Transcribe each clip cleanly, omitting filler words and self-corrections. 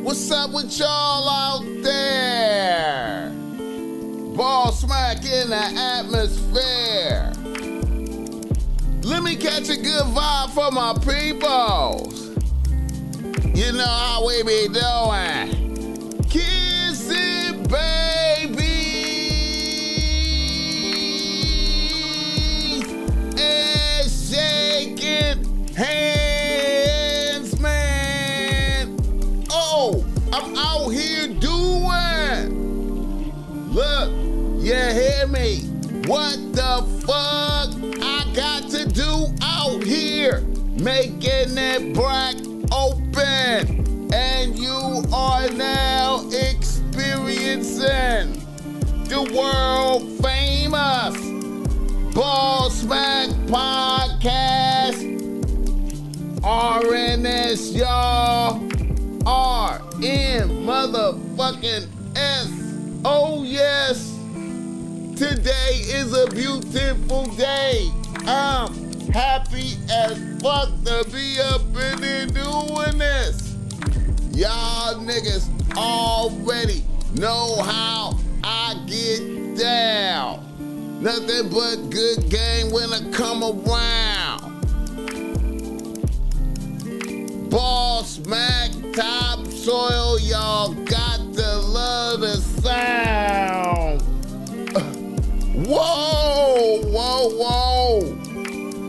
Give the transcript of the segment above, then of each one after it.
What's up with y'all out there? BossMack in the atmosphere. Let me catch a good vibe for my peoples. You know how we be doing. Kiss it, baby. And shaking hands, man. Oh, I'm out here doing. Look, you hear me? What the fuck I got to do out here? Making that brack open. And you are now experiencing the world famous BossMack podcast. RNS, y'all. RN motherfucking S. Oh yes, today is a beautiful day. I'm happy as fuck to be up in here doing this. Y'all niggas already know how I get down. Nothing but good game when I come around. BossMack topsoil, y'all got to love the sound. Whoa, whoa, whoa.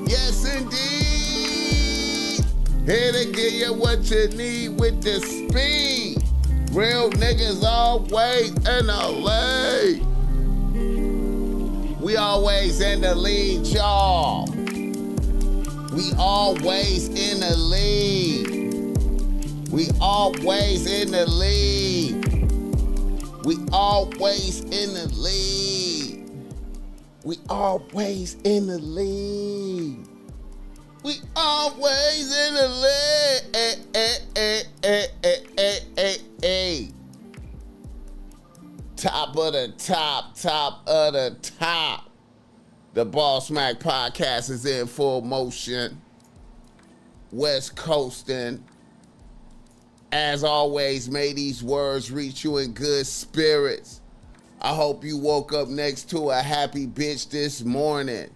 Yes, indeed. Here to give you what you need with the speed. Real niggas always in LA. We always in the lead, y'all. We always in the lead. We always in the lead. We always in the lead. We always in the lead. We always in the lead. Top of the top, top of the top. The BossMack podcast is in full motion. West Coastin'. As always, may these words reach you in good spirits. I hope you woke up next to a happy bitch this morning.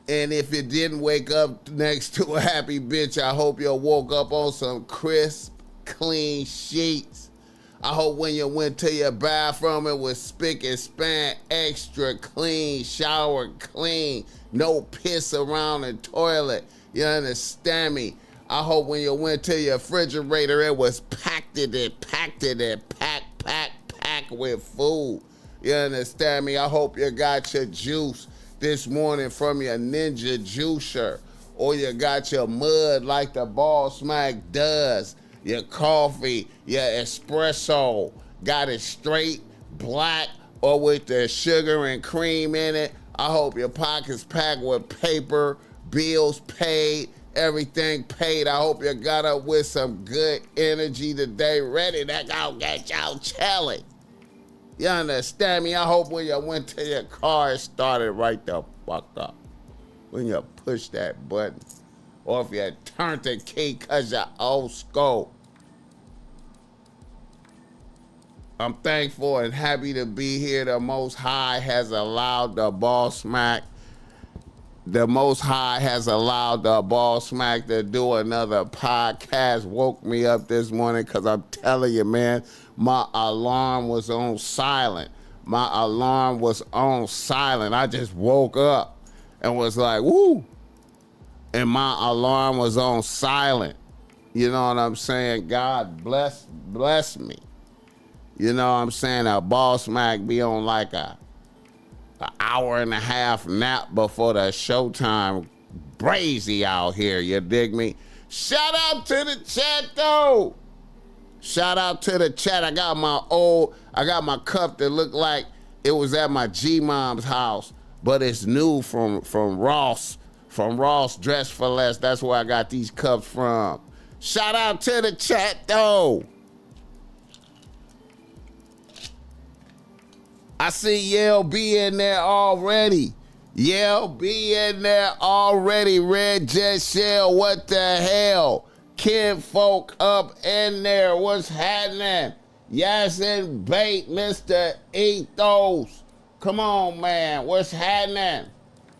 And if you didn't wake up next to a happy bitch, I hope you woke up on some crisp, clean sheets. I hope when you went to your bathroom, it was spick and span, extra clean, shower clean, no piss around the toilet. You understand me? I hope when you went to your refrigerator, it was packed with food. You understand me? I hope you got your juice this morning from your Ninja Juicer, or you got your mud like the BossMack does, your coffee, your espresso, got it straight, black, or with the sugar and cream in it. I hope your pockets packed with paper, bills paid, everything paid. I hope you got up with some good energy today, ready to go get y'all chilling. You understand me? I hope when you went to your car, it started right the fuck up. When you push that button. Or if you turned the key because you're old school. I'm thankful and happy to be here. The Most High has allowed the BossMack to do another podcast. Woke me up this morning because I'm telling you, man, my alarm was on silent. I just woke up and was like, woo. And my alarm was on silent. You know what I'm saying? God bless me. You know what I'm saying? A BossMack be on like an hour and a half nap before the showtime. Brazy out here, you dig me? Shout out to the chat though. Shout out to the chat. I got my cup that looked like it was at my G-mom's house, but it's new from Ross. From Ross Dress for Less. That's where I got these cups from. Shout out to the chat though. I see Yale B in there already. Red Jet Shell, what the hell? Kid folk up in there. What's happening? Yes, and bait, Mr. Ethos. Come on, man. What's happening?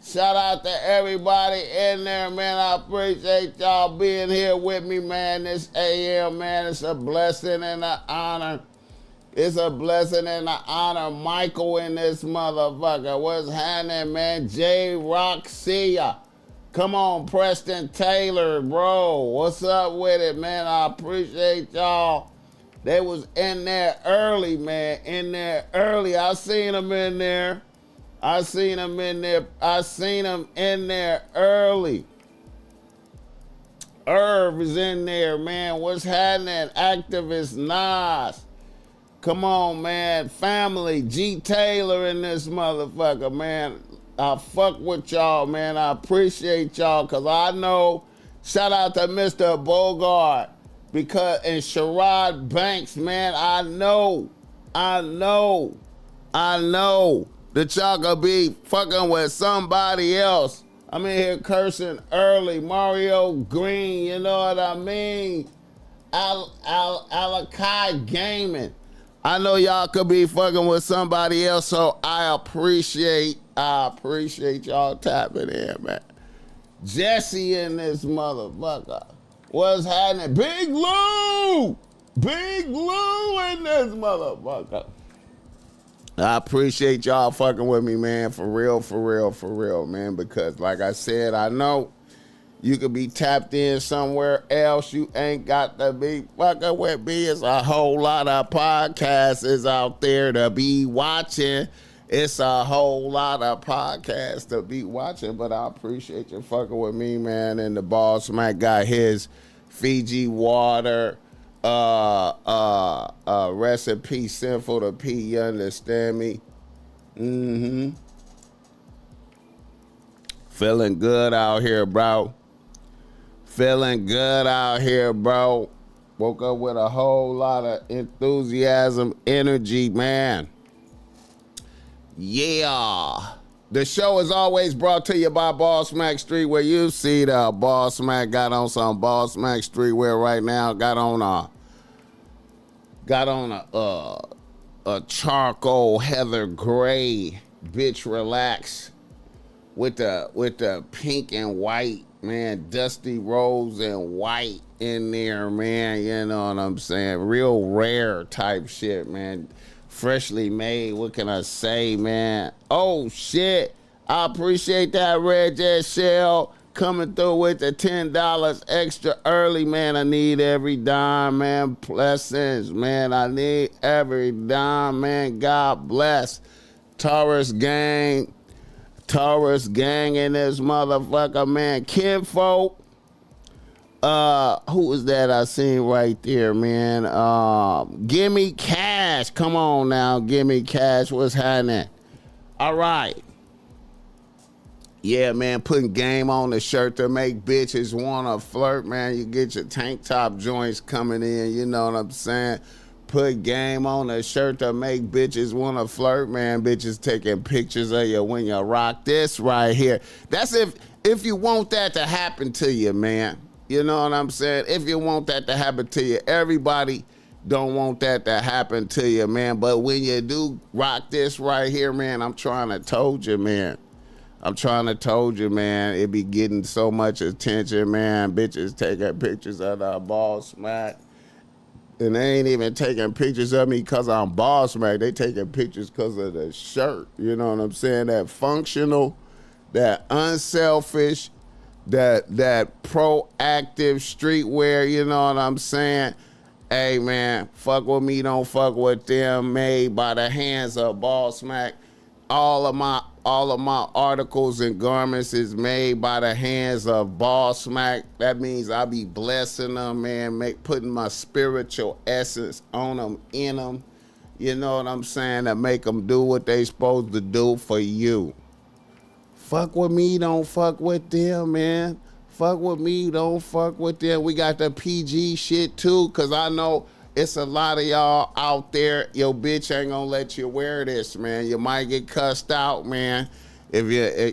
Shout out to everybody in there, man. I appreciate y'all being here with me, man. This AM, man. It's a blessing and an honor. It's a blessing and an honor. Michael in this motherfucker. What's happening, man? J-Rock, see ya. Come on, Preston Taylor, bro. What's up with it, man? I appreciate y'all. They was in there early, man. In there early. I seen them in there. I seen them in there early. Irv is in there, man. What's happening? Activist Nas. Come on, man. Family. G. Taylor in this motherfucker, man. I fuck with y'all, man. I appreciate y'all because I know. Shout out to Mr. Bogart and Sherrod Banks, man. I know that y'all gonna be fucking with somebody else. I'm in here cursing early. Mario Green, you know what I mean? Alakai Gaming. I know y'all could be fucking with somebody else, so I appreciate y'all tapping in, man. Jesse in this motherfucker. What's happening? Big Lou in this motherfucker. I appreciate y'all fucking with me, man. For real, man. Because like I said, I know you could be tapped in somewhere else. You ain't got to be fucking with me. It's a whole lot of podcasts out there to be watching. It's a whole lot of podcasts to be watching, but I appreciate you fucking with me, man. And the BossMack got his Fiji water recipe, simple to pee, you understand me? Feeling good out here, bro. Woke up with a whole lot of enthusiasm, energy, man. Yeah. The show is always brought to you by BossMack Streetwear. You see the BossMack got on some BossMack Streetwear right now. Got on a charcoal heather gray, bitch relax, with the pink and white, man, dusty rose and white in there, man. You know what I'm saying? Real rare type shit, man. Freshly made. What can I say, man? Oh shit! I appreciate that Red Jet Shell coming through with the $10 extra early, man. I need every dime, man. Blessings, man. I need every dime, man. God bless. Taurus gang in this motherfucker, man. Kinfolk. Who was that I seen right there, man? Gimme Cash. Come on now. Gimme Cash. What's happening? All right. Yeah, man, putting game on the shirt to make bitches want to flirt, man. You get your tank top joints coming in, you know what I'm saying? Put game on the shirt to make bitches want to flirt, man. Bitches taking pictures of you when you rock this right here. That's if you want that to happen to you, man. You know what I'm saying? If you want that to happen to you, everybody don't want that to happen to you, man. But when you do rock this right here, man, I'm trying to told you, man. It be getting so much attention, man. Bitches taking pictures of the BossMack. And they ain't even taking pictures of me because I'm BossMack. They taking pictures because of the shirt. You know what I'm saying? That functional, that unselfish, that proactive streetwear, you know what I'm saying? Hey, man, fuck with me, don't fuck with them. Made by the hands of BossMack. All of my articles and garments is made by the hands of BossMack. That means I be blessing them, man, putting my spiritual essence on them, in them. You know what I'm saying? To make them do what they supposed to do for you. Fuck with me, don't fuck with them, man. Fuck with me, don't fuck with them. We got the PG shit too, cause I know it's a lot of y'all out there. Your bitch ain't gonna let you wear this, man. You might get cussed out, man. If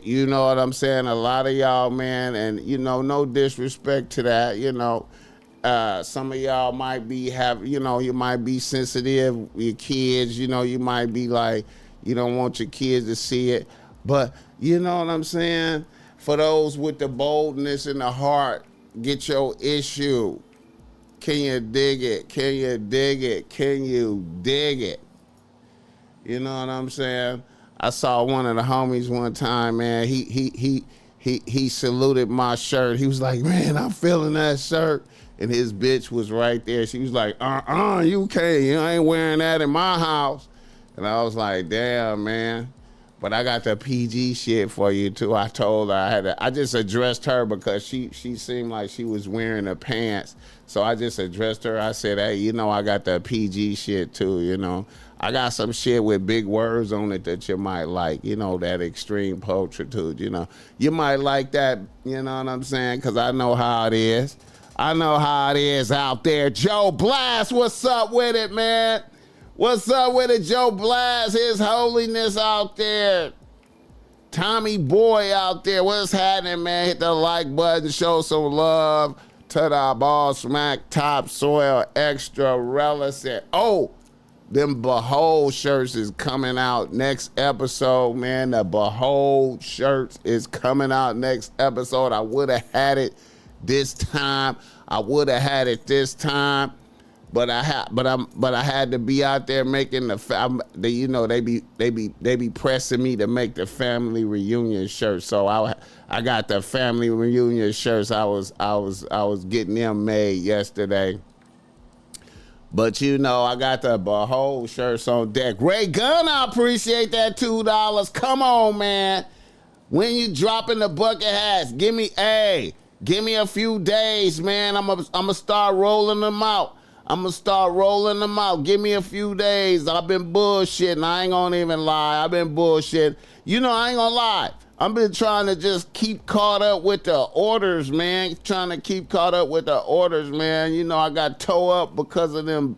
you know what I'm saying, a lot of y'all, man, and you know, no disrespect to that, you know. Some of y'all might be you might be sensitive. Your kids, you might be like, you don't want your kids to see it. But you know what I'm saying? For those with the boldness in the heart, get your issue. Can you dig it? Can you dig it? Can you dig it? You know what I'm saying? I saw one of the homies one time, man. He saluted my shirt. He was like, man, I'm feeling that shirt. And his bitch was right there. She was like, you can't. You ain't wearing that in my house. And I was like, damn, man. But I got the PG shit for you, too. I told her I just addressed her because she seemed like she was wearing the pants. So I just addressed her. I said, hey, I got the PG shit, too, I got some shit with big words on it that you might like, that extreme pulchritude, You might like that, you know what I'm saying? Because I know how it is. I know how it is out there. Joe Blast, what's up with it, man? What's up with it, Joe Blast? His holiness out there. Tommy Boy out there. What's happening, man? Hit the like button. Show some love to the BossMack Topsoil Extra Relicent. Oh, them Behold shirts is coming out next episode, man. The Behold shirts is coming out next episode. I would have had it this time. But I had to be out there making they be pressing me to make the family reunion shirts. So I got the family reunion shirts. I was getting them made yesterday. But I got the Behold shirts on deck. Ray Gunn, I appreciate that $2. Come on, man. When you dropping the bucket hats, give me a few days, man. I'm gonna start rolling them out. Give me a few days. I've been bullshitting. I ain't gonna even lie. I've been bullshitting. I ain't gonna lie. I've been trying to just keep caught up with the orders, man. I got tore up because of them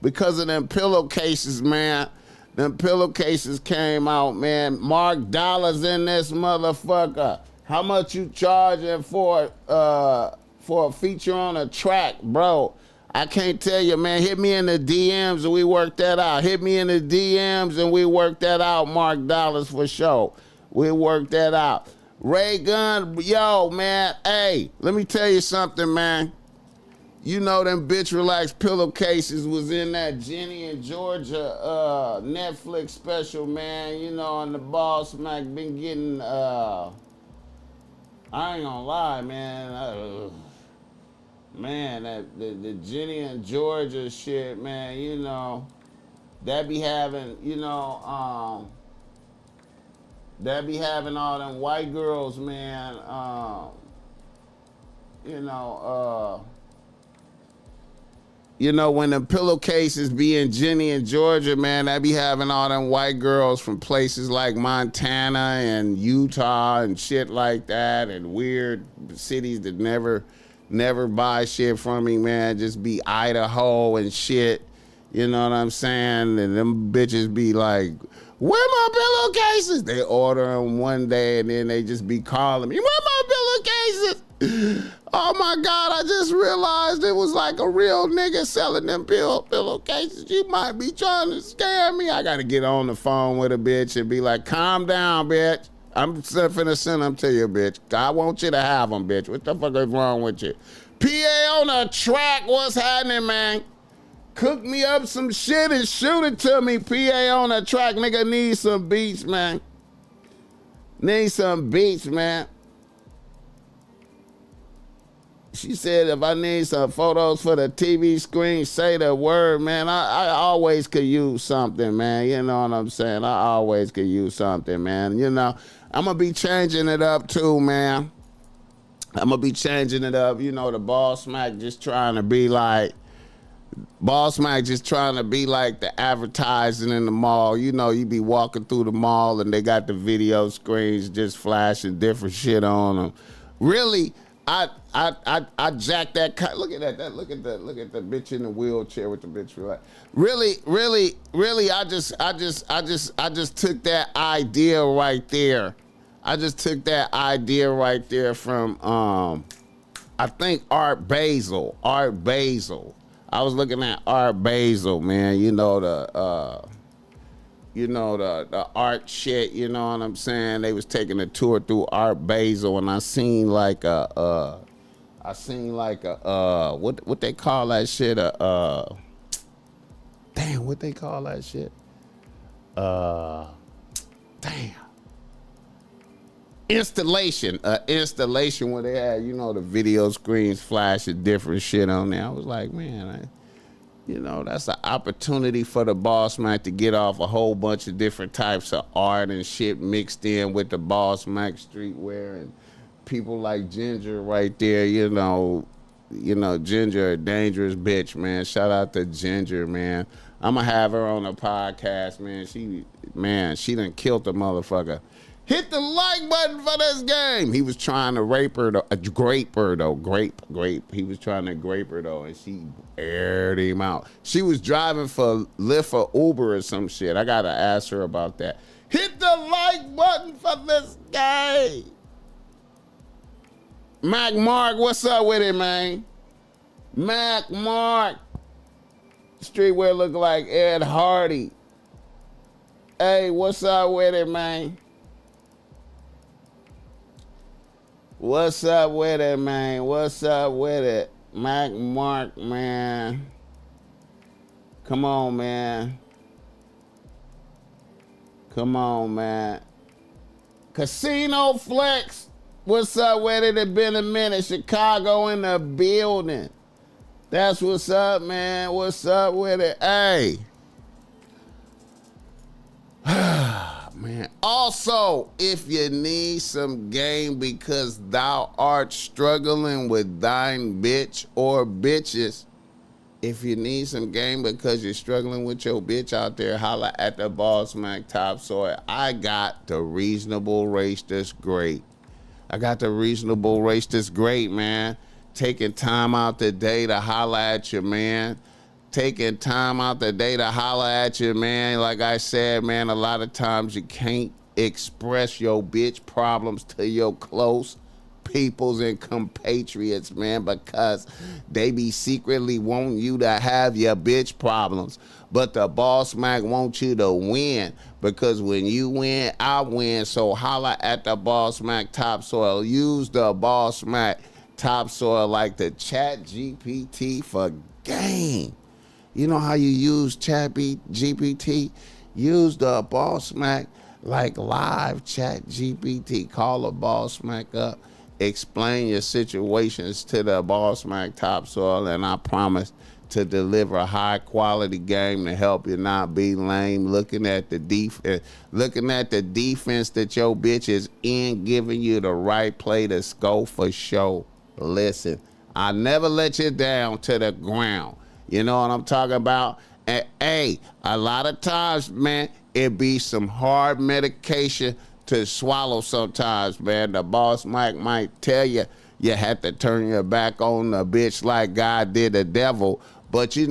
pillowcases, man. Them pillowcases came out, man. Mark dollars in this motherfucker. How much you charging for a feature on a track, bro? I can't tell you, man. Hit me in the DMs and we work that out. Mark dollars for sure. We work that out. Ray Gunn, yo, man. Hey, let me tell you something, man. Them bitch relaxed pillowcases was in that Jenny and Georgia Netflix special, man. On the BossMack been getting I ain't gonna lie, man. Man, the Jenny and Georgia shit, man, that be having, that be having all them white girls, man, when the pillowcases be in Jenny and Georgia, man, that be having all them white girls from places like Montana and Utah and shit like that, and weird cities that never buy shit from me, man. Just be Idaho and shit. You know what I'm saying? And them bitches be like, where my pillowcases? They order them one day and then they just be calling me, where my pillowcases? Oh my God, I just realized it was like a real nigga selling them pillowcases. You might be trying to scare me. I gotta get on the phone with a bitch and be like, calm down, bitch. I'm finna send them to you, bitch. I want you to have them, bitch. What the fuck is wrong with you? PA on the track, what's happening, man? Cook me up some shit and shoot it to me. PA on the track, nigga, need some beats, man. She said if I need some photos for the TV screen, say the word, man. I always could use something, man. You know what I'm saying? I always could use something, man. I'm going to be changing it up too, man. The BossMack just trying to be like the advertising in the mall. You be walking through the mall and they got the video screens just flashing different shit on them. Really, I jacked that. Look at that. Look at the bitch in the wheelchair with the bitch. Really, I just took that idea right there. From I think Art Basel. I was looking at Art Basel, man. You know the art shit. You know what I'm saying? They was taking a tour through Art Basel, and I seen like what they call that shit? Damn, what they call that shit? Damn. Installation where they had, the video screens flashing different shit on there. I was like, man, that's an opportunity for the BossMack to get off a whole bunch of different types of art and shit mixed in with the BossMack streetwear and people like Ginger right there, Ginger, a dangerous bitch, man. Shout out to Ginger, man. I'ma have her on the podcast, man. She done killed the motherfucker. Hit the like button for this game. He was trying to rape her, grape her though. Grape. He was trying to grape her though, and she aired him out. She was driving for Lyft or Uber or some shit. I gotta ask her about that. Hit the like button for this game. Mac Mark, what's up with it, man? Mac Mark. Streetwear look like Ed Hardy. Hey, what's up with it, man? What's up with it, man? What's up with it? Mac Mark, man. Come on, man. Come on, man. Casino Flex. What's up with it? It's been a minute. Chicago in the building. That's what's up, man. What's up with it? Hey. Man. Also, if you need some game because thou art struggling with thine bitch or bitches, if you need some game because you're struggling with your bitch out there, holla at the BossMack Topsoil. I got the reasonable race that's great. Man. Taking time out the day to holla at you, man. Taking time out the day to holler at you, man. Like I said, man, a lot of times you can't express your bitch problems to your close peoples and compatriots, man, because they be secretly wanting you to have your bitch problems. But the BossMack wants you to win, because when you win, I win. So holla at the BossMack Topsoil. Use the BossMack Topsoil like the Chat GPT for game. You know how you use Chat GPT? Use the BossMack like live Chat GPT. Call the BossMack up. Explain your situations to the BossMack Topsoil, and I promise to deliver a high quality game to help you not be lame. Looking at the defense that your bitch is in, giving you the right play to score for show. Listen, I never let you down to the ground. You know what I'm talking about? And hey, a lot of times, man, it be some hard medication to swallow sometimes, man. The BossMack might tell you you have to turn your back on the bitch like God did the devil. But it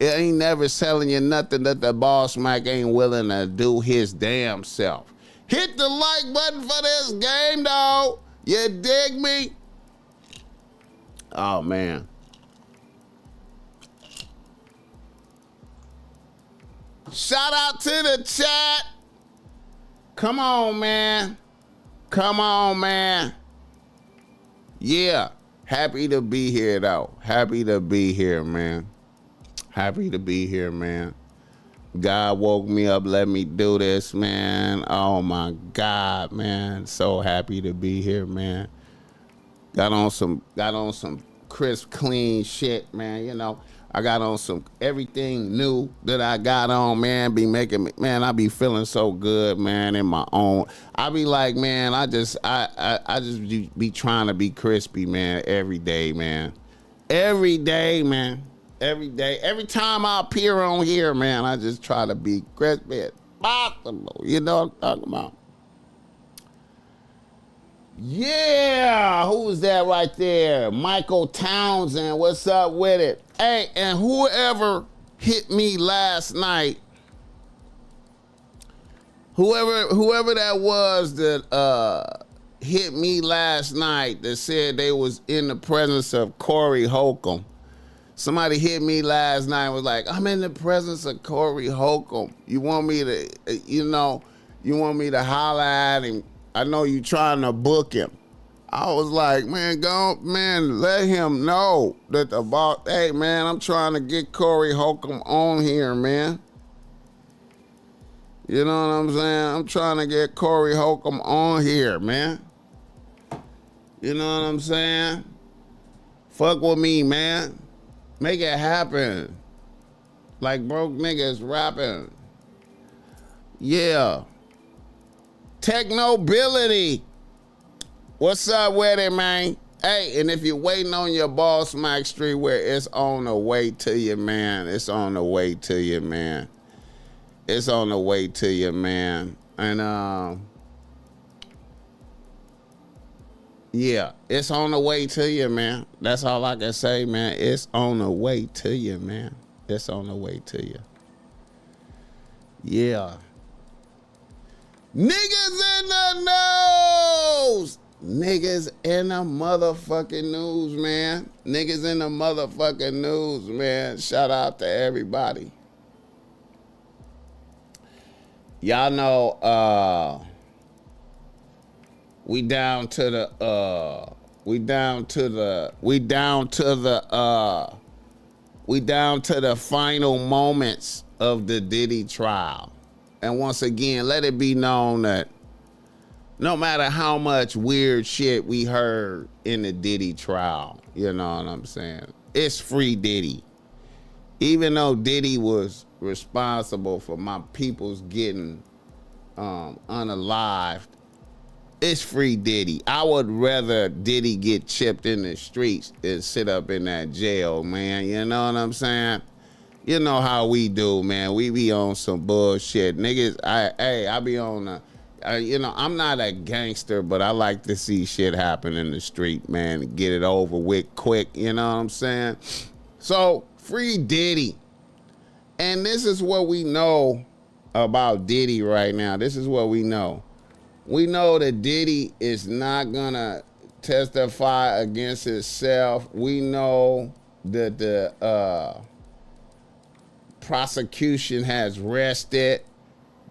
ain't never selling you nothing that the BossMack ain't willing to do his damn self. Hit the like button for this game, dog. You dig me? Oh, man. Shout out to the chat. Come on, man. Yeah. Happy to be here, though. Happy to be here, man. God woke me up, let me do this, man. Oh, my God, man. So happy to be here, man. Got on some crisp, clean shit, man. I got on some everything new that I got on, man. Be making me, man. I be feeling so good, man. In my own, I be like, man. I just be trying to be crispy, man. Every day, man. Every day. Every time I appear on here, man, I just try to be crispy as possible. You know what I'm talking about? Yeah, who was that right there? Michael Townsend, what's up with it? Hey, and whoever hit me last night, whoever that was that hit me last night that said they was in the presence of Corey Holcomb. Somebody hit me last night and was like, I'm in the presence of Corey Holcomb. You want me to, you want me to holler at him? I know you trying to book him. I was like, man, let him know that hey, man, I'm trying to get Corey Holcomb on here, man. You know what I'm saying? I'm trying to get Corey Holcomb on here, man. You know what I'm saying? Fuck with me, man. Make it happen. Like broke niggas rapping. Yeah. Technobility. What's up with it, man? Hey, and if you're waiting on your BossMack streetwear, it's on the way to you, man. It's on the way to you, man. It's on the way to you, man. And yeah, it's on the way to you, man. That's all I can say, man. It's on the way to you, man. It's on the way to you. Yeah. Niggas in the news. Niggas in the motherfucking news, man. Niggas in the motherfucking news, man. Shout out to everybody. Y'all know, we down to the final moments of the Diddy trial. And once again, let it be known that no matter how much weird shit we heard in the Diddy trial, you know what I'm saying? It's free Diddy. Even though Diddy was responsible for my people's getting unalived, it's free Diddy. I would rather Diddy get chipped in the streets than sit up in that jail, man. You know what I'm saying? You know how we do, man. We be on some bullshit. Niggas, I be on I'm not a gangster, but I like to see shit happen in the street, man. Get it over with quick, you know what I'm saying? So, free Diddy. And this is what we know about Diddy right now. This is what we know. We know that Diddy is not gonna testify against himself. We know that the prosecution has rested,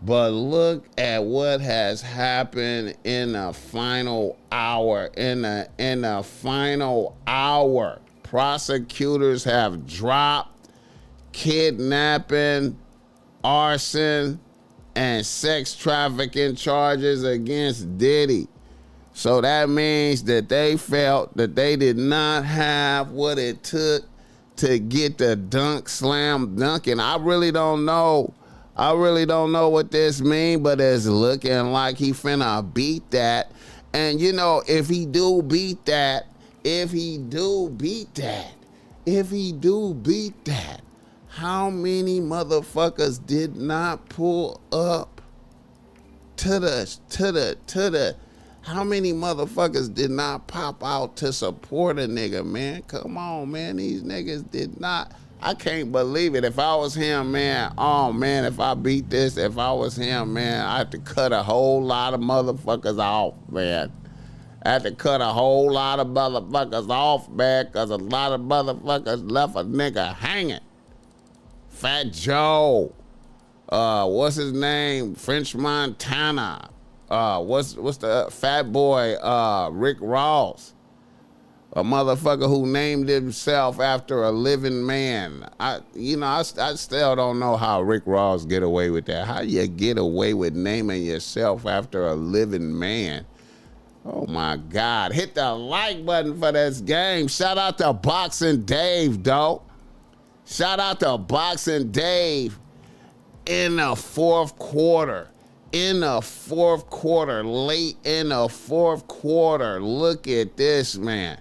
but look at what has happened in the final hour. In the final hour, prosecutors have dropped kidnapping, arson, and sex trafficking charges against Diddy. So that means that they felt that they did not have what it took to get the slam dunk. And I really don't know what this means, but it's looking like he finna beat that. And if he do beat that, how many motherfuckers did not pull up how many motherfuckers did not pop out to support a nigga, man? Come on, man. These niggas did not. I can't believe it. If I was him, man, if I beat this, if I was him, man, I had to cut a whole lot of motherfuckers off, man. I had to cut a whole lot of motherfuckers off, man, because a lot of motherfuckers left a nigga hanging. Fat Joe. What's his name? French Montana. What's the fat boy? Rick Ross. A motherfucker who named himself after a living man. I still don't know how Rick Ross get away with that. How you get away with naming yourself after a living man? Oh my God. Hit the like button for this game. Shout out to Boxing Dave, though. Shout out to Boxing Dave in the fourth quarter. Late in the fourth quarter. Look at this, man.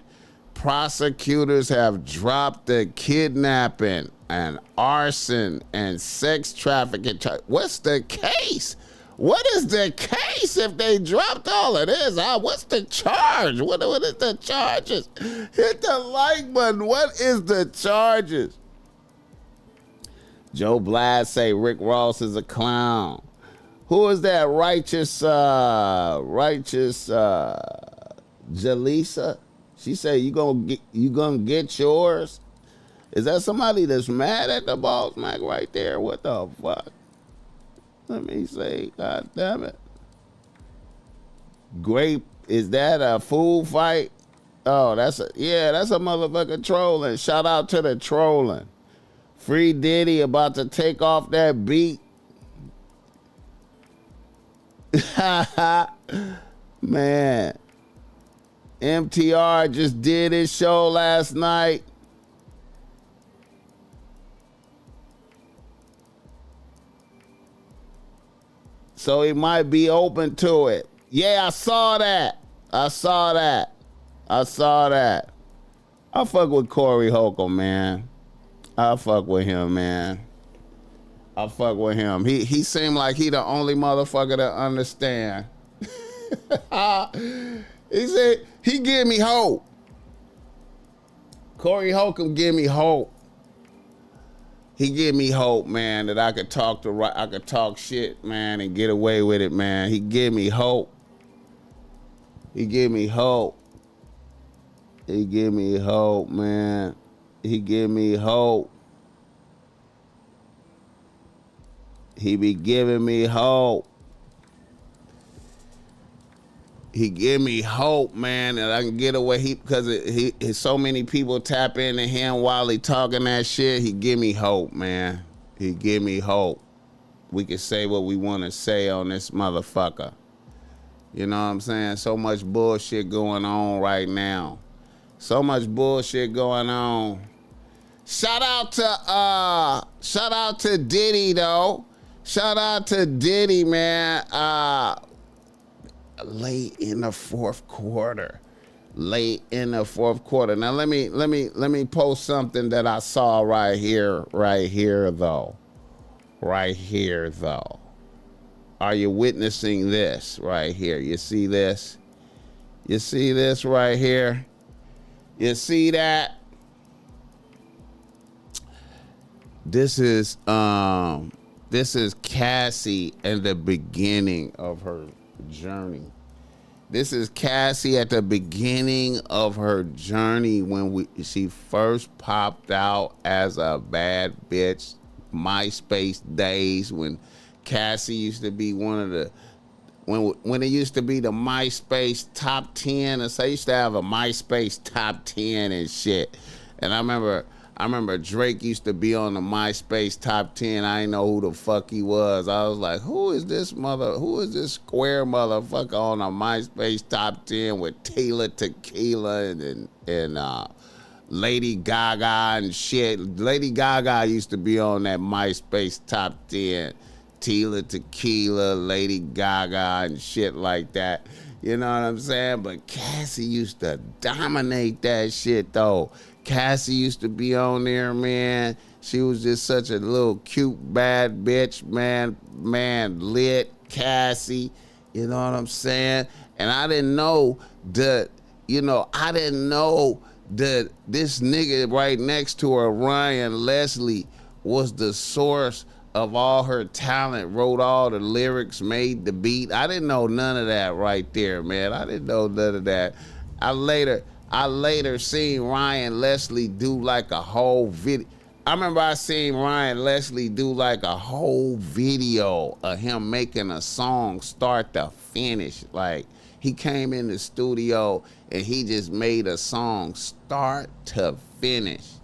Prosecutors have dropped the kidnapping and arson and sex trafficking. What's the case? What is the case if they dropped all of this? What's the charge? What is the charges? Hit the like button. What is the charges? Joe Blast say Rick Ross is a clown. Who is that righteous Jaleesa? She said you gonna get yours. Is that somebody that's mad at the BossMack right there? What the fuck? Let me say, god damn it. Grape, is that a food fight? Oh, that's a motherfucker trolling. Shout out to the trolling. Free Diddy about to take off that beat. Man. MTR just did his show last night. So he might be open to it. Yeah, I saw that. I fuck with Corey Holcomb, man. I fuck with him, man. He seemed like he the only motherfucker that understand. He said he give me hope. Corey Holcomb give me hope. He give me hope, man, that I could talk shit, man, and get away with it, man. He give me hope. He give me hope, man. He give me hope. He be giving me hope. He give me hope, man, that I can get away. Because so many people tap into him while he talking that shit. He give me hope, man. He give me hope. We can say what we want to say on this motherfucker. You know what I'm saying? So much bullshit going on right now. So much bullshit going on. Shout out to Diddy though. Shout out to Diddy, man. Late in the fourth quarter. Now let me post something that I saw right here though. Are you witnessing this right here? You see this? You see this right here? You see that? This is Cassie at the beginning of her journey. This is Cassie at the beginning of her journey when she first popped out as a bad bitch. MySpace days when Cassie used to be one of the when it used to be the MySpace top 10, and so I used to have a MySpace top 10 and shit. And I remember Drake used to be on the MySpace top 10. I didn't know who the fuck he was. I was like, who is this square motherfucker on a MySpace top 10 with Taylor Tequila and Lady Gaga and shit. Lady Gaga used to be on that MySpace top 10. Taylor Tequila, Lady Gaga and shit like that. You know what I'm saying? But Cassie used to dominate that shit though. Cassie used to be on there, man. She was just such a little cute, bad bitch, man, lit Cassie. You know what I'm saying? And I didn't know that this nigga right next to her, Ryan Leslie, was the source of all her talent, wrote all the lyrics, made the beat. I didn't know none of that right there, man. I didn't know none of that. I later seen Ryan Leslie do like a whole video. I remember I seen Ryan Leslie do like a whole video of him making a song start to finish. Like he came in the studio and he just made a song start to finish.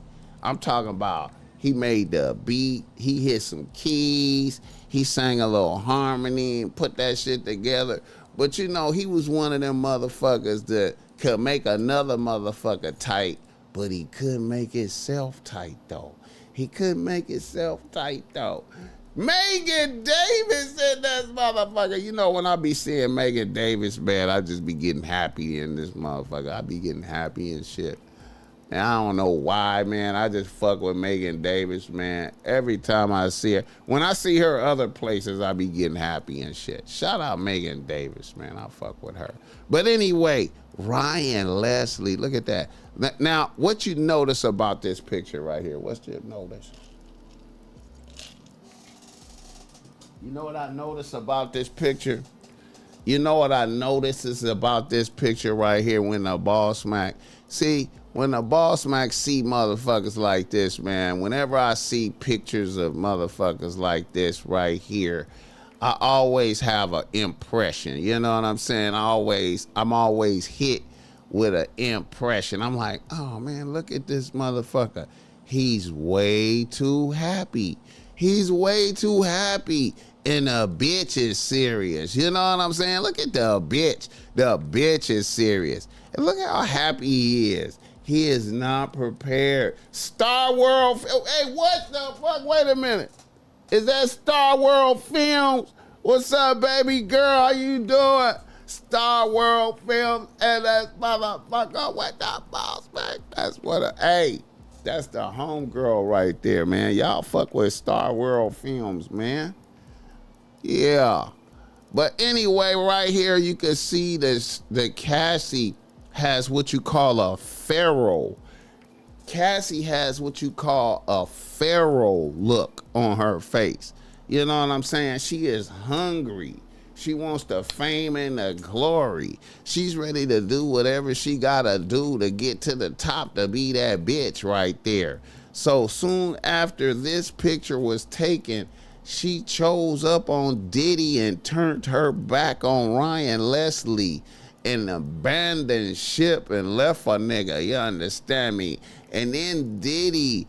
I'm talking about he made the beat, he hit some keys, he sang a little harmony and put that shit together. But you know, he was one of them motherfuckers that could make another motherfucker tight, but he couldn't make himself tight though. Megan Davis in this motherfucker. You know, when I be seeing Megan Davis, man, I just be getting happy in this motherfucker. I be getting happy and shit. And I don't know why, man. I just fuck with Megan Davis, man. Every time I see her. When I see her other places, I be getting happy and shit. Shout out Megan Davis, man. I fuck with her. But anyway, Ryan Leslie, look at that. Now, what you notice about this picture right here? What's your notice? You know what I noticed about this picture? You know what I notice is about this picture right here when the BossMack. See, when the BossMack see motherfuckers like this, man, whenever I see pictures of motherfuckers like this right here, I always have an impression. You know what I'm saying? I'm always hit with an impression. I'm like, oh man, look at this motherfucker. He's way too happy. He's way too happy. And the bitch is serious. You know what I'm saying? Look at the bitch. The bitch is serious. And look how happy he is. He is not prepared. Star World. Hey, what the fuck? Wait a minute. Is that Star World Films? What's up, baby girl? How you doing? Star World Films. And that motherfucker with the boss, man. That's what hey, that's the homegirl right there, man. Y'all fuck with Star World Films, man. Yeah. But anyway, right here you can see this that Cassie has what you call a pharaoh. Cassie has what you call a pharaoh look on her face. You know what I'm saying? She is hungry. She wants the fame and the glory. She's ready to do whatever she gotta do to get to the top, to be that bitch right there. So soon after this picture was taken, she chose up on Diddy and turned her back on Ryan Leslie and abandoned ship and left a nigga, you understand me? And then Diddy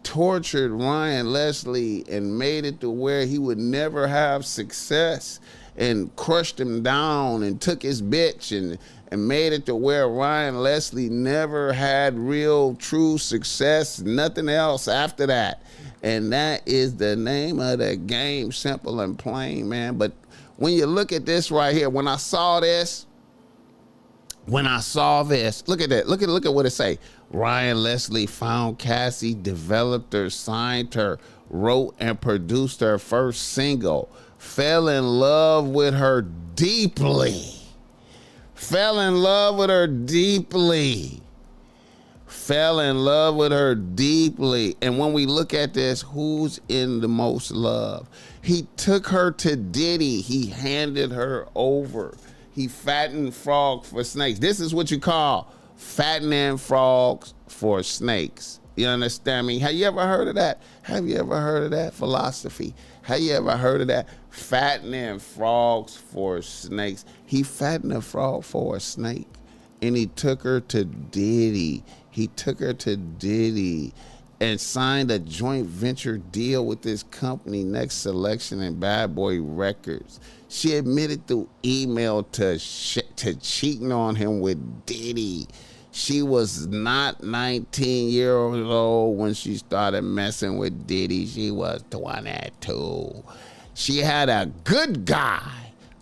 tortured Ryan Leslie and made it to where he would never have success and crushed him down and took his bitch and made it to where Ryan Leslie never had real true success, nothing else after that. And that is the name of the game, simple and plain, man. But when you look at this right here, when I saw this, look at that. Look at what it say. Ryan Leslie found Cassie, developed her, signed her, wrote and produced her first single, fell in love with her deeply. Fell in love with her deeply. And when we look at this, who's in the most love? He took her to Diddy. He handed her over. He fattened frogs for snakes. This is what you call fattening frogs for snakes. You understand me? Have you ever heard of that? Have you ever heard of that philosophy? Have you ever heard of that? Fattening frogs for snakes. He fattened a frog for a snake, and he took her to Diddy. And signed a joint venture deal with this company, Next Selection and Bad Boy Records. She admitted through email to cheating on him with Diddy. She was not 19 years old when she started messing with Diddy. She was 22. She had a good guy,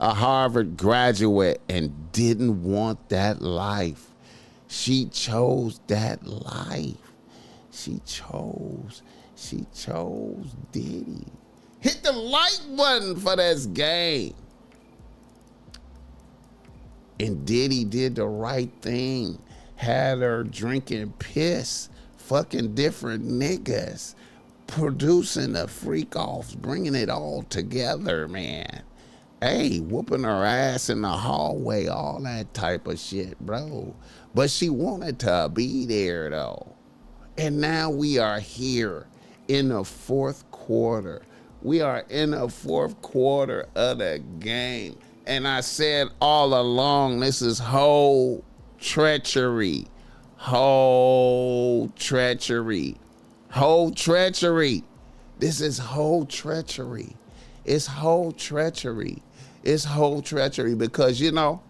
a Harvard graduate, and didn't want that life. She chose that life. She chose Diddy. Hit the like button for this game. And Diddy did the right thing. Had her drinking piss, fucking different niggas, producing the freak offs, bringing it all together, man. Hey, whooping her ass in the hallway, all that type of shit, bro. But she wanted to be there, though. And now we are here in the fourth quarter. We are in the fourth quarter of the game. And I said all along, this is whole treachery. Whole treachery. Whole treachery. This is whole treachery. It's whole treachery. It's whole treachery because, you know,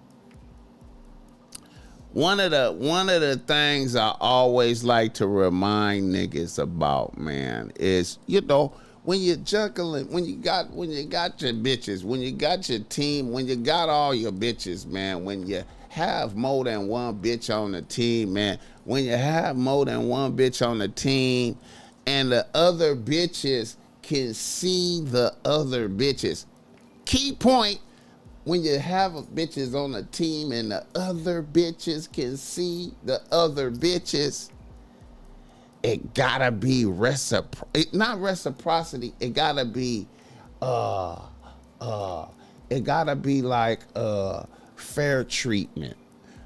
one of the things I always like to remind niggas about, man, is, you know, when you're juggling, when you got your bitches, when you got your team, when you got all your bitches, man, when you have more than one bitch on the team, man, when you have more than one bitch on the team and the other bitches can see the other bitches. Key point, when you have bitches on the team and the other bitches can see the other bitches, it gotta be not reciprocity, it gotta be uh, it gotta be like fair treatment.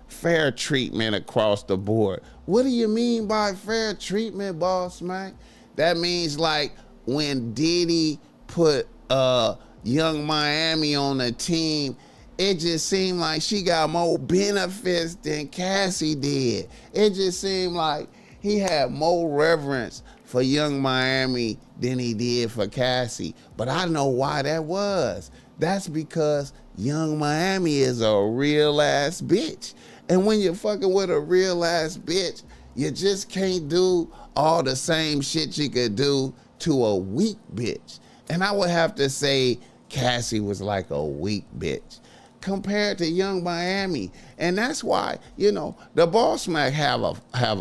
Fair treatment across the board. What do you mean by fair treatment, BossMack? That means like when Diddy put Young Miami on the team, it just seemed like she got more benefits than Cassie did. It just seemed like he had more reverence for Young Miami than he did for Cassie. But I know why that was. That's because Young Miami is a real ass bitch. And when you're fucking with a real ass bitch, you just can't do all the same shit you could do to a weak bitch. And I would have to say Cassie was like a weak bitch compared to Young Miami. And that's why, you know, the BossMack have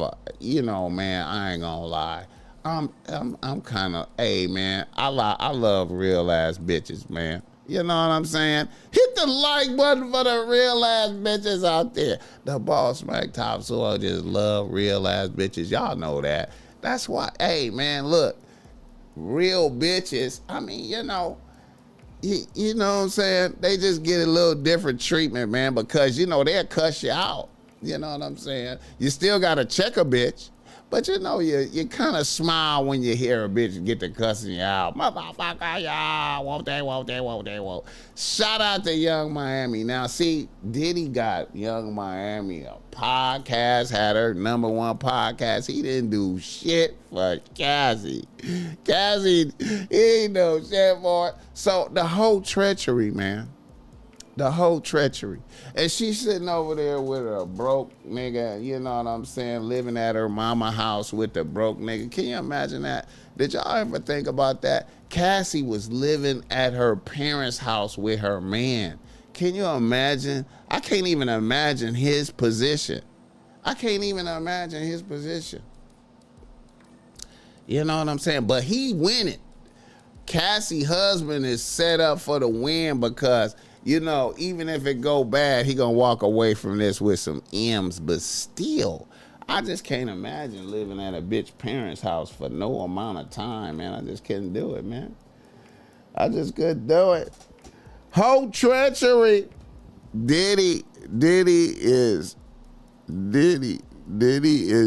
a, you know, man, I ain't gonna lie. I'm kind of, hey man, I love real ass bitches, man. You know what I'm saying? Hit the like button for the real ass bitches out there. The BossMack Topsoil just love real ass bitches. Y'all know that. That's why, hey man, look, real bitches, I mean, you know what I'm saying? They just get a little different treatment, man, because, you know, they'll cuss you out. You know what I'm saying? You still got to check a bitch. But, you know, you kind of smile when you hear a bitch get to cussing you out. Motherfucker, yeah, won't they. Shout out to Young Miami. Now, see, Diddy got Young Miami a podcast, had her #1 podcast. He didn't do shit for Cassie. Cassie, he ain't no shit for it. So, the whole treachery, man. The whole treachery. And she's sitting over there with a broke nigga, you know what I'm saying, living at her mama house with the broke nigga. Can you imagine that? Did y'all ever think about that? Cassie was living at her parents' house with her man. Can you imagine? I can't even imagine his position. I can't even imagine his position. You know what I'm saying? But he winning. Cassie's husband is set up for the win because, you know, even if it go bad, he gonna walk away from this with some M's. But still, I just can't imagine living at a bitch parents' house for no amount of time, man. I just couldn't do it, man. I just couldn't do it. Whole treachery. Diddy is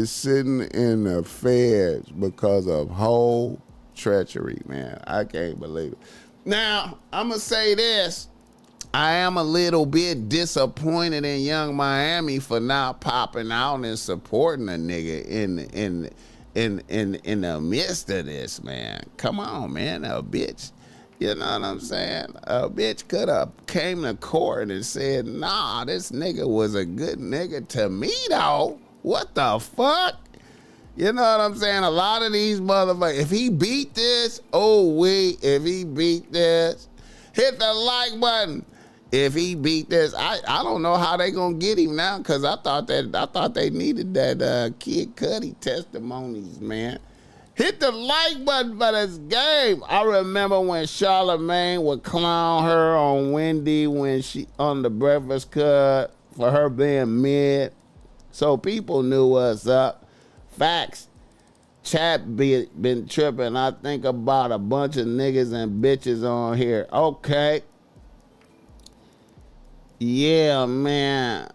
sitting in the feds because of whole treachery, man. I can't believe it. Now, I'm gonna say this. I am a little bit disappointed in Young Miami for not popping out and supporting a nigga in the midst of this, man. Come on, man. A bitch, you know what I'm saying? A bitch could have came to court and said, nah, this nigga was a good nigga to me, though. What the fuck? You know what I'm saying? A lot of these motherfuckers, if he beat this, if he beat this, hit the like button. If he beat this, I don't know how they gonna get him now, because I thought they needed that Kid Cudi testimonies, man. Hit the like button for this game. I remember when Charlamagne would clown her on Wendy when she on the Breakfast Club for her being mid. So people knew what's up. Facts. Chat been tripping. I think about a bunch of niggas and bitches on here. Okay. Yeah, man.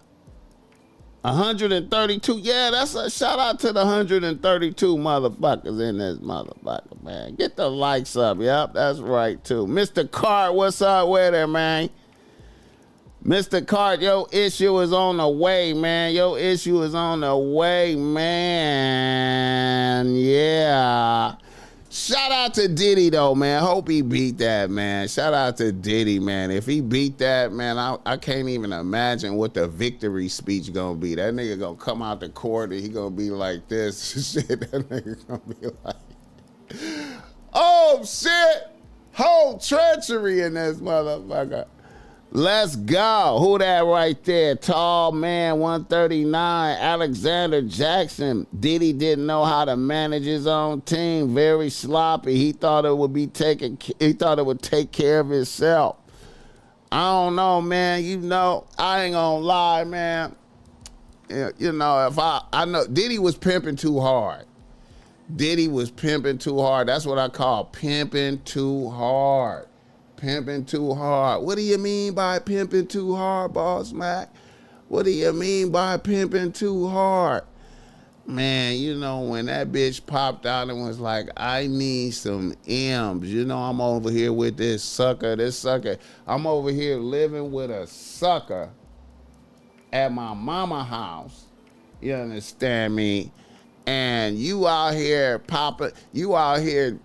132. Yeah, that's a shout out to the 132 motherfuckers in this motherfucker, man. Get the likes up. Yep, that's right, too. Mr. Cart, what's up with it, man? Mr. Cart, your issue is on the way, man. Your issue is on the way, man. Yeah. Shout out to Diddy, though, man. Hope he beat that, man. Shout out to Diddy, man. If he beat that, man, I can't even imagine what the victory speech gonna be. That nigga gonna come out the court and he gonna be like this. Shit, that nigga gonna be like, oh, shit. Whole treachery in this motherfucker. Let's go. Who that right there? Tall man, 139. Alexander Jackson. Diddy didn't know how to manage his own team. Very sloppy. He thought it would take care of itself. I don't know, man. You know, I ain't gonna lie, man. You know, if I know Diddy was pimping too hard. Diddy was pimping too hard. That's what I call pimping too hard. Pimping too hard. What do you mean by pimping too hard, BossMack? What do you mean by pimping too hard? Man, you know, when that bitch popped out and was like, I need some M's. You know, I'm over here with this sucker. I'm over here living with a sucker at my mama house. You understand me? And you out here popping, you out here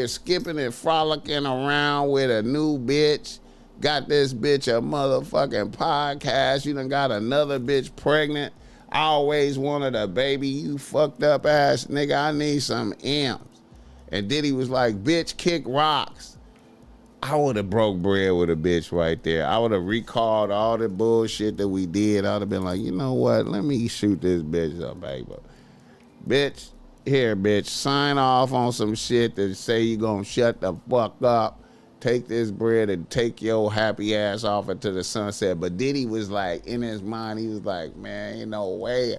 skipping and frolicking around with a new bitch. Got this bitch a motherfucking podcast. You done got another bitch pregnant. I always wanted a baby. You fucked up ass nigga. I need some M's. And Diddy was like, bitch, kick rocks. I would have broke bread with a bitch right there. I would have recalled all the bullshit that we did. I would have been like, you know what? Let me shoot this bitch up, baby. Bitch, here, bitch, sign off on some shit that say you gonna shut the fuck up, take this bread and take your happy ass off into the sunset. But Diddy was like, in his mind, he was like, man, ain't no way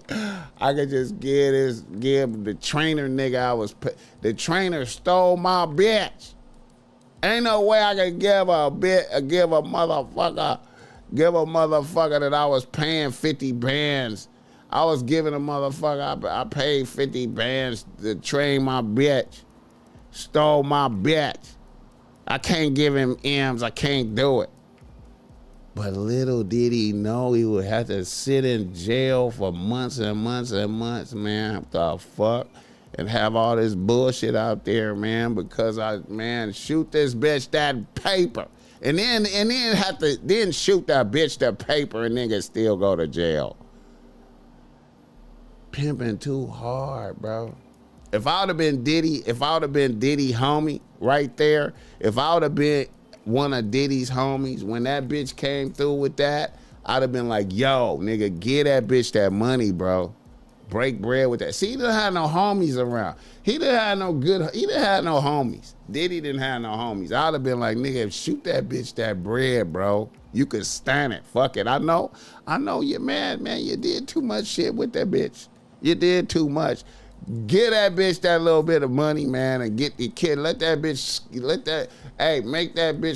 I could just give the trainer nigga the trainer stole my bitch. Ain't no way I could give a motherfucker that I was paying 50 bands. I was giving a motherfucker, I paid 50 bands to train my bitch. Stole my bitch. I can't give him M's, I can't do it. But little did he know he would have to sit in jail for months and months and months, man. The fuck? And have all this bullshit out there, man, because shoot this bitch that paper. And then shoot that bitch that paper and nigga still go to jail. Pimping too hard, bro. If I would have been Diddy homie right there, if I would have been one of Diddy's homies, when that bitch came through with that, I'd have been like, yo, nigga, get that bitch that money, bro. Break bread with that. See, he didn't have no homies around. He didn't have no homies. Diddy didn't have no homies. I'd have been like, nigga, shoot that bitch that bread, bro. You could stand it. Fuck it. I know you're mad, man. You did too much shit with that bitch. You did too much. Get that bitch that little bit of money, man, and get the kid. Make that bitch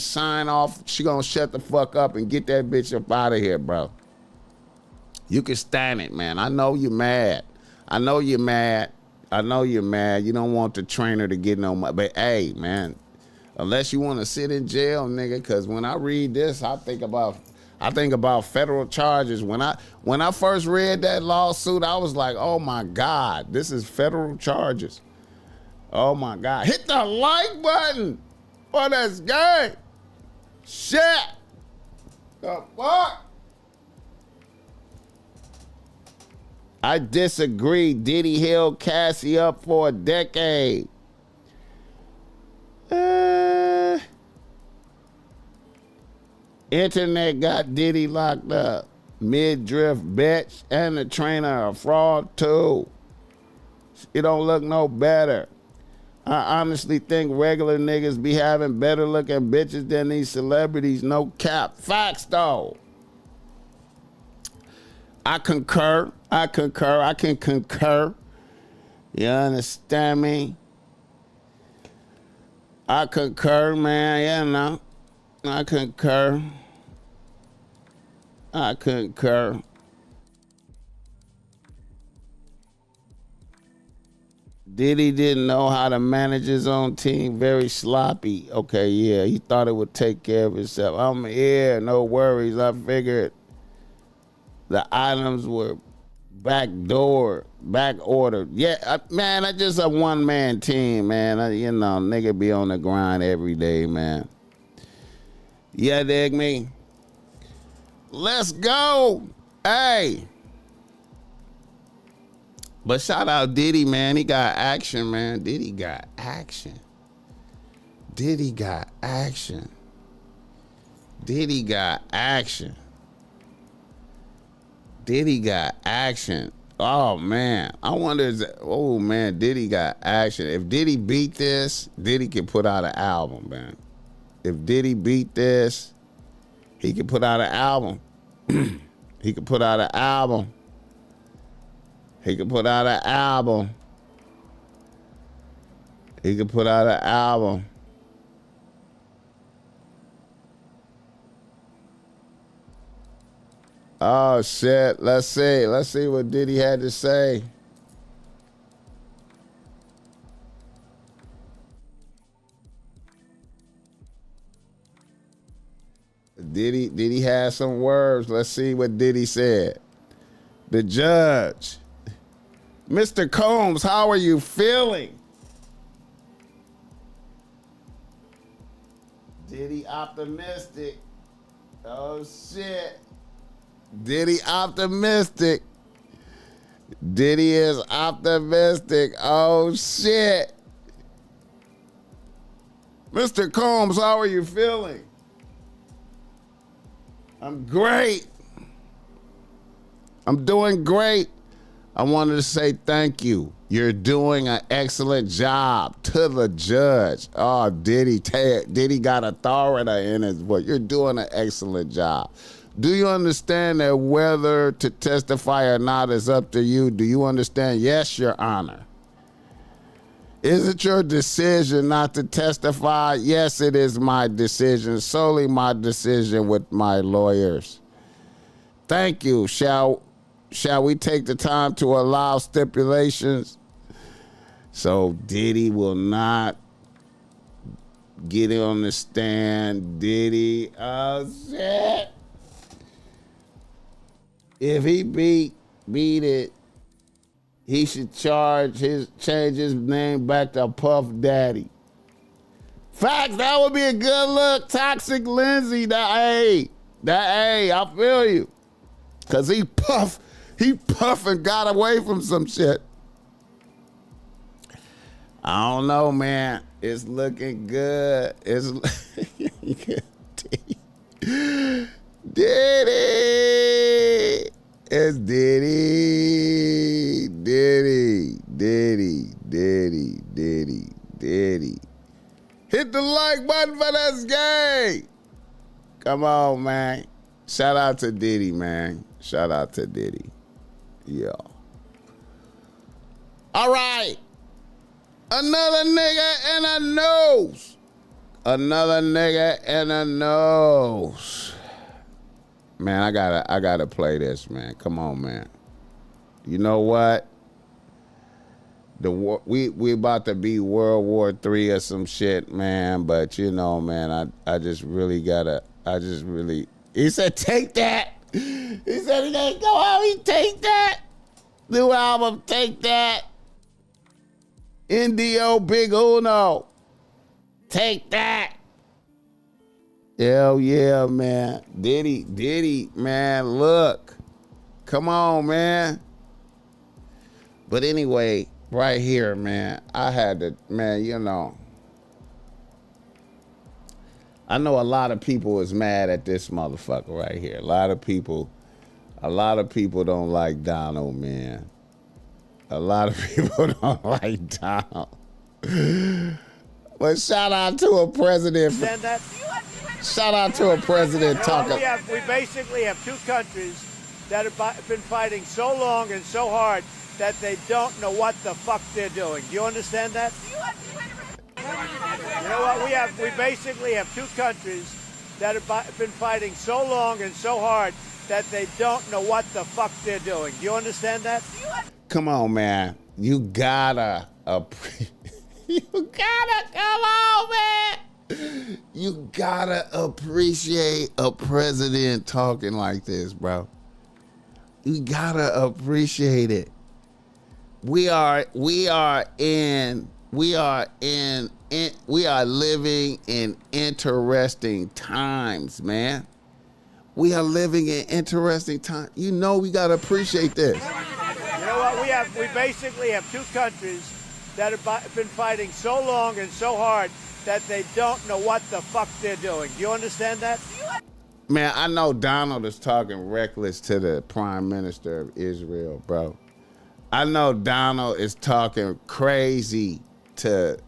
sign off. She gonna shut the fuck up and get that bitch up out of here, bro. You can stand it, man. I know you're mad. You don't want the trainer to get no money. But hey, man, unless you want to sit in jail, nigga, because when I read this, I think about federal charges. When I first read that lawsuit, I was like, oh my God, this is federal charges. Oh my God. Hit the like button for this game. Shit. The fuck? I disagree. Diddy held Cassie up for a decade. Internet got Diddy locked up. Mid-drift bitch and the trainer a fraud too. It don't look no better. I honestly think regular niggas be having better looking bitches than these celebrities. No cap. Facts though. I concur. I can concur. You understand me? I concur, man. You know. I concur. Diddy didn't know how to manage his own team. Very sloppy. Okay, yeah. He thought it would take care of itself. I'm here. No worries. I figured the items were back ordered. Yeah, man, that's just a one-man team, man. Nigga be on the grind every day, man. Yeah, dig me? Let's go. Hey. But shout out Diddy, man. He got action, man. Diddy got action. Oh, man. I wonder, Diddy got action. If Diddy beat this, Diddy can put out an album, man. If Diddy beat this, he could put out an album. He could put out an album. Oh shit. Let's see. Let's see what Diddy had to say. Diddy had some words. Let's see what Diddy said. The judge. Mr. Combs, how are you feeling? Diddy optimistic. Oh shit. Diddy optimistic. Diddy is optimistic. Oh shit. Mr. Combs, how are you feeling? I'm great. I'm doing great. I wanted to say thank you. You're doing an excellent job. To the judge. Oh, Diddy got authority in his voice. You're doing an excellent job. Do you understand that whether to testify or not is up to you? Do you understand? Yes, Your Honor. Is it your decision not to testify? Yes, it is my decision, solely my decision with my lawyers. Thank you. Shall we take the time to allow stipulations? So Diddy will not get on the stand. Diddy, oh shit. If he beat it, he should change his name back to Puff Daddy. Facts, that would be a good look. Toxic Lindsay, I feel you. Cause he puff and got away from some shit. I don't know, man. It's looking good. It's Diddy. It's Diddy. Hit the like button for this game. Come on, man. Shout out to Diddy, man. Shout out to Diddy. Yeah. All right. Another nigga in a nose. Another nigga in a nose. Man, I gotta play this, man. Come on, man. You know what? We about to be World War III or some shit, man. But you know, man, I just really. He said, take that. He said, he ain't go out. He take that. New album, take that. Indio Big Uno. Take that. Hell yeah, man. Diddy, man, look. Come on, man. But anyway, right here, man, I had to, man, you know. I know a lot of people is mad at this motherfucker right here. A lot of people don't like Donald, man. A lot of people don't like Donald. But shout out to a president. Shout out to a president talking. We basically have two countries that have been fighting so long and so hard that they don't know what the fuck they're doing. Do you understand that? You know what? We basically have two countries that have been fighting so long and so hard that they don't know what the fuck they're doing. Do you understand that? Come on, man. You gotta come on, man. You gotta appreciate a president talking like this, bro. You gotta appreciate it. We are living in interesting times, man. We are living in interesting times. You know we gotta appreciate this. You know what? We basically have two countries that have been fighting so long and so hard that they don't know what the fuck they're doing. Do you understand that? Man, I know Donald is talking reckless to the Prime Minister of Israel, bro. I know Donald is talking crazy to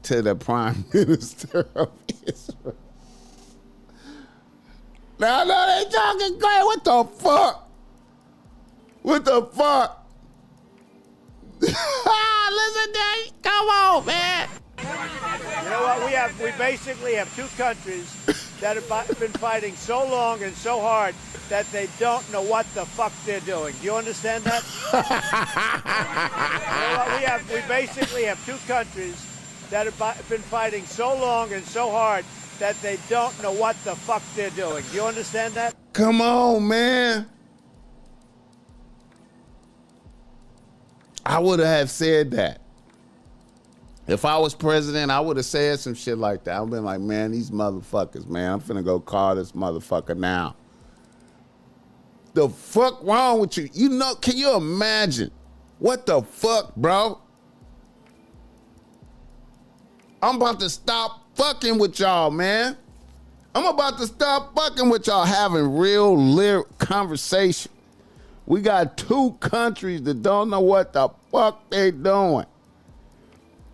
the Prime Minister of Israel. Now I know they talking crazy. What the fuck? What the fuck? Listen, Daddy. Come on, man. You know what? We basically have two countries that have been fighting so long and so hard that they don't know what the fuck they're doing. Do you understand that? You know what? We basically have two countries that have been fighting so long and so hard that they don't know what the fuck they're doing. Do you understand that? Come on, man. I would have said that. If I was president, I would have said some shit like that. I've been like, man, these motherfuckers, man, I'm finna go call this motherfucker now. The fuck wrong with you? You know, can you imagine? What the fuck, bro? I'm about to stop fucking with y'all, man. I'm about to stop fucking with y'all, having real conversation. We got two countries that don't know what the fuck they doing.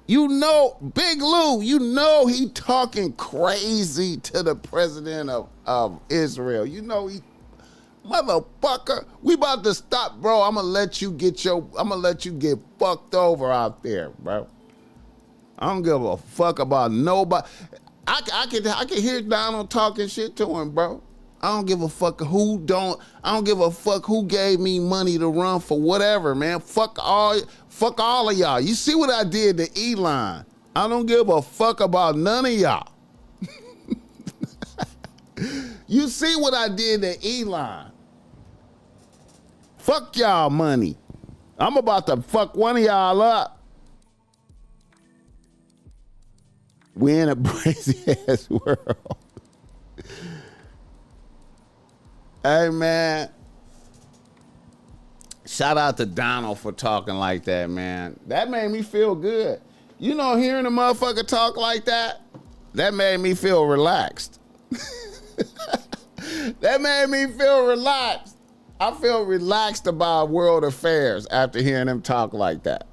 You know, Big Lou, you know he talking crazy to the president of Israel. You know he, motherfucker, we about to stop, bro. I'm gonna let you get fucked over out there, bro. I don't give a fuck about nobody. I can hear Donald talking shit to him, bro. I don't give a fuck I don't give a fuck who gave me money to run for whatever, man. Fuck all of y'all. You see what I did to Elon? I don't give a fuck about none of y'all. You see what I did to Elon? Fuck y'all money. I'm about to fuck one of y'all up. We in a crazy ass world. Hey, man. Shout out to Donald for talking like that, man. That made me feel good. You know, hearing a motherfucker talk like that, that made me feel relaxed. That made me feel relaxed. I feel relaxed about world affairs after hearing him talk like that.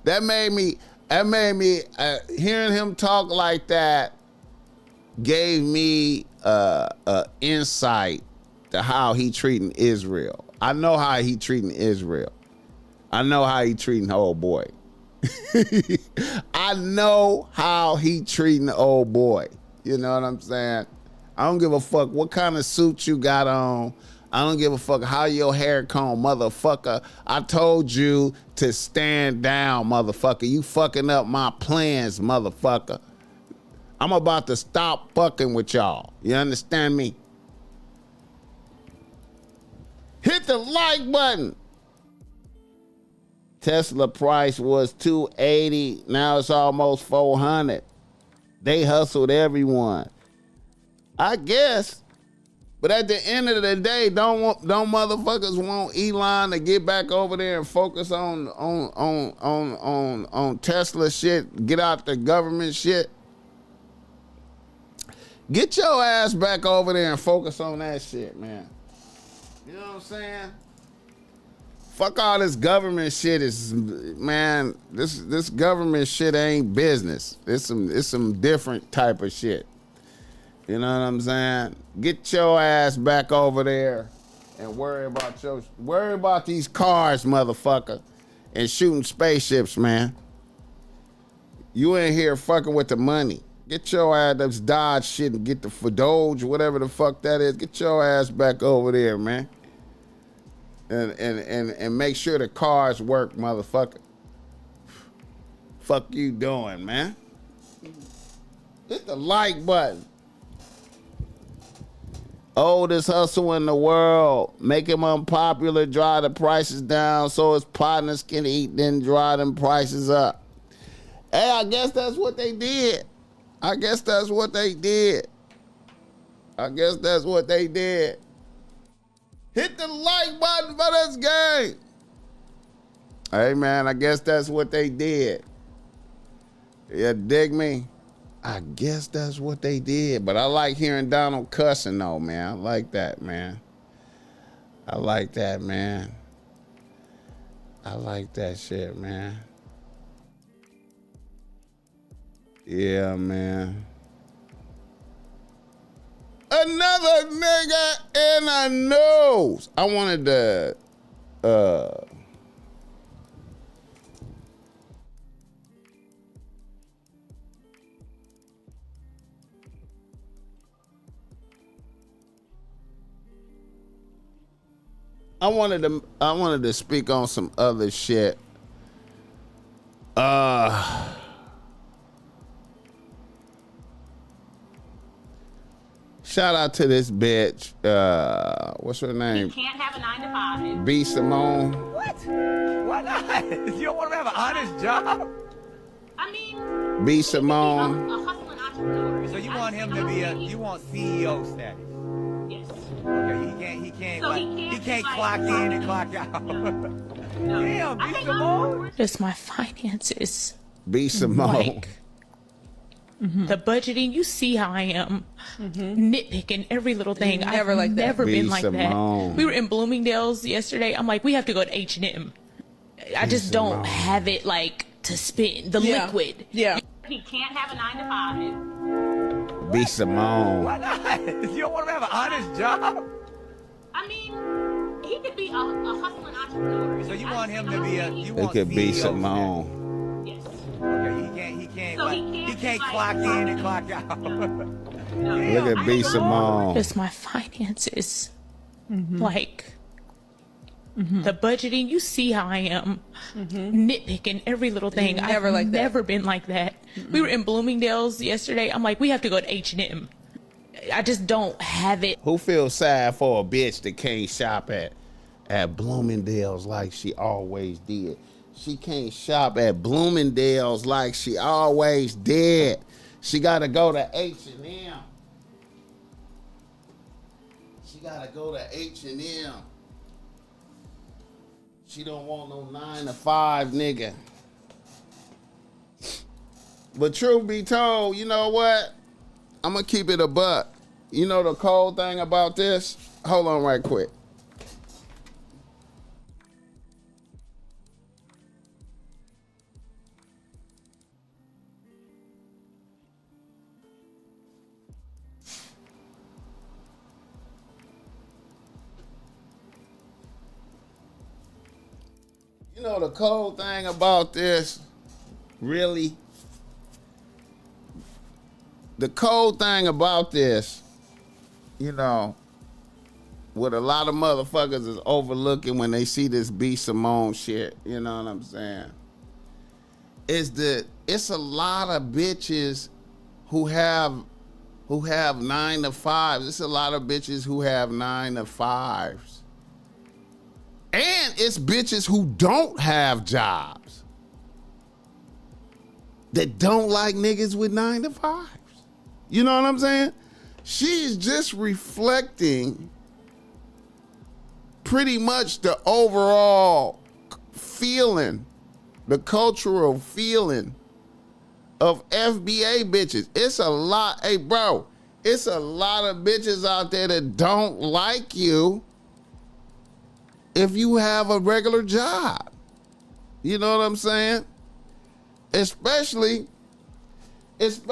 That made me hearing him talk like that gave me insight to how he treating Israel. I know how he treating Israel. I know how he treating the old boy. I know how he treating the old boy. You know what I'm saying? I don't give a fuck what kind of suit you got on. I don't give a fuck how your hair comb, motherfucker. I told you to stand down, motherfucker. You fucking up my plans, motherfucker. I'm about to stop fucking with y'all. You understand me? Hit the like button. Tesla price was $280. Now it's almost $400. They hustled everyone. I guess. But at the end of the day, don't motherfuckers want Elon to get back over there and focus on Tesla shit, get out the government shit? Get your ass back over there and focus on that shit, man. You know what I'm saying? Fuck all this government shit man, this government shit ain't business. It's some different type of shit. You know what I'm saying? Get your ass back over there and worry about these cars, motherfucker, and shooting spaceships, man. You ain't here fucking with the money. Get your ass, that's Dodge shit, and get the Doge, whatever the fuck that is. Get your ass back over there, man. And make sure the cars work, motherfucker. Fuck you doing, man? Hit the like button. Oldest hustle in the world. Make him unpopular, drive the prices down so his partners can eat, then drive them prices up. Hey, I guess that's what they did. Hit the like button for this game. Hey, man, I guess that's what they did. You dig me? I guess that's what they did. But I like hearing Donald cussing, though, man. I like that, man. I like that shit, man. Yeah, man. Another nigga in the news. I wanted to I wanted to speak on some other shit. Shout out to this bitch. What's her name? You can't have a 9 to 5. B. Simone. What? Why not? You don't want to have an honest job? I mean, B. he Simone. could be a hustling entrepreneur. So you want him to be you want CEO status? Yes. Okay, he can't clock in and clock out. No. Damn, I B. think Simone. Just my finances. B. Simone. Like, the budgeting, you see how I am. Nitpicking every little thing. Never I've like that. never been B. like Simone. that. We were in Bloomingdale's yesterday. I'm like, we have to go to H&M. I just Simone. don't have it like to spend the Yeah. liquid. Yeah. He can't have a 9 to 5. B. Simone. Why not? You don't want to have an honest job? I mean, he could be a hustling entrepreneur. So you want him to be It could be Simone. Yes. Okay, he can't clock in and clock out. No. Look at B. Simone. Just my finances. Like, the budgeting, you see how I am. Nitpicking every little thing. Never I've like that. never been like that. We were in Bloomingdale's yesterday. I'm like, we have to go to H&M. I just don't have it. Who feels sad for a bitch that can't shop at Bloomingdale's like she always did? She can't shop at Bloomingdale's like she always did. She gotta go to H&M. She gotta go to H&M. She don't want no 9 to 5 nigga. But truth be told, you know what? I'm gonna keep it a buck. You know the cold thing about this? Hold on right quick. You know the cold thing about this, really? The cold thing about this, you know, what a lot of motherfuckers is overlooking when they see this B. Simone shit, you know what I'm saying? Is that it's a lot of bitches who have 9 to 5s. It's a lot of bitches who have 9 to 5s. And it's bitches who don't have jobs that don't like niggas with 9 to 5s. You know what I'm saying? She's just reflecting pretty much the overall feeling, the cultural feeling of FBA bitches. It's a lot, hey bro, it's a lot of bitches out there that don't like you if you have a regular job. You know what I'm saying? Especially if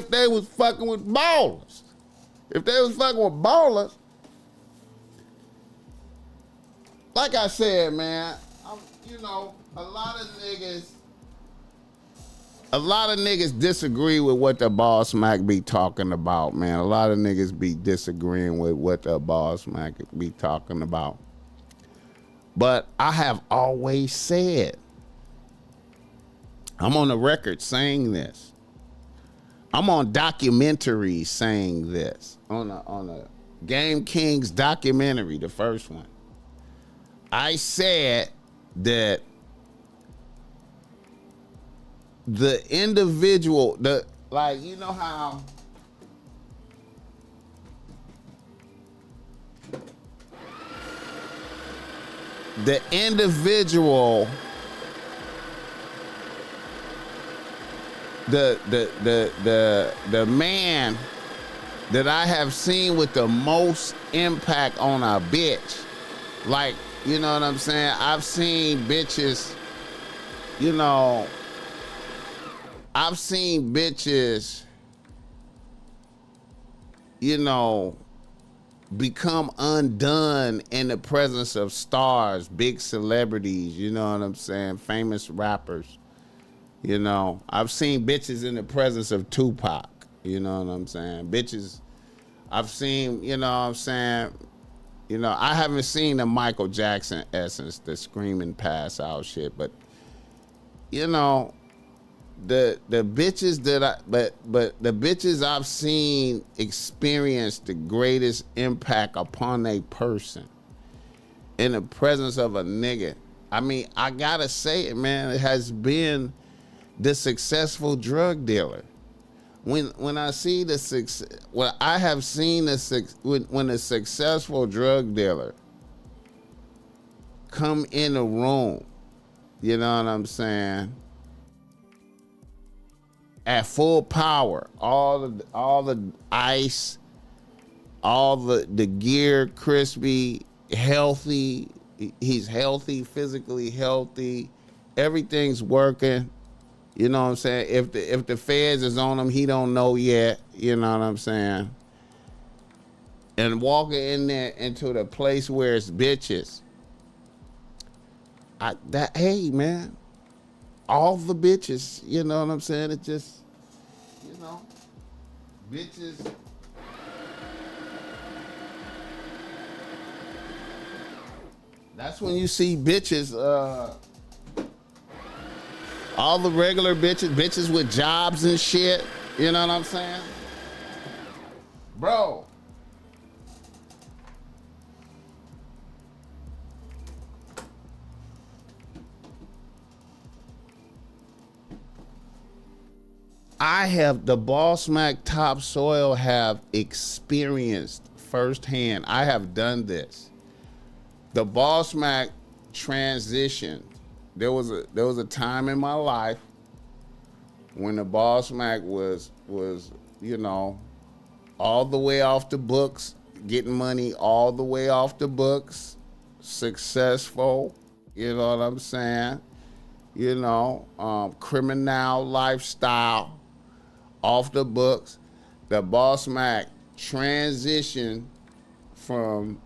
they was fucking with ballers. If they was fucking with ballers, like I said, man, you know, a lot of niggas disagree with what the BossMack be talking about, man. A lot of niggas be disagreeing with what the BossMack be talking about. But I have always said, I'm on the record saying this. I'm on documentaries saying this. On a Game Kings documentary, the first one. I said that the individual, you know how the individual, the man that I have seen with the most impact on a bitch, like, you know what I'm saying? I've seen bitches, you know, you know, become undone in the presence of stars, big celebrities, you know what I'm saying? Famous rappers. You know, I've seen bitches in the presence of Tupac, you know what I'm saying? Bitches, I've seen, you know what I'm saying, You know, I haven't seen the Michael Jackson essence, the screaming pass out shit, but you know, the bitches the bitches I've seen experience the greatest impact upon a person in the presence of a nigga. I mean, I gotta say it, man. It has been the successful drug dealer. When I see the success, when I have seen when a successful drug dealer come in a room, you know what I'm saying, at full power, all the ice, all the gear, crispy, healthy. He's healthy, physically healthy. Everything's working. You know what I'm saying? If the feds is on him, he don't know yet. You know what I'm saying? And walking in there into the place where it's bitches. Hey man, all the bitches. You know what I'm saying? It just, you know, bitches. That's when you see bitches. All the regular bitches with jobs and shit. You know what I'm saying? Bro. The BossMack Topsoil have experienced firsthand. I have done this. The BossMack transition. There was a time in my life when the BossMack was, you know, all the way off the books, getting money all the way off the books, successful, you know what I'm saying? You know, criminal lifestyle, off the books. The BossMack transitioned from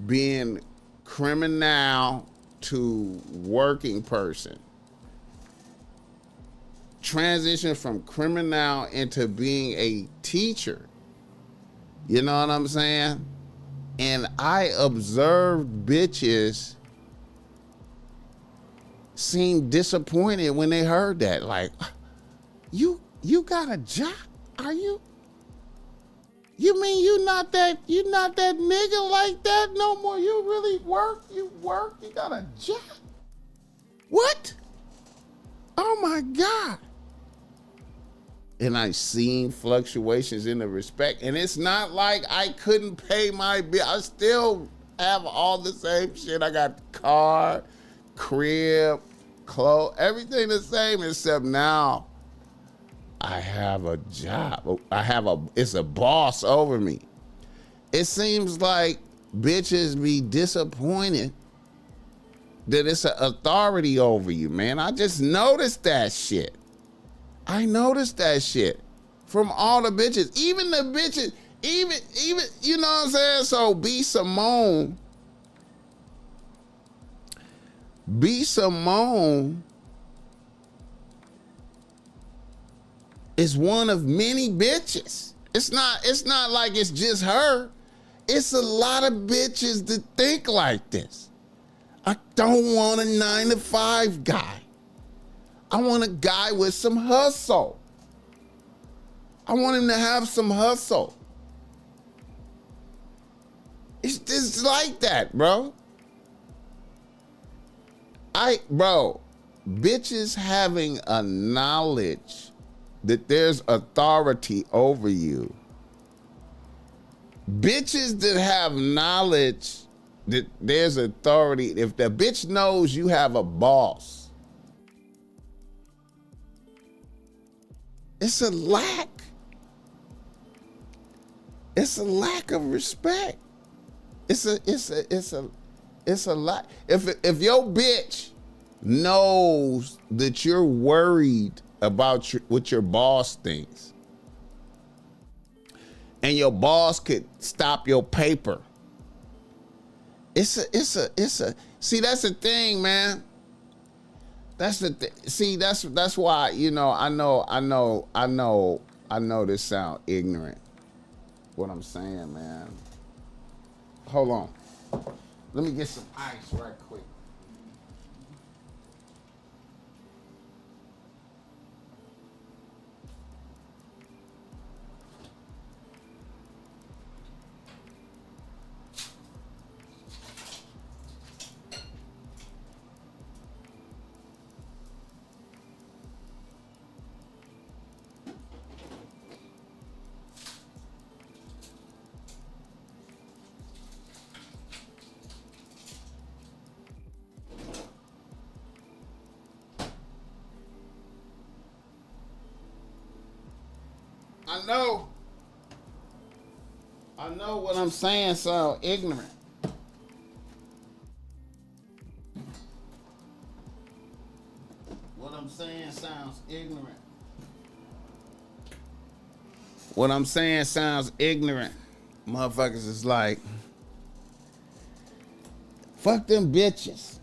being criminal to working person. Transition from criminal into being a teacher. You know what I'm saying? And I observed bitches seem disappointed when they heard that. Like, you got a job? Are you? You mean you not that nigga like that no more? You really work? You got a job? What? Oh my God. And I seen fluctuations in the respect. And it's not like I couldn't pay my bill. I still have all the same shit. I got car, crib, clothes, everything the same, except now I have a job. It's a boss over me. It seems like bitches be disappointed that it's an authority over you, man. I just noticed that shit. I noticed that shit from all the bitches. Even the bitches, even, you know what I'm saying? So B. Simone is one of many bitches. It's not like it's just her. It's a lot of bitches that think like this. I don't want a 9-to-5 guy. I want a guy with some hustle. I want him to have some hustle. It's just like that, bro. Bitches having a knowledge that there's authority over you. Bitches that have knowledge that there's authority. If the bitch knows you have a boss, it's a lack. It's a lack of respect. It's a lack. If your bitch knows that you're worried about what your boss thinks, and your boss could stop your paper. See, that's the thing, man. That's the thing. See, that's why, you know, I know this sound ignorant, what I'm saying, man. Hold on. Let me get some ice right quick. I know what I'm saying sounds ignorant. What I'm saying sounds ignorant. What I'm saying sounds ignorant. Motherfuckers is like, fuck them bitches.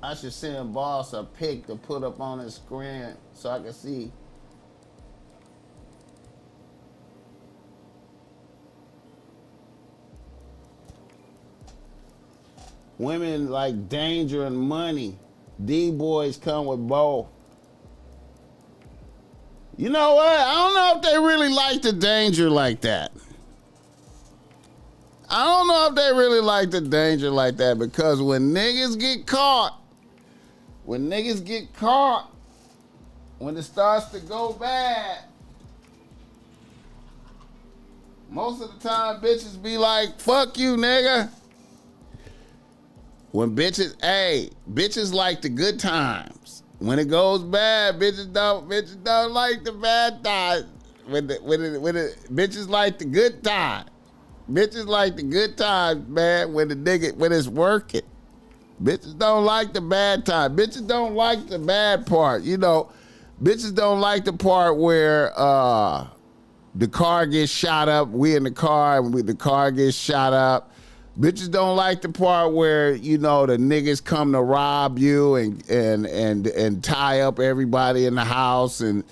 I should send Boss a pic to put up on his screen so I can see. Women like danger and money. D-boys come with both. You know what? I don't know if they really like the danger like that. I don't know if they really like the danger like that, because when niggas get caught, when it starts to go bad, most of the time bitches be like, fuck you, nigga. When bitches like the good times. When it goes bad, bitches don't like the bad times. Bitches like the good times. Bitches like the good times, man, when it's working. Bitches don't like the bad time. Bitches don't like the bad part. You know, bitches don't like the part where the car gets shot up. We in the car and the car gets shot up. Bitches don't like the part where, you know, the niggas come to rob you and tie up everybody in the house and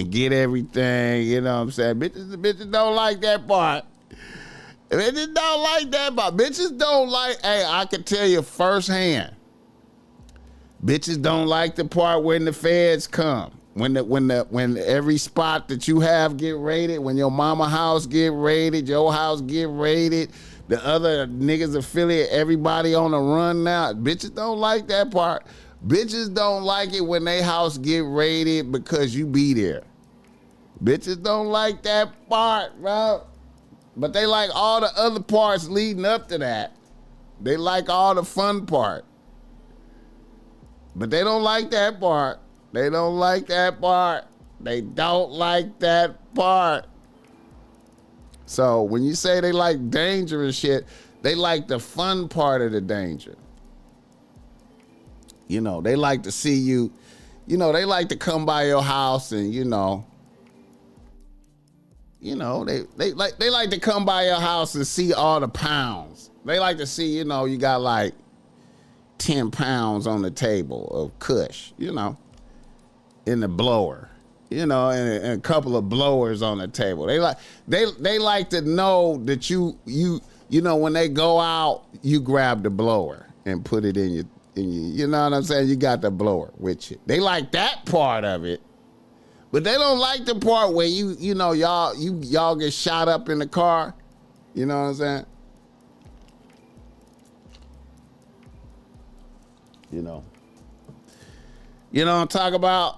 get everything. You know what I'm saying? Bitches don't like that part. Bitches don't like that part. Bitches don't like, hey, I can tell you firsthand. Bitches don't like the part when the feds come. When every spot that you have get raided, when your mama house get raided, your house get raided, the other niggas affiliate, everybody on the run now. Bitches don't like that part. Bitches don't like it when they house get raided because you be there. Bitches don't like that part, bro. But they like all the other parts leading up to that. They like all the fun part. But they don't like that part. They don't like that part. They don't like that part. So when you say they like danger and shit, they like the fun part of the danger. You know, they like to see you, they like to come by your house and, they like to come by your house and see all the pounds. They like to see, you got like 10 pounds on the table of kush, in the blower, and a couple of blowers on the table. They like to know that you when they go out, you grab the blower and put it in your, you know what I'm saying? You got the blower with you. They like that part of it. But they don't like the part where y'all get shot up in the car. You know what I'm saying? You know what I'm talking about?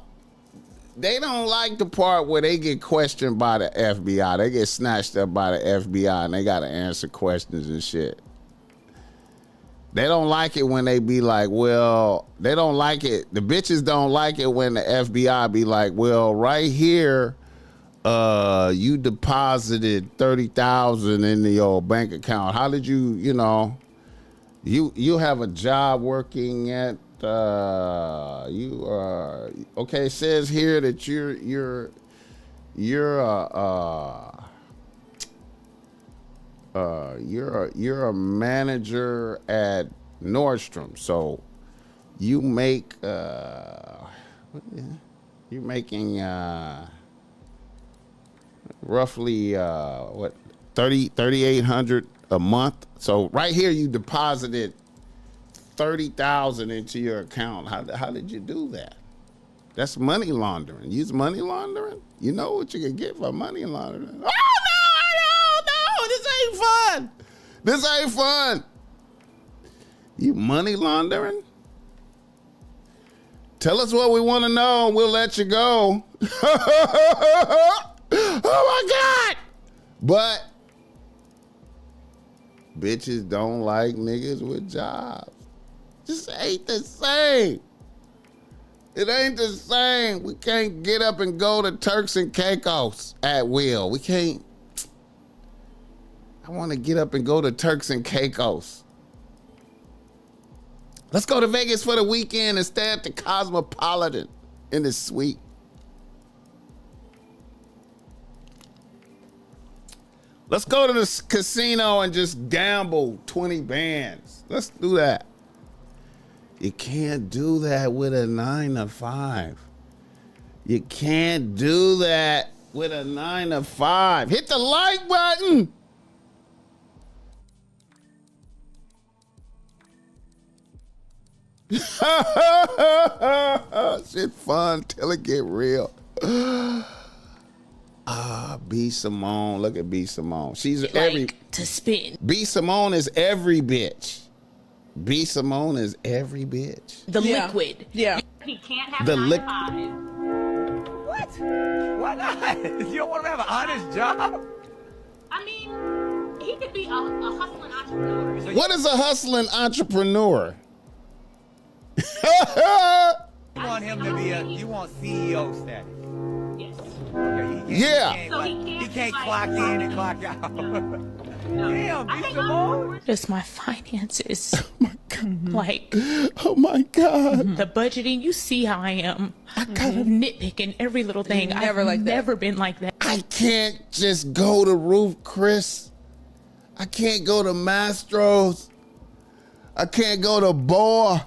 They don't like the part where they get questioned by the FBI. They get snatched up by the FBI and they got to answer questions and shit. They don't like it when they be like, well, they don't like it. The bitches don't like it when the FBI be like, well, right here, you deposited $30,000 into your bank account. How did you have a job working at, okay, it says here that you're you're a manager at Nordstrom, so you make you're making roughly what 3,800 a month. So right here you deposited 30,000 into your account. How did you do that? That's money laundering. Use money laundering. You know what you can get for money laundering. Oh no, this ain't fun. This ain't fun. You money laundering? Tell us what we want to know and we'll let you go. Oh my God. But bitches don't like niggas with jobs. Just ain't the same. It ain't the same. We can't get up and go to Turks and Caicos at will. We can't. I want to get up and go to Turks and Caicos. Let's go to Vegas for the weekend and stay at the Cosmopolitan in the suite. Let's go to the casino and just gamble 20 bands. Let's do that. You can't do that with a 9 to 5. You can't do that with a 9 to 5. Hit the like button. Shit fun till it get real. B Simone. Look at B Simone. She's like every to spin. B Simone is every bitch. B Simone is every bitch. The liquid. Yeah. He can't have the 9 to 5. What? Why not? You don't want to have an honest job? I mean, he could be a hustling entrepreneur. What is a hustling entrepreneur? You want him to be you want CEO status. Yes. Okay, he can't clock in and clock out. Damn, I B think Simone. Just my finances. Like, Oh my God. the budgeting, you see how I am. I gotta nitpicking every little thing. I've never been like that. I can't just go to Roof Chris. I can't go to Mastro's. I can't go to Boar.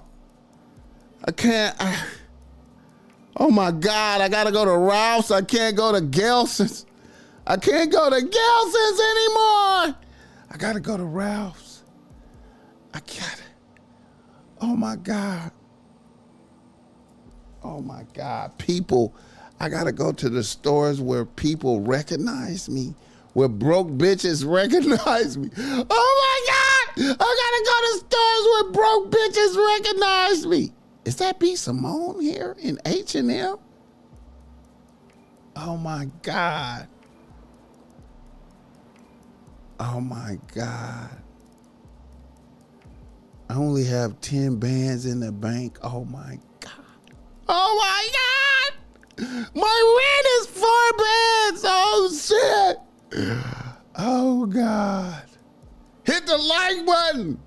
I can't. Oh my God, I gotta go to Ralph's. I can't go to Gelson's. I can't go to Gelson's anymore. I gotta go to Ralph's. I gotta. Oh my God. Oh my God. People, I gotta go to the stores where people recognize me, where broke bitches recognize me. Oh my God. I gotta go to stores where broke bitches recognize me. Is that B Simone here in H&M? Oh my God. Oh my God. I only have 10 bands in the bank. Oh my God. Oh my God. My rent is 4 bands. Oh shit. Oh God. Hit the like button.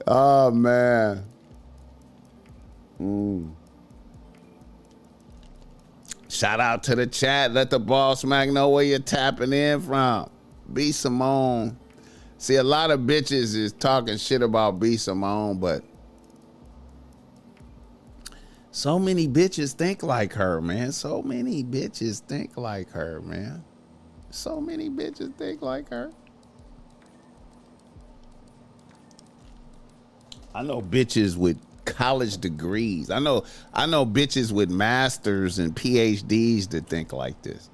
Oh man. Shout out to the chat. Let the BossMack know where you're tapping in from. B Simone. See, a lot of bitches is talking shit about B Simone, but so many bitches think like her, man. So many bitches think like her, man. So many bitches think like her. I know bitches with college degrees. I know bitches with masters and PhDs that think like this.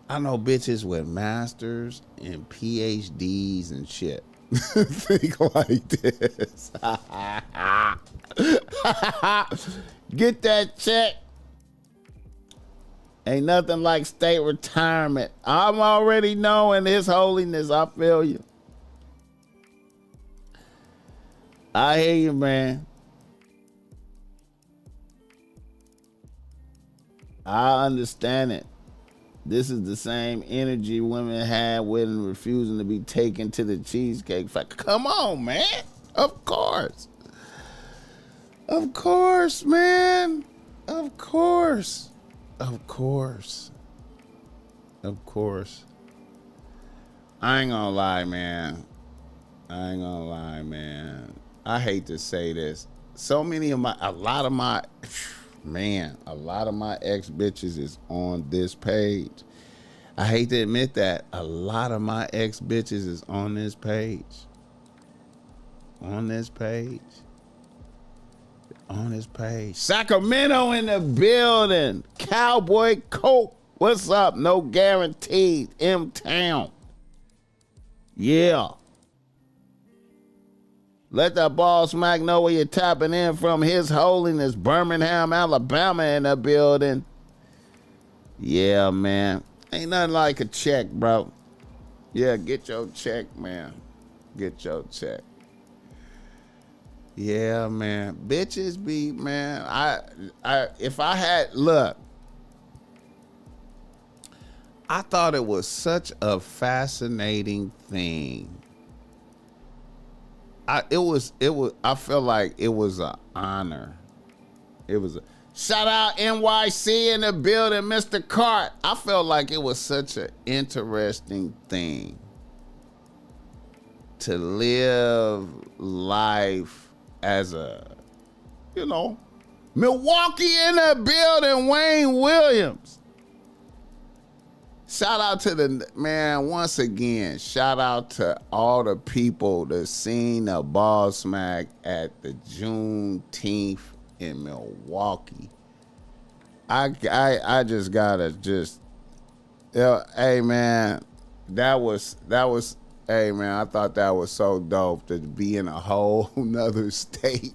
I know bitches with masters and PhDs and shit think like this. Get that check. Ain't nothing like state retirement. I'm already knowing His Holiness. I feel you. I hear you, man. I understand it. This is the same energy women had when refusing to be taken to the Cheesecake Factory. Come on, man. Of course. Of course, man. Of course. Of course. Of course. I ain't gonna lie, man. I hate to say this. A lot of my ex bitches is on this page. I hate to admit that. A lot of my ex bitches is on this page. On this page. Sacramento in the building. Cowboy Coke. What's up? No guaranteed. M-Town. Yeah. Let the BossMack know where you're tapping in from. His Holiness Birmingham, Alabama in the building. Yeah, man. Ain't nothing like a check, bro. Yeah, get your check, man. Get your check. Yeah, man. Bitches be, man. I thought it was such a fascinating thing. I felt like it was an honor. Shout out NYC in the building, Mr. Cart. I felt like it was such an interesting thing to live life as a, Milwaukee in the building, Wayne Williams. Shout out to once again, shout out to all the people that seen the BossMack at the Juneteenth in Milwaukee. I just gotta hey man, hey man, I thought that was so dope to be in a whole nother state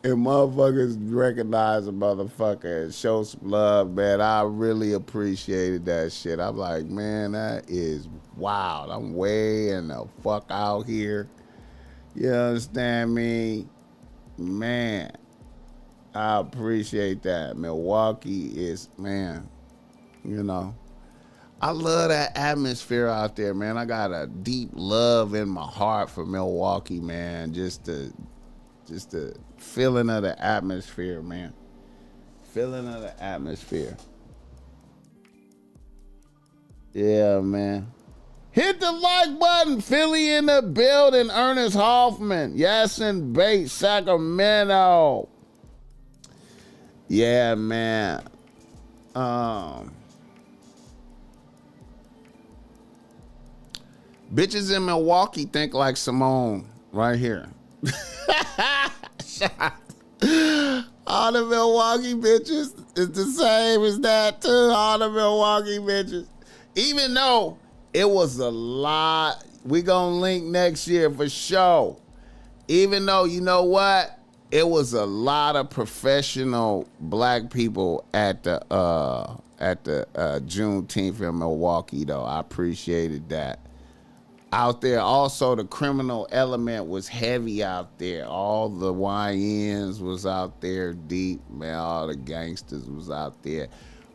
and motherfuckers recognize a motherfucker and show some love, man. I really appreciated that shit. I'm like, man, that is wild. I'm way in the fuck out here. You understand me? Man, I appreciate that. Milwaukee is, man, I love that atmosphere out there, man. I got a deep love in my heart for Milwaukee, man. Just the feeling of the atmosphere, man. Feeling of the atmosphere. Yeah, man. Hit the like button. Philly in the building. Ernest Hoffman. Yasin Bates, Sacramento. Yeah, man. Bitches in Milwaukee think like Simone right here. All the Milwaukee bitches is the same as that too. All the Milwaukee bitches. Even though it was a lot, we gonna link next year for sure. Even though, you know what? It was a lot of professional black people at the Juneteenth in Milwaukee though. I appreciated that. Out there, also the criminal element was heavy out there. All the YNs was out there deep, man. All the gangsters was out there.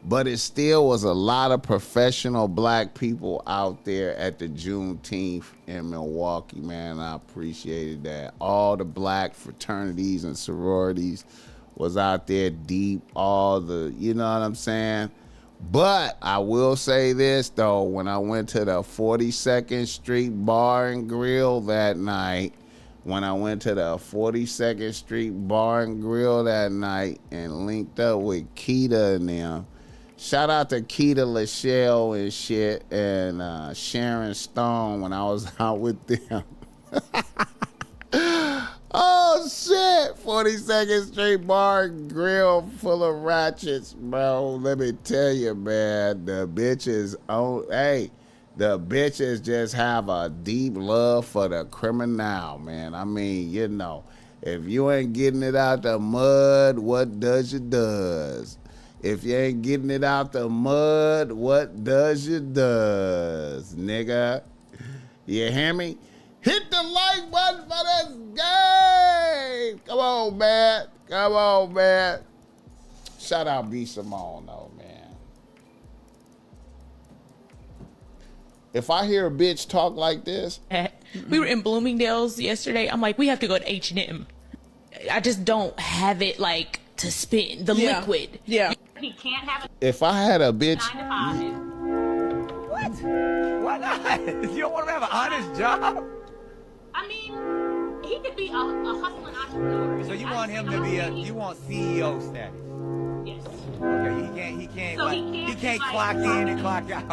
But it still was a lot of professional black people out there at the Juneteenth in Milwaukee, man. I appreciated that. All the black fraternities and sororities was out there deep. All the, you know what I'm saying? But I will say this, though. When I went to the 42nd Street Bar and Grill that night, and linked up with Keita and them, shout out to Keita Lachelle and shit, and Sharon Stone when I was out with them. Oh, shit. 42nd Street Bar and Grill full of ratchets, bro. Let me tell you, man, the bitches just have a deep love for the criminal, man. I mean, if you ain't getting it out the mud, what does you does? If you ain't getting it out the mud, what does you does, nigga? You hear me? Hit the like button for this game. Come on, man. Shout out B. Simone, though, man. If I hear a bitch talk like this, we were in Bloomingdale's yesterday. I'm like, we have to go to H&M. I just don't have it like to spend the liquid. Yeah. He can't have a if I had a bitch, 9 to 5. What? Why not? You don't want to have an honest job? I mean, he could be a hustling entrepreneur. So you want him to be you want CEO status? Yes. Okay, he can't So like, he can't clock in and clock out.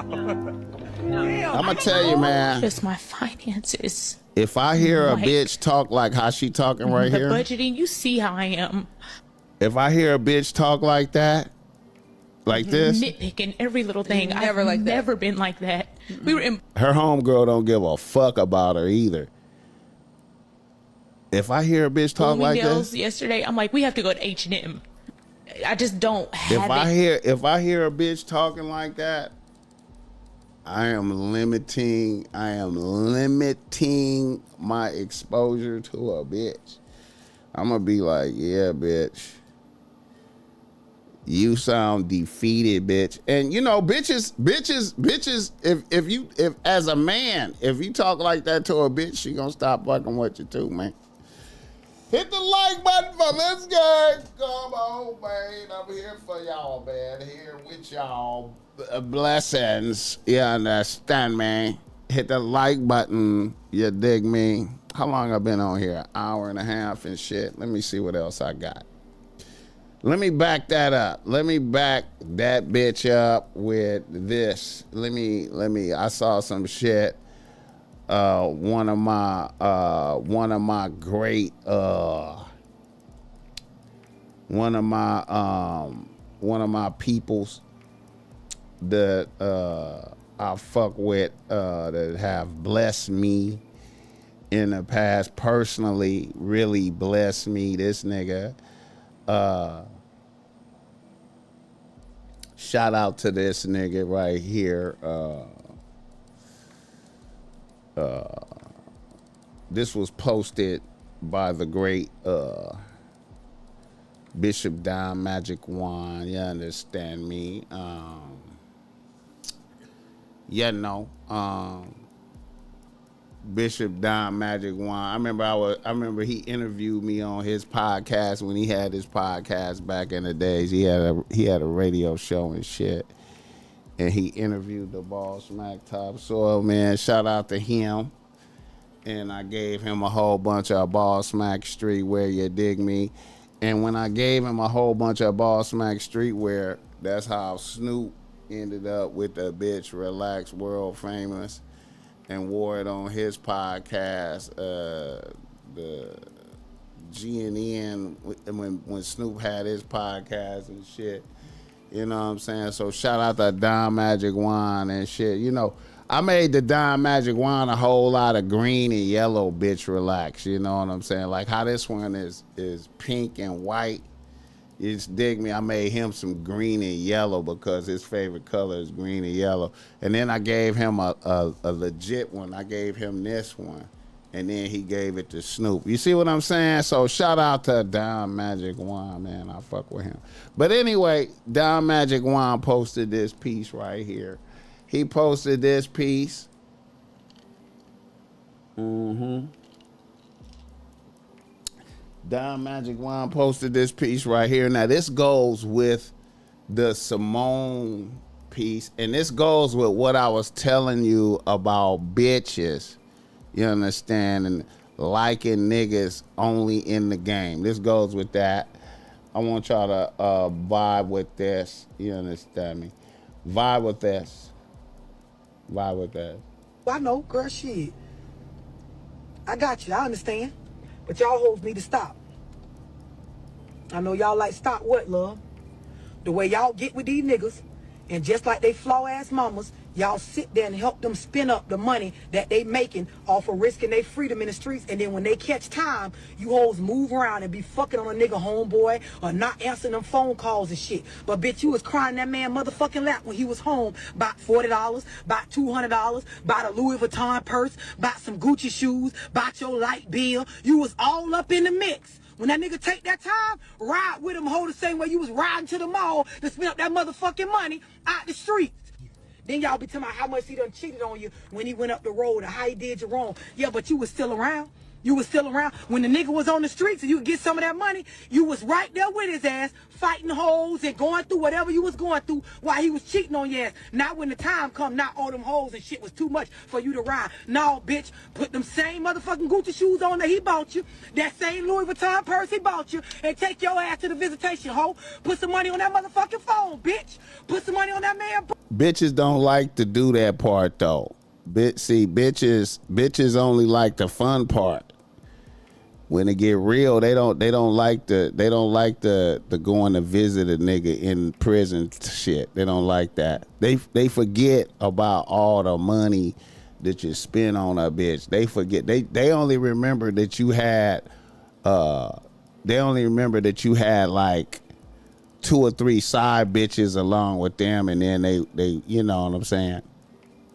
Damn, I'm gonna tell you, man. Just my finances. If I hear a Like, bitch talk like how she talking right the here, budgeting, you see how I am. if I hear a bitch talk like that, like this, Nitpicking every little thing. Never I've like that. never been like that. We were in her homegirl don't give a fuck about her either. If I hear a bitch talk like Bloomingdale's this, yesterday. I'm like, we have to go to H&M. I just don't have if I hear a bitch talking like that, I am limiting my exposure to a bitch. I'm gonna be like, yeah, bitch. You sound defeated, bitch. And you know, bitches, if as a man, if you talk like that to a bitch, she gonna stop fucking with you too, man. Hit the like button for this guy. Come on, man. I'm here for y'all, man. Here with y'all. Blessings. You understand, man? Hit the like button. You dig me? How long I been on here? An hour and a half and shit. Let me see what else I got. Let me back that up. Let me back that bitch up with this. Let me. I saw some shit. One of my peoples that I fuck with that have blessed me in the past, personally really blessed me. This nigga, shout out to this nigga right here. This was posted by the great Bishop Don Magic Wand. You understand me? Bishop Don Magic Wand. I remember he interviewed me on his podcast when he had his podcast back in the days. He had a radio show and shit. And he interviewed the BossMack Topsoil, man. Shout out to him. And I gave him a whole bunch of BossMack streetwear, you dig me? And when I gave him a whole bunch of BossMack streetwear, that's how Snoop ended up with the bitch Relax World Famous and wore it on his podcast, the GNN, when Snoop had his podcast and shit. You know what I'm saying? So shout out to Don Magic Wand and shit. You know, I made the Don Magic Wand a whole lot of green and yellow, bitch relax. You know what I'm saying? Like how this one is pink and white. You just dig me? I made him some green and yellow because his favorite color is green and yellow. And then I gave him a legit one. I gave him this one. And then he gave it to Snoop. You see what I'm saying? So shout out to Don Magic Wand, man. I fuck with him. But anyway, Don Magic Wand posted this piece right here. He posted this piece. Don Magic Wand posted this piece right here. Now this goes with the Simone piece. And this goes with what I was telling you about bitches. You understand? And liking niggas only in the game. This goes with that. I want y'all to vibe with this. You understand me? Vibe with this. Vibe with that. I know, girl, shit. I got you. I understand. But y'all hoes need to stop. I know y'all like stop what, love? The way y'all get with these niggas, and just like they flaw-ass mamas, y'all sit there and help them spin up the money that they making off of risking their freedom in the streets. And then when they catch time, you hoes move around and be fucking on a nigga homeboy or not answering them phone calls and shit. But bitch, you was crying that man motherfucking lap when he was home. About $40, about $200, about a Louis Vuitton purse, about some Gucci shoes, about your light bill. You was all up in the mix. When that nigga take that time, ride with him, hold the same way you was riding to the mall to spend up that motherfucking money out the streets. Then y'all be talking about how much he done cheated on you when he went up the road or how he did you wrong. Yeah, but you was still around. You was still around. When the nigga was on the streets and you could get some of that money, you was right there with his ass, fighting hoes and going through whatever you was going through while he was cheating on your ass. Not when the time come, not all them hoes and shit was too much for you to ride. No, bitch, put them same motherfucking Gucci shoes on that he bought you, that same Louis Vuitton purse he bought you, and take your ass to the visitation, hoe. Put some money on that motherfucking phone, bitch. Put some money on that man. Bitches don't like to do that part though. Bitches only like the fun part. When it get real, they don't like the going to visit a nigga in prison shit. They don't like that. They forget about all the money that you spend on a bitch. They forget. They only remember that you had like 2 or 3 side bitches along with them, and then they you know what I'm saying?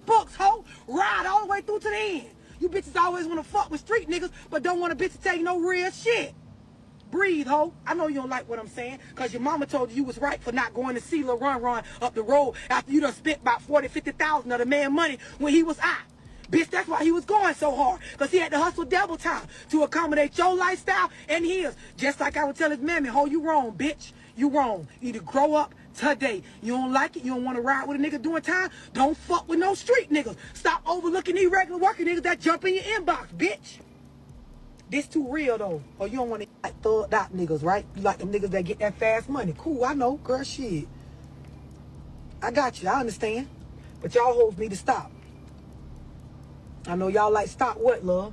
Books, hoe, ride all the way through to the end. You bitches always want to fuck with street niggas, but don't want a bitch to tell you no real shit. Breathe, ho. I know you don't like what I'm saying, because your mama told you was right for not going to see Lil Run up the road after you done spent about 40, 50,000 of the man money when he was out. Bitch, that's why he was going so hard, because he had to hustle double time to accommodate your lifestyle and his. Just like I would tell his mammy, ho, you wrong, bitch. You wrong. You need to grow up today. You don't like it? You don't want to ride with a nigga doing time? Don't fuck with no street niggas. Stop overlooking these regular working niggas that jump in your inbox, bitch. This too real though. Or you don't want to like thugged out niggas, right? You like them niggas that get that fast money. Cool, I know, girl, shit. I got you, I understand. But y'all hoes need to stop. I know y'all like stop what, love?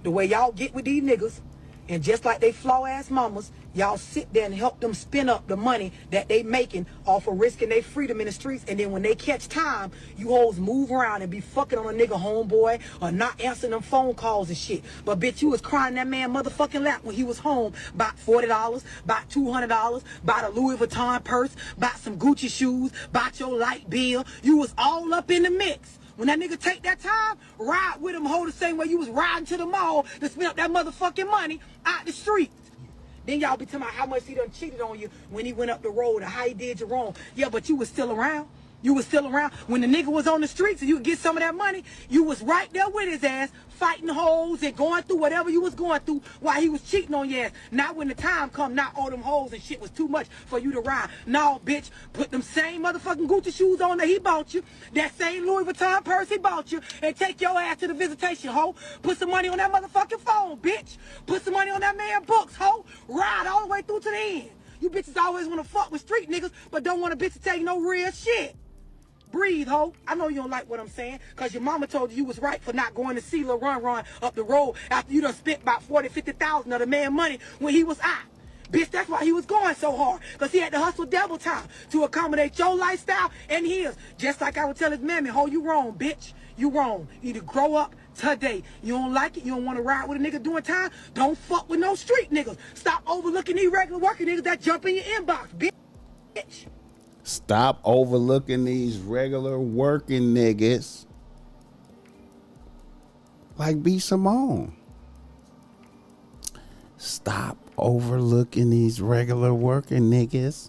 The way y'all get with these niggas, and just like they flaw ass mamas, y'all sit there and help them spin up the money that they making off of risking their freedom in the streets. And then when they catch time, you hoes move around and be fucking on a nigga homeboy or not answering them phone calls and shit. But bitch, you was crying that man motherfucking lap when he was home. About $40, about $200, about a Louis Vuitton purse, about some Gucci shoes, about your light bill. You was all up in the mix. When that nigga take that time, ride with him, hold the same way you was riding to the mall to spend up that motherfucking money out the streets. Then y'all be talking about how much he done cheated on you when he went up the road or how he did you wrong. Yeah, but you was still around. You was still around. When the nigga was on the streets and you could get some of that money, you was right there with his ass, fighting hoes and going through whatever you was going through while he was cheating on your ass. Not when the time come, not all them hoes and shit was too much for you to ride. No, bitch, put them same motherfucking Gucci shoes on that he bought you, that same Louis Vuitton purse he bought you, and take your ass to the visitation, hoe. Put some money on that motherfucking phone, bitch. Put some money on that man books, hoe. Ride all the way through to the end. You bitches always want to fuck with street niggas, but don't want a bitch to tell you no real shit. Breathe, ho. I know you don't like what I'm saying, because your mama told you was right for not going to see Lil Run up the road after you done spent about 40, 50,000 of the man money when he was out. Bitch, that's why he was going so hard, because he had to hustle double time to accommodate your lifestyle and his. Just like I would tell his mammy, ho, you wrong, bitch. You wrong. You need to grow up today. You don't like it? You don't want to ride with a nigga doing time? Don't fuck with no street niggas. Stop overlooking these regular working niggas that jump in your inbox, bitch. Stop overlooking these regular working niggas like B. Simone. Stop overlooking these regular working niggas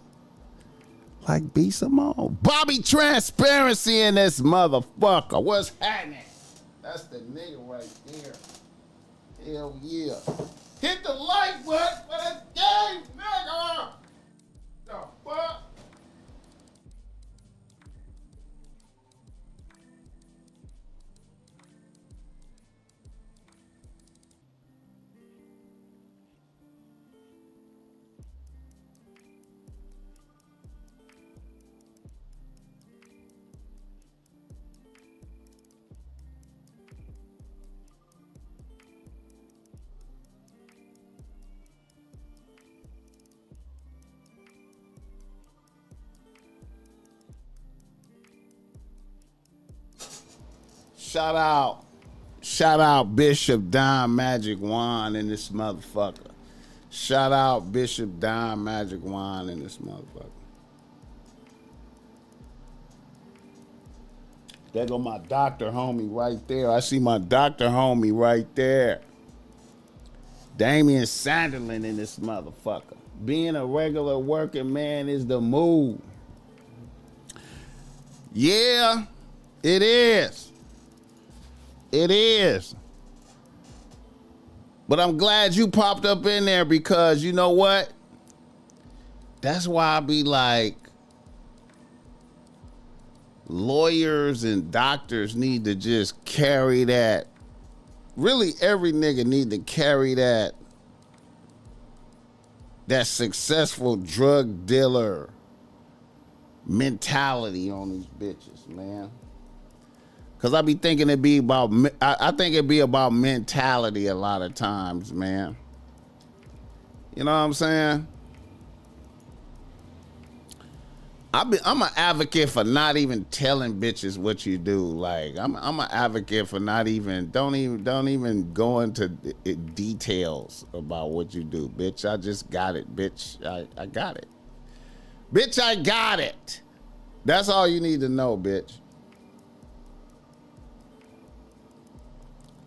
like B. Simone. Bobby Transparency in this motherfucker. What's happening? That's the nigga right there. Hell yeah. Hit the like button for this game, nigga. The fuck? Shout out Bishop Don Magic Wand in this motherfucker. Shout out Bishop Don Magic Wand in this motherfucker. There go my doctor homie right there. I see my doctor homie right there. Damian Sanderlin in this motherfucker. Being a regular working man is the move. Yeah, it is. It is. But I'm glad you popped up in there because you know what? That's why I be like, lawyers and doctors need to just carry that. Really, every nigga need to carry that successful drug dealer mentality on these bitches, man. Cause I be thinking it'd be about, I think it'd be about mentality a lot of times, man. You know what I'm saying? I'm an advocate for not even telling bitches what you do. Like I'm an advocate for not even, don't even go into details about what you do, bitch. I just got it, bitch. I got it, bitch. I got it. That's all you need to know, bitch.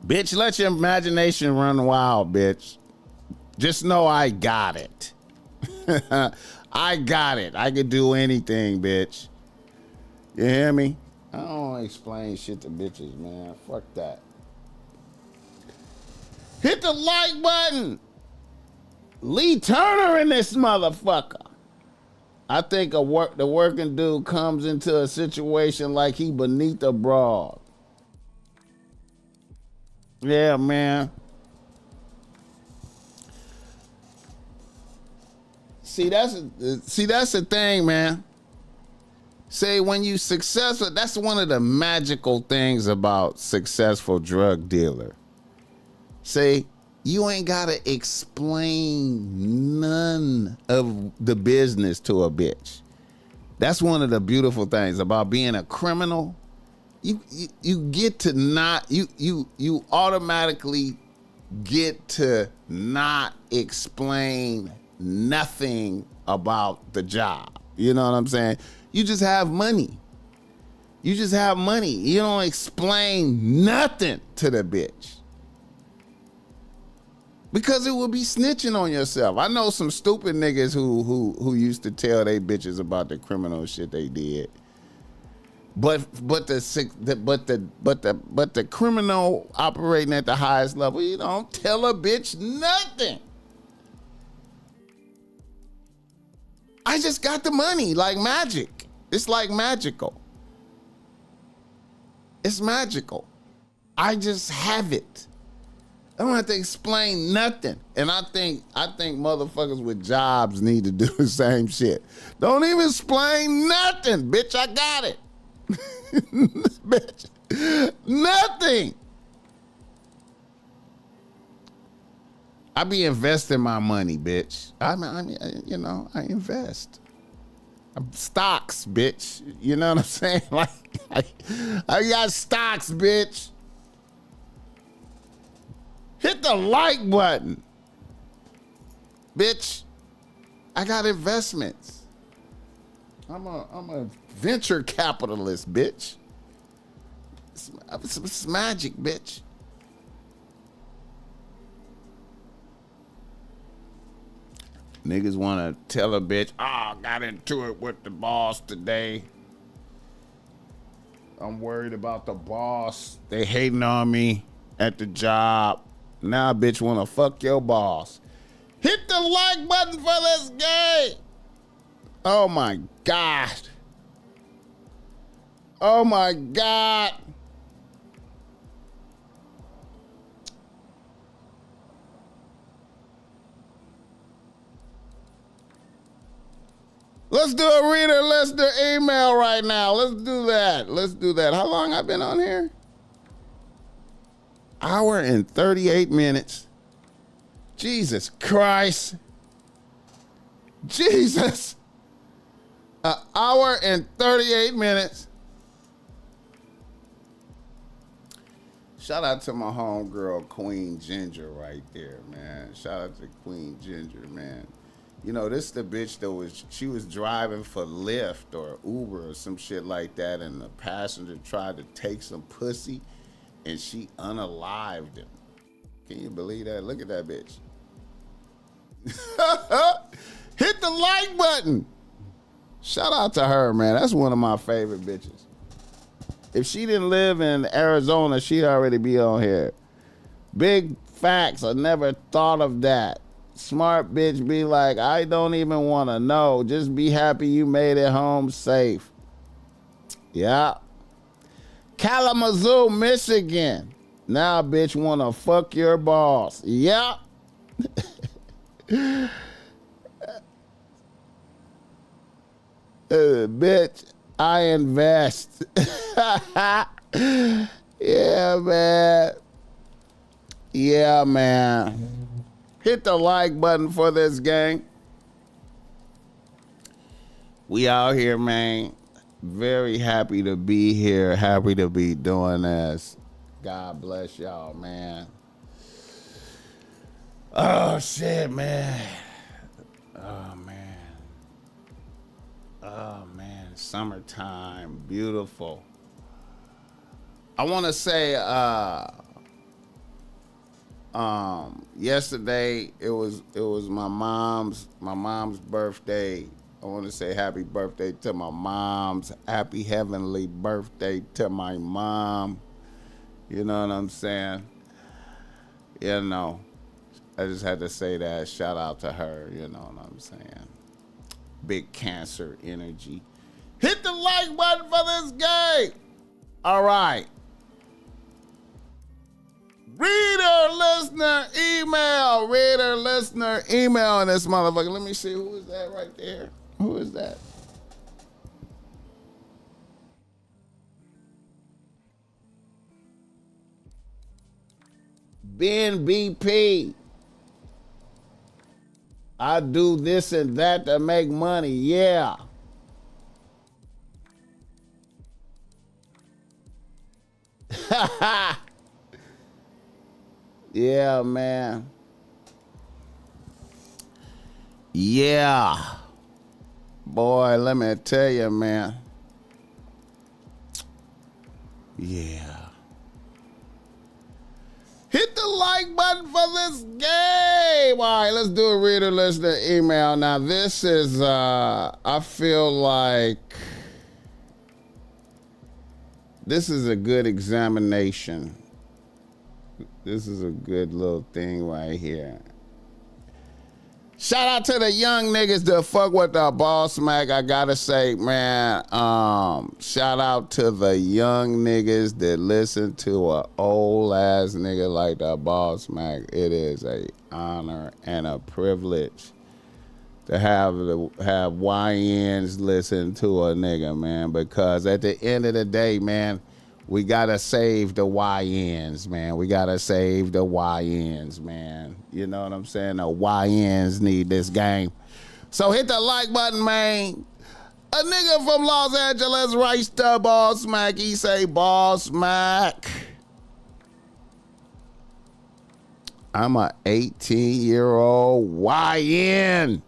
Bitch, let your imagination run wild, bitch. Just know I got it. I got it. I could do anything, bitch. You hear me? I don't explain shit to bitches, man. Fuck that. Hit the like button. Lee Turner in this motherfucker. I think the working dude comes into a situation like he beneath a broad. Yeah, man. See, that's the thing, man. Say when you successful, that's one of the magical things about successful drug dealer. Say you ain't gotta explain none of the business to a bitch. That's one of the beautiful things about being a criminal. You get to not, you automatically get to not explain nothing about the job. You know what I'm saying? You just have money. You just have money. You don't explain nothing to the bitch. Because it will be snitching on yourself. I know some stupid niggas who used to tell they bitches about the criminal shit they did. But the criminal operating at the highest level, you don't tell a bitch nothing. I just got the money like magic. It's like magical. It's magical. I just have it. I don't have to explain nothing. And I think motherfuckers with jobs need to do the same shit. Don't even explain nothing, bitch. I got it. Bitch, nothing. I be investing my money, bitch. I mean, you know, I invest. Stocks, bitch. You know what I'm saying? Like, I got stocks, bitch. Hit the like button, bitch. I got investments. I'm a venture capitalist, bitch. It's magic, bitch. Niggas want to tell a bitch, I got into it with the boss today. I'm worried about the boss. They hating on me at the job. Now, bitch, want to fuck your boss. Hit the like button for this game. Oh, my God. Oh, my God. Let's do a reader. Let's do email right now. Let's do that. Let's do that. How long I been on here? Hour and 38 minutes. Jesus Christ. Jesus. An hour and 38 minutes. Shout out to my homegirl, Queen Ginger, right there, man. Shout out to Queen Ginger, man. You know, this the bitch that she was driving for Lyft or Uber or some shit like that, and the passenger tried to take some pussy, and she unalived him. Can you believe that? Look at that bitch. Hit the like button. Shout out to her, man. That's one of my favorite bitches. If she didn't live in Arizona, she'd already be on here. Big facts. I never thought of that. Smart bitch be like, I don't even want to know. Just be happy you made it home safe. Yeah. Kalamazoo, Michigan. Now bitch want to fuck your boss. Yeah. Bitch, I invest. Yeah, man. Yeah, man. Hit the like button for this gang. We out here, man. Very happy to be here. Happy to be doing this. God bless y'all, man. Oh, shit, man. Oh, man. Oh, man. Summertime. Beautiful. I want to say, yesterday it was my mom's birthday. I want to say happy birthday to my mom's. Happy heavenly birthday to my mom. You know what I'm saying? You know, I just had to say that. Shout out to her. You know what I'm saying? Big Cancer energy. Hit the like button for this game. All right. Reader, listener, email in this motherfucker. Let me see, who is that right there? Who is that? Ben BP. I do this and that to make money. Yeah. Yeah, man. Yeah. Boy, let me tell you, man. Yeah. Hit the like button for this game. All right, let's do a reader, listener, email. Now, this is, I feel like this is a good examination. This is a good little thing right here. Shout out to the young niggas that fuck with the BossMack. I gotta say, man, shout out to the young niggas that listen to a old ass nigga like the BossMack. It is a honor and a privilege to have YNs listen to a nigga, man, because at the end of the day, man, we gotta save the YNs, man. We gotta save the YNs, man. You know what I'm saying? The YNs need this game. So hit the like button, man. A nigga from Los Angeles writes to BossMack. He say, BossMack, I'm a 18-year-old YN.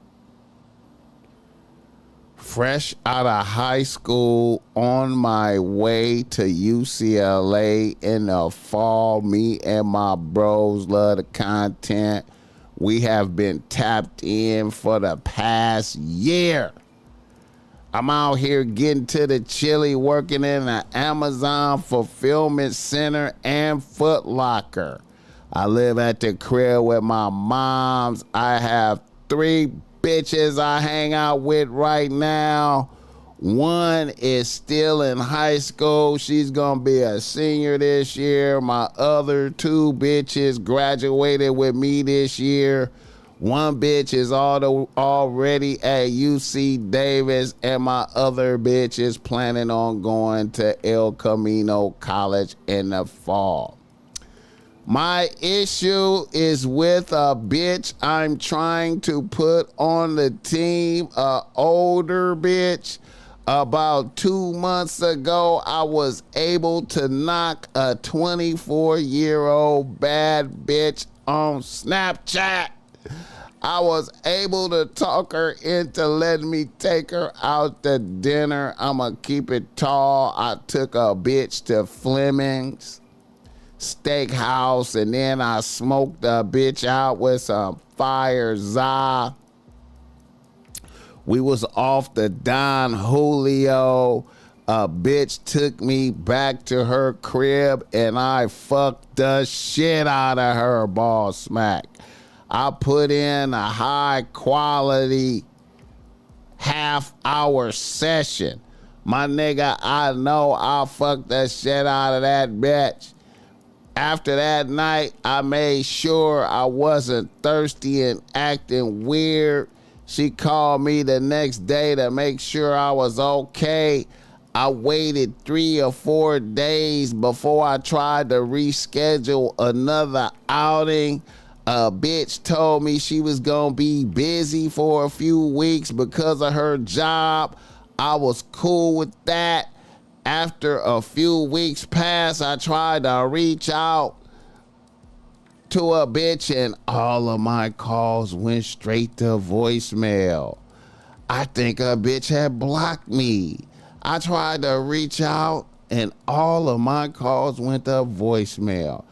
Fresh out of high school, on my way to UCLA in the fall. Me and my bros love the content. We have been tapped in for the past year. I'm out here getting to the chili, working in an Amazon fulfillment center and Foot Locker. I live at the crib with my moms. I have 3 bitches I hang out with right now. One is still in high school. She's gonna be a senior this year. My other 2 bitches graduated with me this year. One bitch is already at UC Davis, and my other bitch is planning on going to El Camino College in the fall. My issue is with a bitch I'm trying to put on the team, a older bitch. About 2 months ago, I was able to knock a 24-year-old bad bitch on Snapchat. I was able to talk her into letting me take her out to dinner. I'ma keep it tall. I took a bitch to Fleming's Steakhouse, and then I smoked a bitch out with some fire za. We was off the Don Julio. A bitch took me back to her crib and I fucked the shit out of her, BossMack. I put in a high quality half-hour session. My nigga, I know I fucked the shit out of that bitch. After that night, I made sure I wasn't thirsty and acting weird. She called me the next day to make sure I was okay. I waited 3 or 4 days before I tried to reschedule another outing. A bitch told me she was gonna be busy for a few weeks because of her job. I was cool with that. After a few weeks passed, I tried to reach out to a bitch and all of my calls went straight to voicemail. I think a bitch had blocked me. I tried to reach out and all of my calls went to voicemail.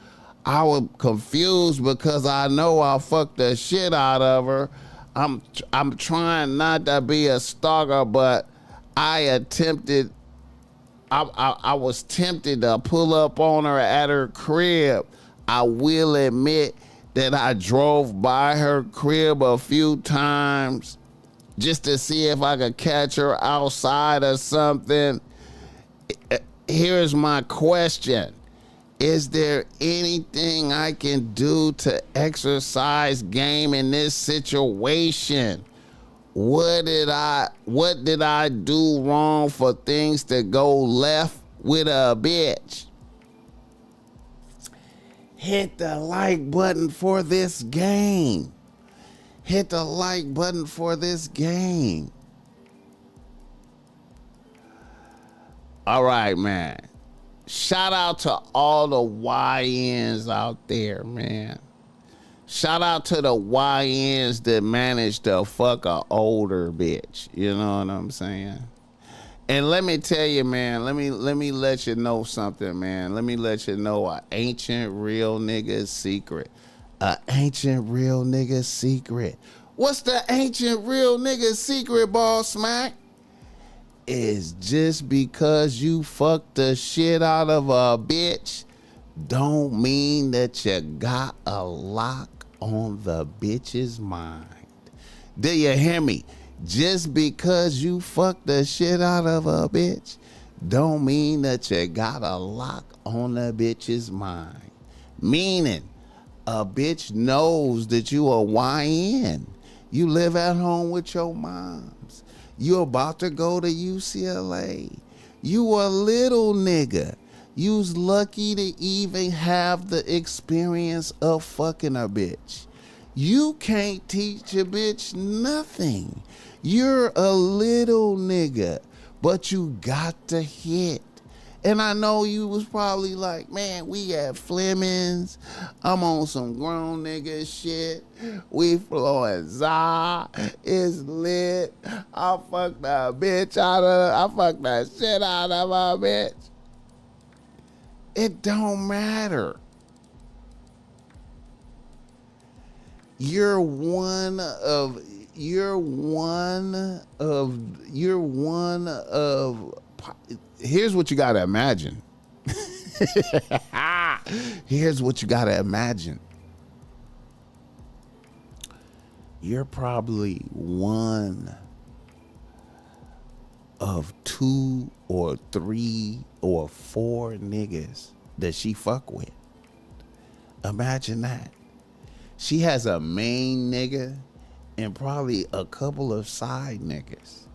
I was confused because I know I fucked the shit out of her. I'm trying not to be a stalker, but I was tempted to pull up on her at her crib. I will admit that I drove by her crib a few times just to see if I could catch her outside or something. Here's my question. Is there anything I can do to exercise game in this situation? What did I do wrong for things to go left with a bitch? Hit the like button for this game. Hit the like button for this game. All right, man. Shout out to all the YNs out there, man. Shout out to the YNs that managed to fuck a older bitch. You know what I'm saying? And let me tell you, man, let me let you know something, man. Let me let you know an ancient real nigga secret. An ancient real nigga secret. What's the ancient real nigga secret, BossMack? Is just because you fucked the shit out of a bitch don't mean that you got a lock on the bitch's mind. Do you hear me? Just because you fucked the shit out of a bitch don't mean that you got a lock on the bitch's mind. Meaning, a bitch knows that you a YN. You live at home with your moms. You about to go to UCLA. You a little nigga. You's lucky to even have the experience of fucking a bitch. You can't teach a bitch nothing. You're a little nigga, but you got to hit. And I know you was probably like, man, we at Fleming's. I'm on some grown nigga shit. We flowing za. It's lit. I fucked that shit out of a bitch. It don't matter. You're one of here's what you gotta imagine. Here's what you gotta imagine. You're probably one of 2 or 3 or 4 niggas that she fuck with. Imagine that. She has a main nigga and probably a couple of side niggas.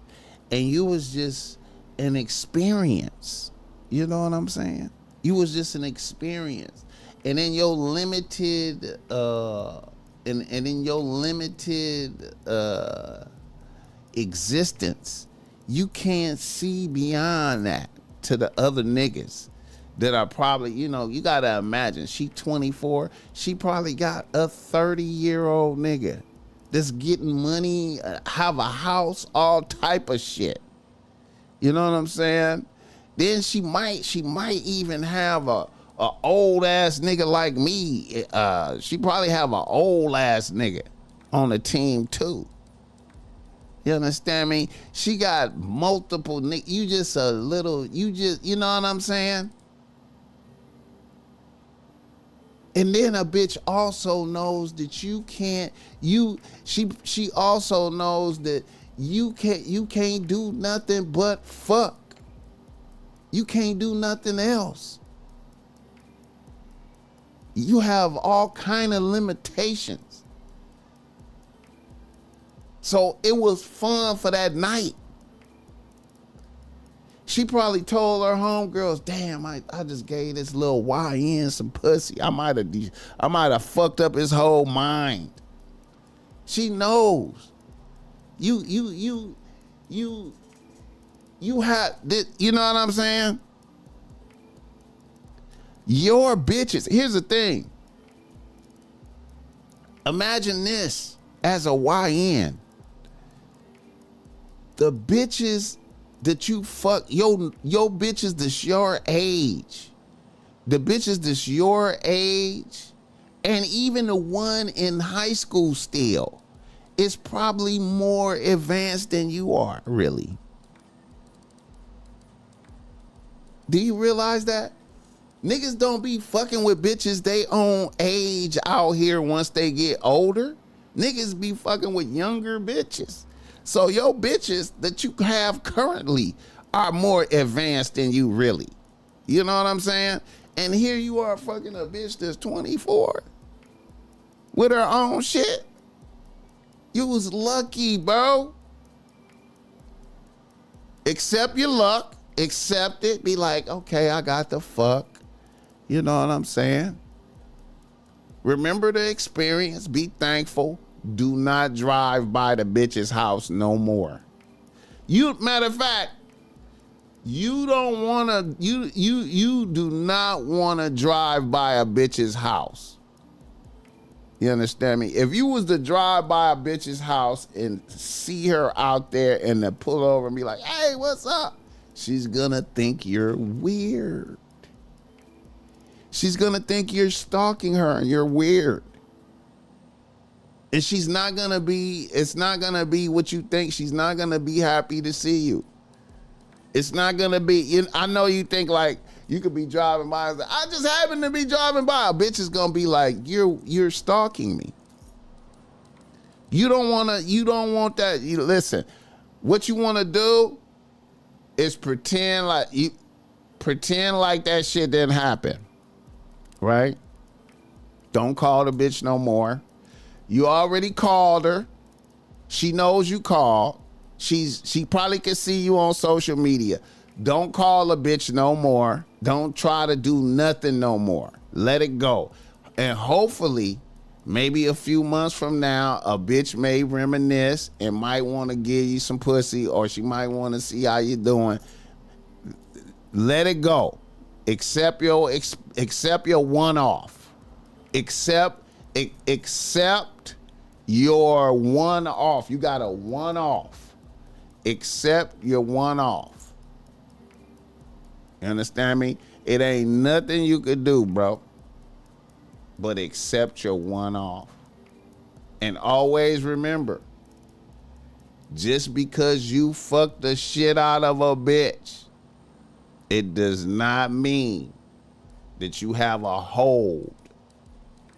And you was just an experience. You know what I'm saying? You was just an experience. And in your limited existence, you can't see beyond that to the other niggas that are probably, you know, you gotta imagine, she 24, she probably got a 30-year-old nigga that's getting money, have a house, all type of shit. You know what I'm saying? Then she might even have a old ass nigga like me. She probably have an old ass nigga on the team too. You understand me? She got multiple niggas. You just a little, you know what I'm saying? And then a bitch also knows that you can't, she also knows that you can't do nothing but fuck. You can't do nothing else. You have all kind of limitations. So it was fun for that night. She probably told her homegirls, damn, I just gave this little YN some pussy. I might have fucked up his whole mind. She knows. You have this, you know what I'm saying? Your bitches. Here's the thing. Imagine this as a YN. The bitches that you fuck, your bitches that's your age. The bitches that's your age, and even the one in high school still, is probably more advanced than you are, really. Do you realize that? Niggas don't be fucking with bitches they own age out here once they get older. Niggas be fucking with younger bitches. So your bitches that you have currently are more advanced than you really. You know what I'm saying? And here you are fucking a bitch that's 24 with her own shit. You was lucky, bro. Accept your luck. Accept it. Be like, okay, I got the fuck. You know what I'm saying? Remember the experience. Be thankful. Do not drive by the bitch's house no more. Matter of fact, you don't want to, you do not want to drive by a bitch's house. You understand me? If you was to drive by a bitch's house and see her out there and to pull over and be like, hey, what's up? She's gonna think you're weird. She's gonna think you're stalking her and you're weird. And it's not gonna be what you think. She's not gonna be happy to see you. It's not gonna be, I know you think like you could be driving by and say, I just happen to be driving by. A bitch is gonna be like, you're stalking me. You don't want that. Listen, what you wanna do is pretend like that shit didn't happen. Right? Don't call the bitch no more. You already called her. She knows you called. She probably can see you on social media. Don't call a bitch no more. Don't try to do nothing no more. Let it go. And hopefully, maybe a few months from now, a bitch may reminisce and might want to give you some pussy, or she might want to see how you doing. Let it go. Accept your one-off. Accept your one-off. You got a one-off. Accept your one-off. You understand me? It ain't nothing you could do, bro, but accept your one-off. And always remember, just because you fucked the shit out of a bitch, it does not mean that you have a hold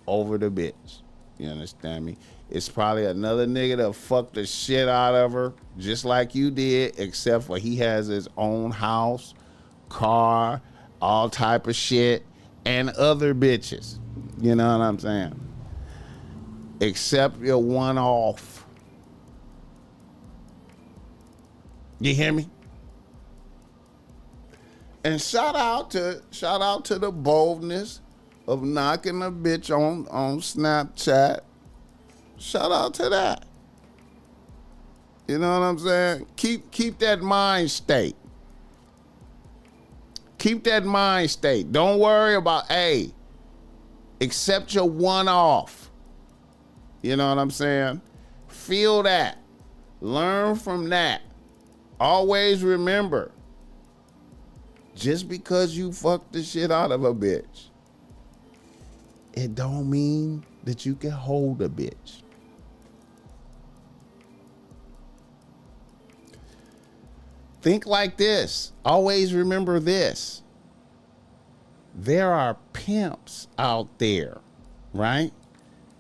over the bitch. You understand me? It's probably another nigga that fucked the shit out of her just like you did, except for he has his own house, car, all type of shit, and other bitches. You know what I'm saying? Accept your one-off. You hear me? And shout out to the boldness of knocking a bitch on Snapchat. Shout out to that. You know what I'm saying? Keep that mind state. Keep that mind state. Don't worry about, hey, accept your one-off. You know what I'm saying? Feel that. Learn from that. Always remember, just because you fucked the shit out of a bitch, it don't mean that you can hold a bitch. think like this. Always remember this. There are pimps out there, right,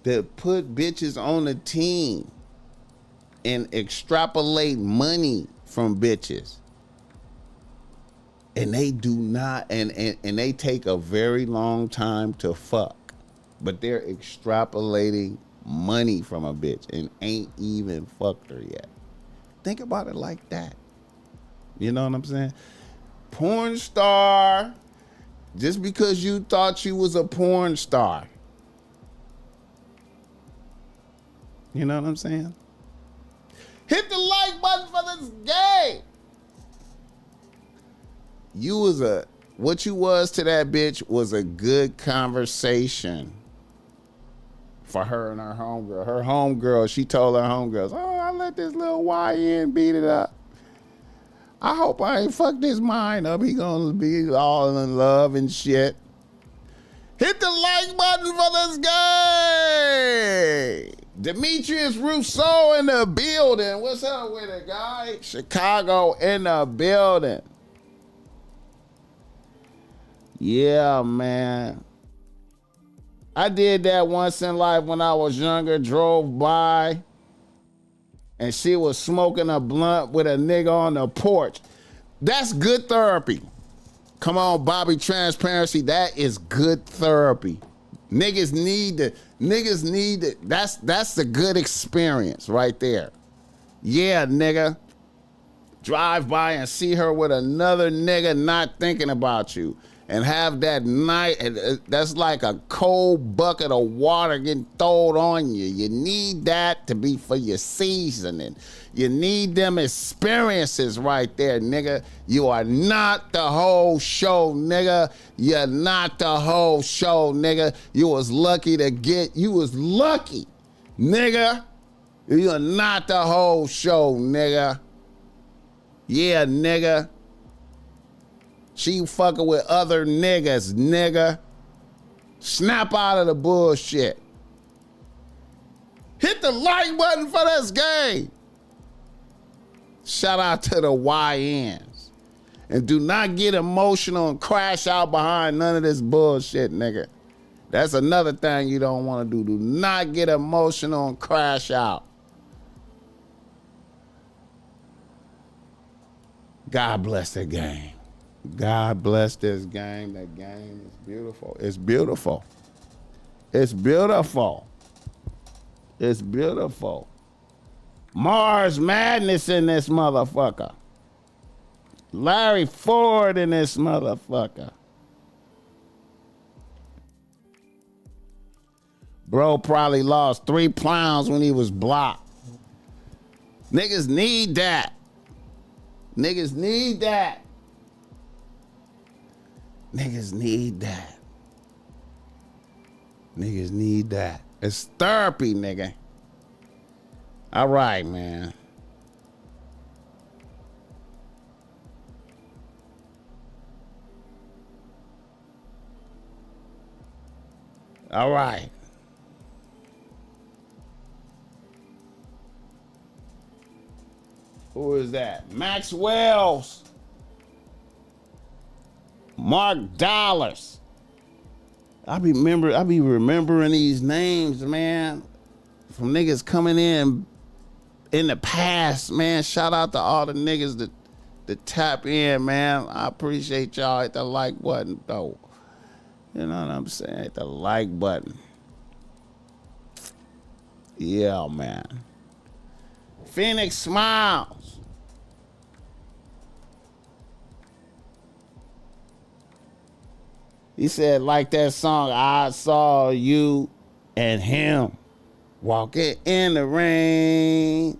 that put bitches on the team and extrapolate money from bitches. And they do not, and they take a very long time to fuck. But they're extrapolating money from a bitch and ain't even fucked her yet. Think about it like that. You know what I'm saying? Porn star, just because you thought you was a porn star. You know what I'm saying? Hit the like button for this game. What you was to that bitch was a good conversation for her and her homegirl. Her homegirl, she told her homegirls, oh, I let this little YN beat it up. I hope I ain't fucked his mind up. He gonna be all in love and shit. Hit the like button for this guy. Demetrius Rousseau in the building. What's up with it, guy? Chicago in the building. Yeah, man. I did that once in life when I was younger. Drove by and she was smoking a blunt with a nigga on the porch. That's good therapy. Come on, Bobby Transparency. That is good therapy. Niggas need it. That's a good experience right there. Yeah, nigga. Drive by and see her with another nigga not thinking about you. And have that night, that's like a cold bucket of water getting thrown on you. You need that to be for your seasoning. You need them experiences right there, nigga. You are not the whole show, nigga. You're not the whole show, nigga. You was lucky, nigga. You are not the whole show, nigga. Yeah, nigga. She fucking with other niggas, nigga. Snap out of the bullshit. Hit the like button for this game. Shout out to the YNs. And do not get emotional and crash out behind none of this bullshit, nigga. That's another thing you don't want to do. Do not get emotional and crash out. God bless the game. God bless this game. That game is beautiful. It's beautiful. It's beautiful. It's beautiful. Mars Madness in this motherfucker. Larry Ford in this motherfucker. Bro probably lost 3 pounds when he was blocked. Niggas need that. Niggas need that. Niggas need that. Niggas need that. It's therapy, nigga. All right, man. All right. Who is that? Max Wells. Mark Dollars. I be remembering these names, man, from niggas coming in the past, man. Shout out to all the niggas that tap in, man. I appreciate y'all. Hit the like button, though. You know what I'm saying? Hit the like button. Yeah, man. Phoenix Smiles. He said, like that song, I saw you and him walking in the rain.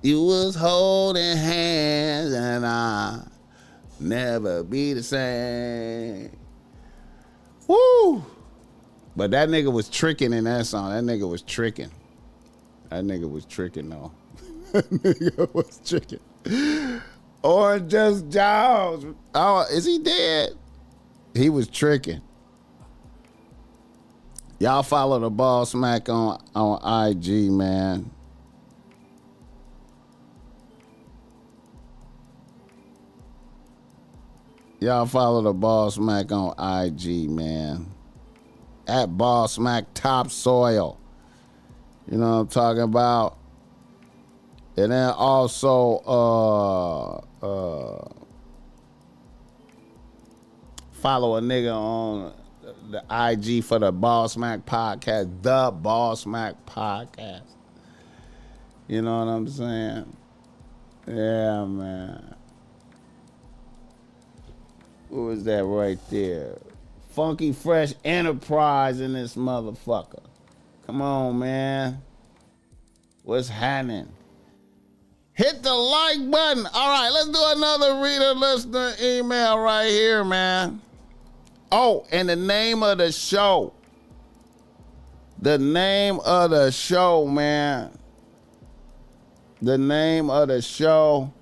You was holding hands and I'll never be the same. Woo! But that nigga was tricking in that song. That nigga was tricking. That nigga was tricking, though. That nigga was tricking. Or just Giles. Oh, is he dead? He was tricking. Y'all follow the BossMack on IG, man. Y'all follow the BossMack on IG, man. At BossMack Topsoil. You know what I'm talking about? And then also follow a nigga on the IG for the BossMack podcast, the BossMack podcast. You know what I'm saying? Yeah, man. Who is that right there? Funky Fresh Enterprise in this motherfucker. Come on, man. What's happening? Hit the like button. All right, let's do another reader listener email right here, man. Oh, and the name of the show. The name of the show, man. The name of the show.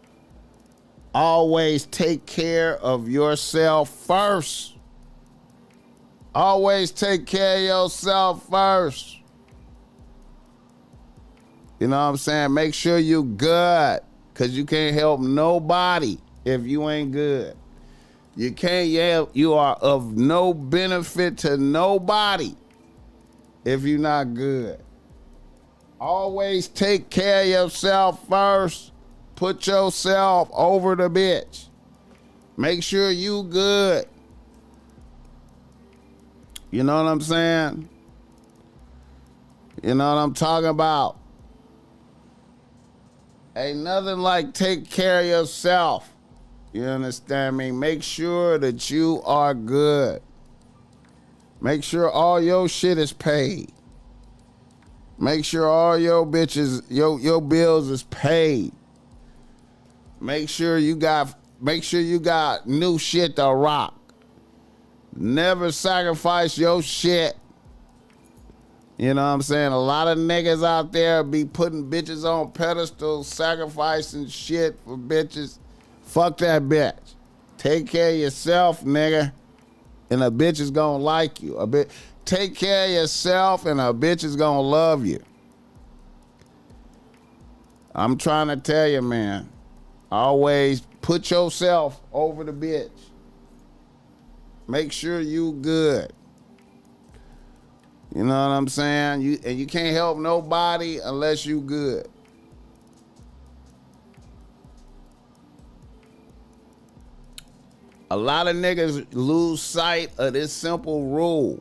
Always take care of yourself first. Always take care of yourself first. You know what I'm saying? Make sure you good, because you can't help nobody if you ain't good. You can't yell. You are of no benefit to nobody if you're not good. Always take care of yourself first. Put yourself over the bitch. Make sure you good. You know what I'm saying? You know what I'm talking about? Ain't nothing like take care of yourself. You understand me? Make sure that you are good. Make sure all your shit is paid. Make sure all your bitches, your bills is paid. Make sure you got new shit to rock. Never sacrifice your shit. You know what I'm saying? A lot of niggas out there be putting bitches on pedestals, sacrificing shit for bitches. Fuck that bitch. Take care of yourself, nigga. And a bitch is gonna like you. Take care of yourself and a bitch is gonna love you. I'm trying to tell you, man. Always put yourself over the bitch. Make sure you good. You know what I'm saying? You can't help nobody unless you good. A lot of niggas lose sight of this simple rule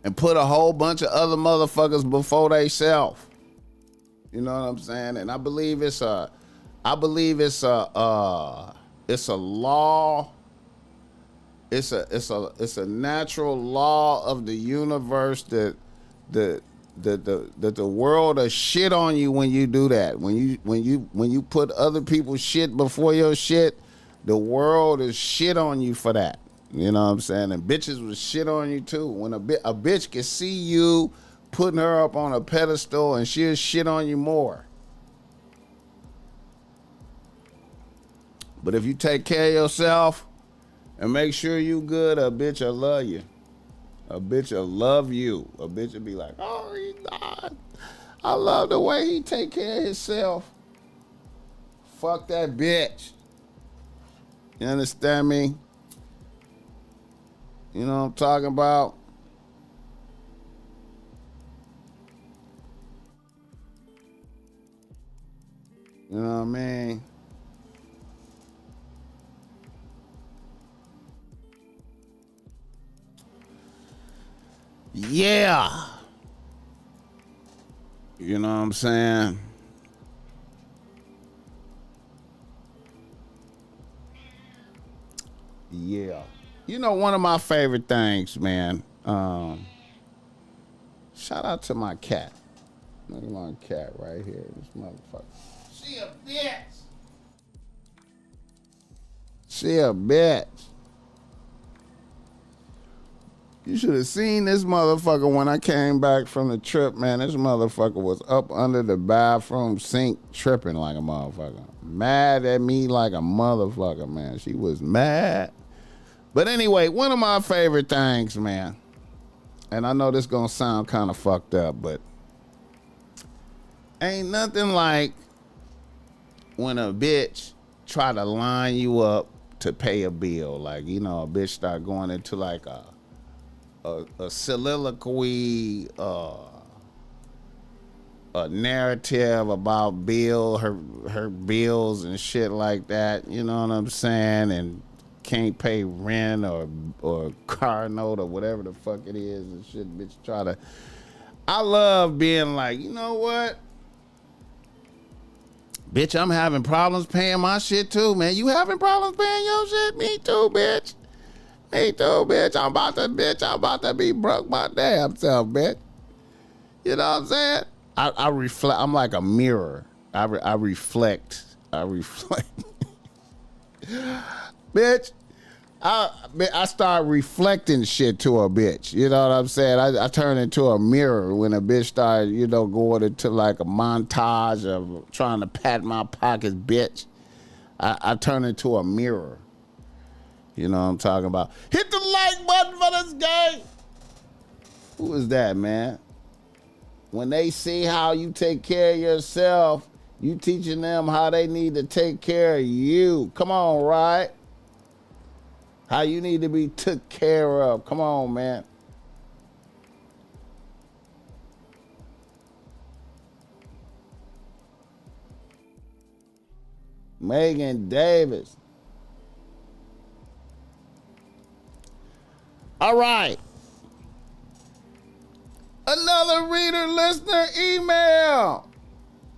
and put a whole bunch of other motherfuckers before they self. You know what I'm saying? And I believe it's a law. It's a natural law of the universe that the world will shit on you when you do that. When you put other people's shit before your shit, the world is shit on you for that. You know what I'm saying? And bitches will shit on you too. When a bitch can see you putting her up on a pedestal, and she'll shit on you more. But if you take care of yourself and make sure you good, a bitch will love you. A bitch will love you. A bitch will be like, oh, I love the way he take care of himself. Fuck that bitch. You understand me? You know what I'm talking about? You know what I mean? Yeah. You know what I'm saying? Yeah. You know, one of my favorite things, man. Shout out to my cat. Look at my cat right here. This motherfucker. She a bitch. She a bitch. You should have seen this motherfucker when I came back from the trip, man. This motherfucker was up under the bathroom sink tripping like a motherfucker. Mad at me like a motherfucker, man. She was mad. But anyway, one of my favorite things, man, and I know this gonna sound kind of fucked up, but ain't nothing like when a bitch try to line you up to pay a bill. Like, you know, a bitch start going into like a soliloquy, a narrative about her bills and shit like that. You know what I'm saying? And can't pay rent or car note or whatever the fuck it is and shit. Bitch try to. I love being like, you know what? Bitch, I'm having problems paying my shit too, man. You having problems paying your shit? Me too, bitch. Me too, bitch. I'm about to be broke my damn self, bitch. You know what I'm saying? I reflect. I'm like a mirror. I reflect. Bitch, I start reflecting shit to a bitch. You know what I'm saying? I turn into a mirror when a bitch start, you know, going into like a montage of trying to pat my pockets, bitch. I turn into a mirror. You know what I'm talking about? Hit the like button for this game. Who is that, man? When they see how you take care of yourself, you teaching them how they need to take care of you. Come on, right? How you need to be took care of. Come on, man. Megan Davis. All right. Another reader, listener email.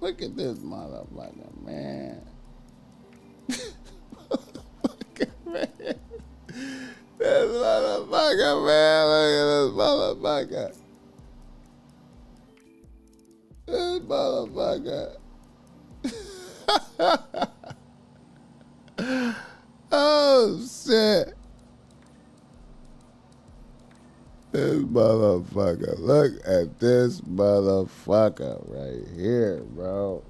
Look at this motherfucker, man. Man. This motherfucker, man. Look at this motherfucker. This motherfucker. Oh, shit. This motherfucker. Look at this motherfucker right here, bro.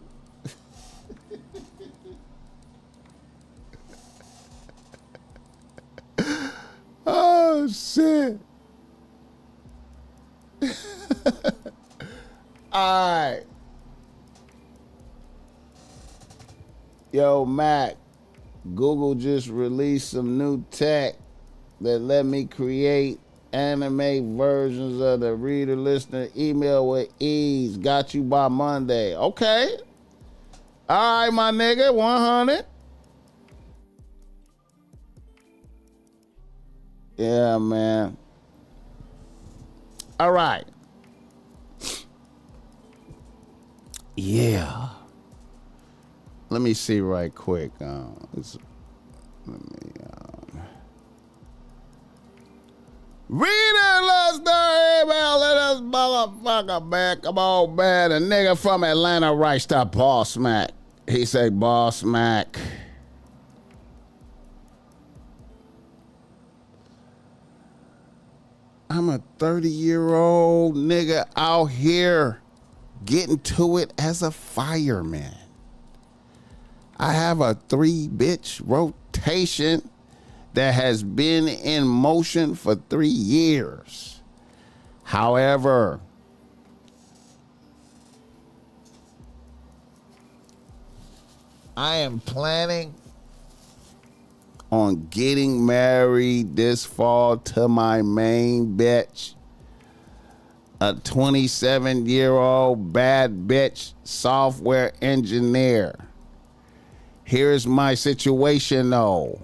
Oh, shit. All right. Yo, Mac, Google just released some new tech that let me create anime versions of the reader listener email with ease. Got you by Monday. Okay. All right, my nigga, 100. Yeah, man. All right. Yeah. Let me see right quick. Reader, let's start email. Let us motherfucker back. Come on, man. A nigga from Atlanta writes to BossMack. He say, BossMack. I'm a 30-year-old nigga out here getting to it as a fireman. I have a 3-bitch rotation that has been in motion for 3 years. However, I am planning on getting married this fall to my main bitch, a 27-year-old bad bitch software engineer. Here's my situation though.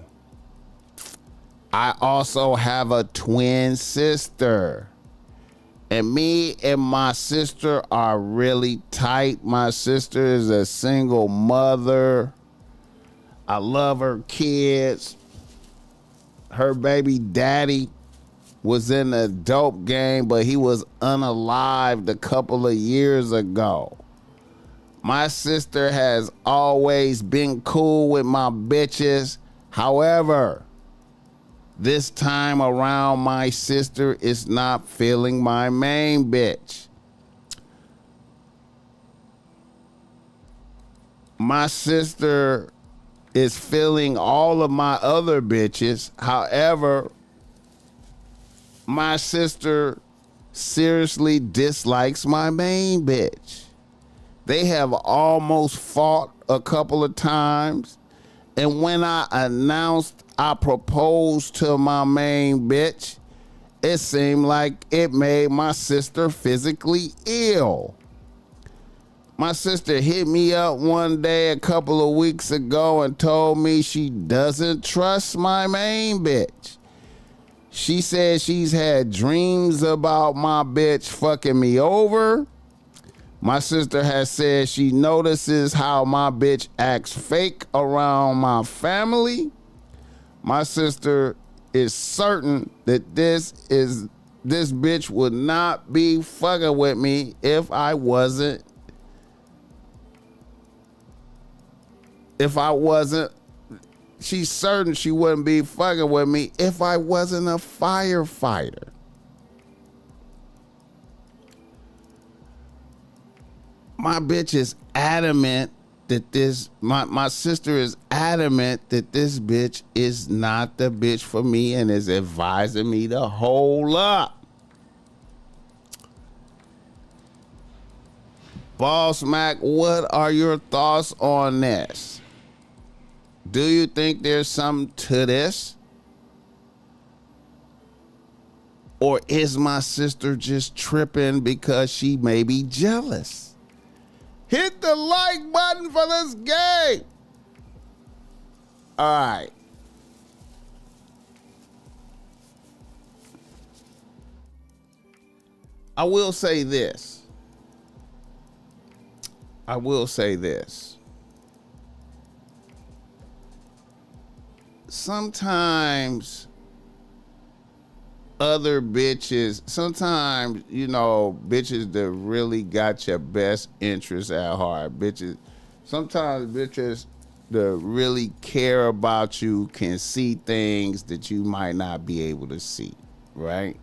I also have a twin sister. And me and my sister are really tight. My sister is a single mother. I love her kids. Her baby daddy was in the dope game, but he was unalived a couple of years ago. My sister has always been cool with my bitches. However, this time around, my sister is not feeling my main bitch. My sister is feeling all of my other bitches. However, my sister seriously dislikes my main bitch. They have almost fought a couple of times, And when I announced I proposed to my main bitch, it seemed like it made my sister physically ill. My sister hit me up one day a couple of weeks ago and told me she doesn't trust my main bitch. She said she's had dreams about my bitch fucking me over. My sister has said she notices how my bitch acts fake around my family. My sister is certain that this bitch would not be fucking with me if I wasn't. She's certain she wouldn't be fucking with me if I wasn't a firefighter. My bitch is adamant that my sister is adamant that this bitch is not the bitch for me and is advising me to hold up. BossMack, what are your thoughts on this? Do you think there's something to this? Or is my sister just tripping because she may be jealous? Hit the like button for this game. All right. I will say this. Sometimes other bitches, bitches that really got your best interest at heart. Sometimes bitches that really care about you can see things that you might not be able to see, right?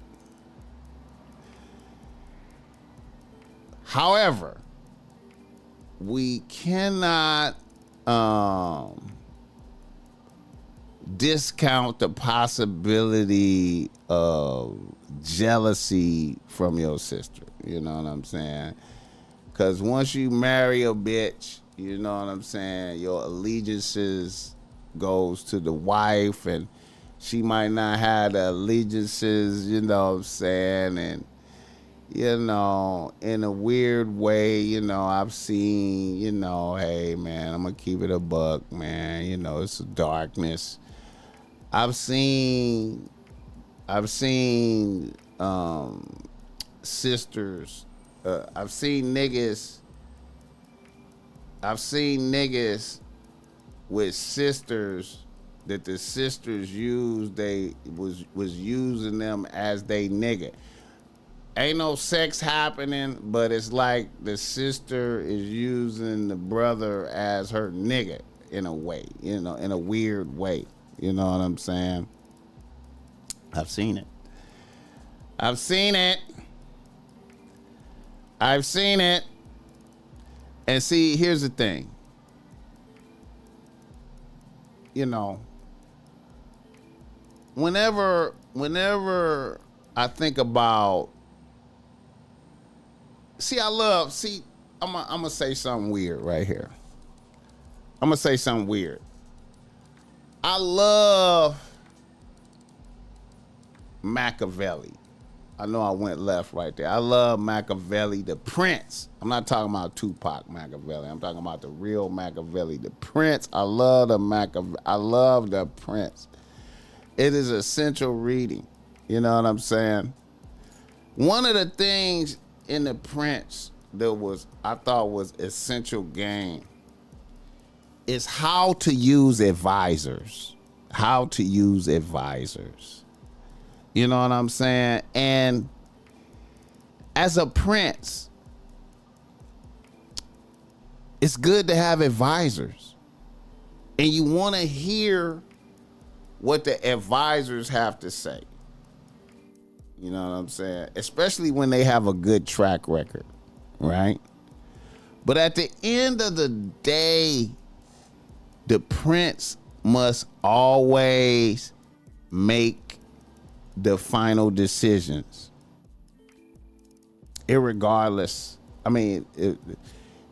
However, we cannot discount the possibility of jealousy from your sister. You know what I'm saying? Because once you marry a bitch, you know what I'm saying, your allegiances goes to the wife, and she might not have the allegiances, you know what I'm saying, and in a weird way, I've seen, hey man, I'm gonna keep it a buck, man, it's a darkness. I've seen sisters, I've seen niggas with sisters that the sisters used, was using them as they nigga. Ain't no sex happening, but it's like the sister is using the brother as her nigga in a way, in a weird way. You know what I'm saying? I've seen it. And see, here's the thing. Whenever I think about, I'm gonna say something weird right here. I love Machiavelli. I know I went left right there. I love Machiavelli, the Prince. I'm not talking about Tupac Machiavelli. I'm talking about the real Machiavelli, the Prince. I love the Prince. It is essential reading. You know what I'm saying? One of the things in the Prince that I thought was essential game is how to use advisors. You know what I'm saying? And as a prince, it's good to have advisors. And you want to hear what the advisors have to say. You know what I'm saying? Especially when they have a good track record, right? But at the end of the day, the prince must always make the final decisions. Irregardless. I mean,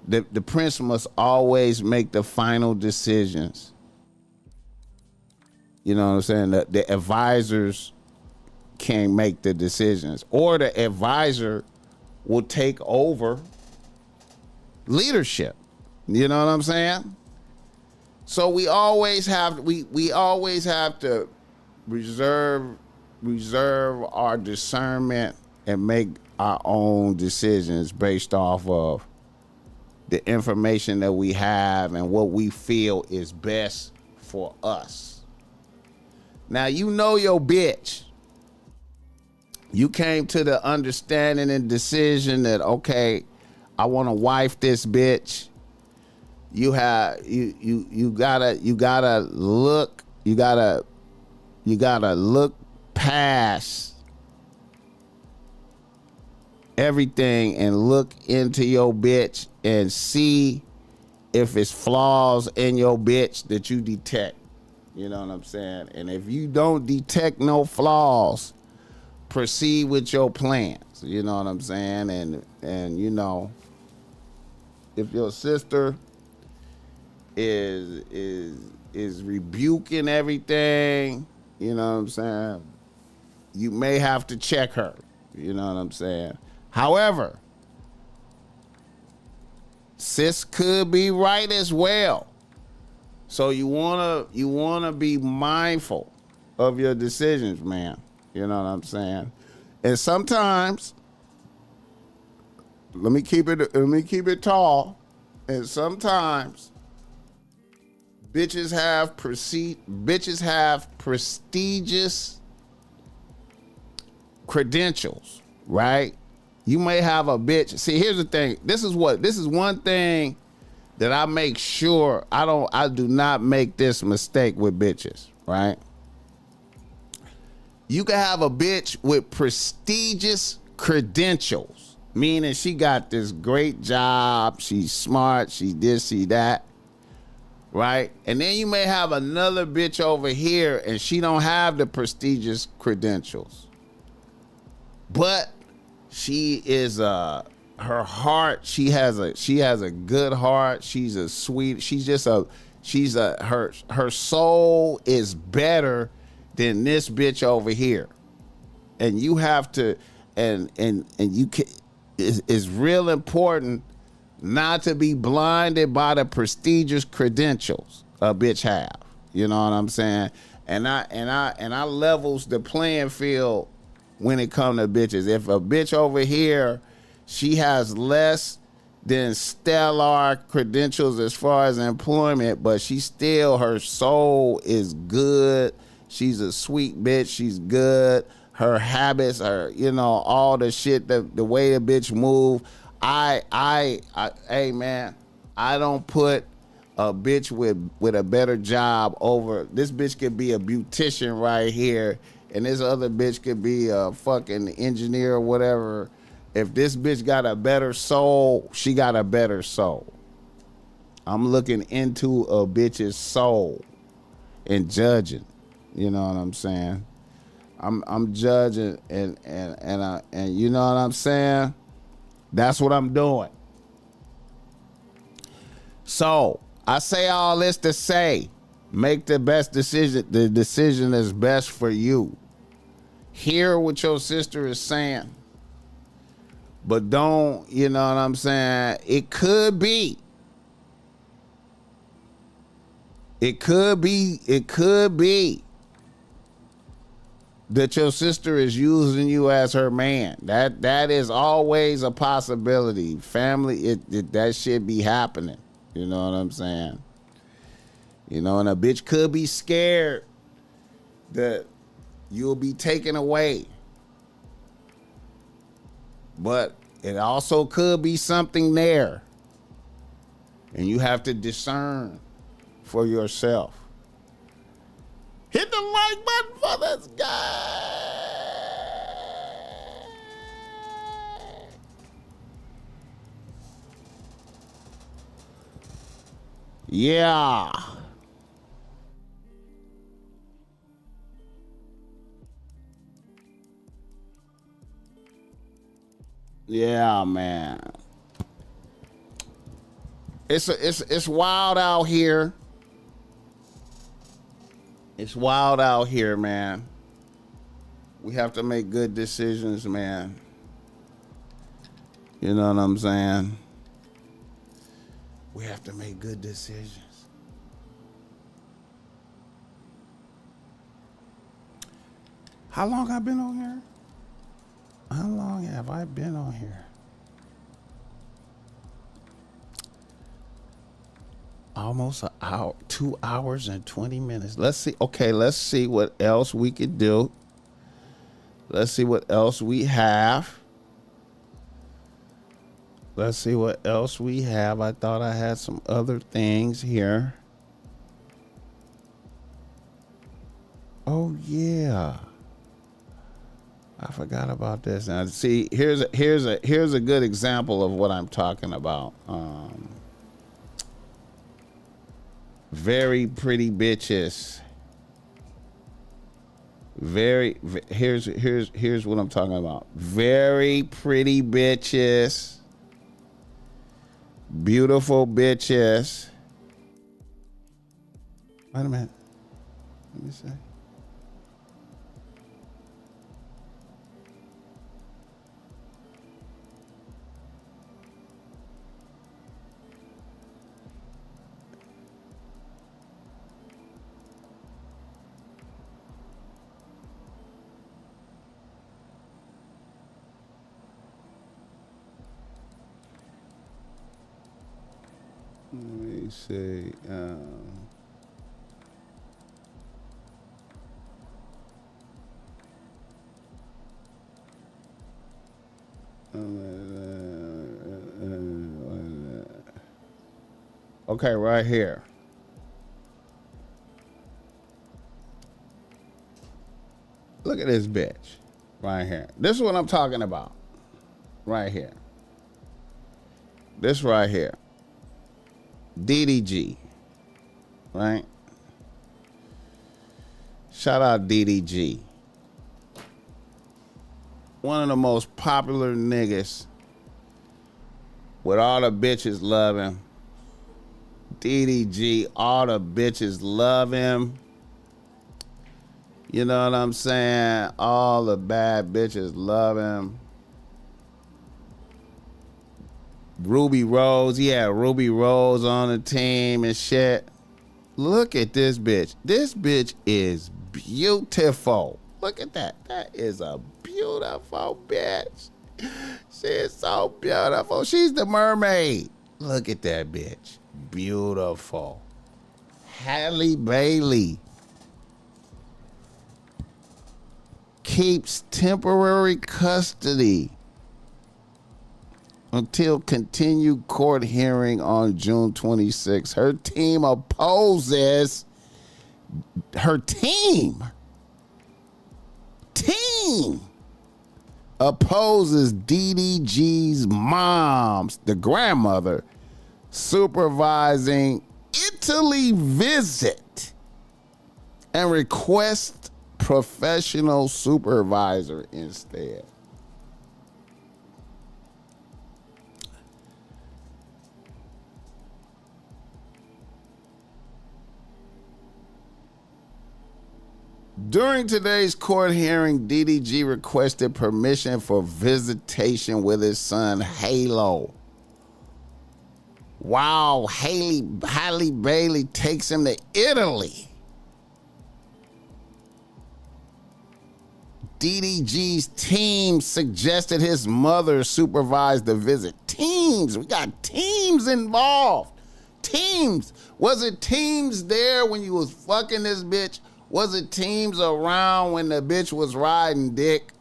the prince must always make the final decisions. You know what I'm saying? The advisors can't make the decisions, or the advisor will take over leadership. You know what I'm saying? So we always have to reserve our discernment and make our own decisions based off of the information that we have and what we feel is best for us. Now, you know your bitch. You came to the understanding and decision that, okay, I want to wife this bitch. You gotta look past everything and look into your bitch and see if it's flaws in your bitch that you detect. You know what I'm saying? And if you don't detect no flaws, proceed with your plans. You know what I'm saying? And you know, if your sister is rebuking everything, you know what I'm saying, you may have to check her. You know what I'm saying? However, sis could be right as well. So you wanna be mindful of your decisions, man. You know what I'm saying? And sometimes, let me keep it tall. And sometimes bitches have prestigious credentials, right? You may have a bitch. See, here's the thing. This is one thing that I make sure I do not make this mistake with bitches, right? You can have a bitch with prestigious credentials, meaning she got this great job, she's smart, she this, she that, right? And then you may have another bitch over here and she don't have the prestigious credentials, but she is her heart, she has a good heart, she's a sweet, her soul is better than this bitch over here. And you have to, and you can, it's real important not to be blinded by the prestigious credentials a bitch have. You know what I'm saying? And I levels the playing field when it comes to bitches. If a bitch over here, she has less than stellar credentials as far as employment, but her soul is good. She's a sweet bitch. She's good. Her habits are, all the shit, the way the bitch move. Hey man, I don't put a bitch with a better job over. This bitch could be a beautician right here, and this other bitch could be a fucking engineer or whatever. If this bitch got a better soul, she got a better soul. I'm looking into a bitch's soul and judging. You know what I'm saying? I'm judging and you know what I'm saying? That's what I'm doing. So I say all this to say, make the best decision, the decision that's best for you. Hear what your sister is saying, but don't, you know what I'm saying? It could be that your sister is using you as her man. That is always a possibility. Family, that shit be happening. You know what I'm saying? And a bitch could be scared that you'll be taken away. But it also could be something there. And you have to discern for yourself. Hit the like button for this guy. Yeah. Yeah, man. It's wild out here. It's wild out here, man. We have to make good decisions, man. You know what I'm saying? We have to make good decisions. How long I been on here? How long have I been on here? Almost an hour, 2 hours and 20 minutes. Let's see. Okay, let's see what else we could do. Let's see what else we have. Let's see what else we have. I thought I had some other things here. Oh yeah. I forgot about this. Now see, here's a good example of what I'm talking about. Very pretty bitches. Here's what I'm talking about. Very pretty bitches. Beautiful bitches. Wait a minute. Let me see. Let me see. Okay, right here. Look at this bitch right here. This is what I'm talking about. Right here. This right here. DDG, right? Shout out DDG. One of the most popular niggas with all the bitches love him. DDG, all the bitches love him. You know what I'm saying? All the bad bitches love him. Ruby Rose, he had Ruby Rose on the team and shit. Look at this bitch. This bitch is beautiful. Look at that. That is a beautiful bitch. She is so beautiful. She's the mermaid. Look at that bitch. Beautiful. Halle Bailey keeps temporary custody until continued court hearing on June 26. Her team opposes. Her team opposes DDG's mom's, the grandmother, supervising Italy visit and request professional supervisor instead. During today's court hearing, DDG requested permission for visitation with his son, Halo. Wow, Halle Bailey takes him to Italy. DDG's team suggested his mother supervise the visit. Teams, we got teams involved. Teams. Was it teams there when you was fucking this bitch? Was it teams around when the bitch was riding dick?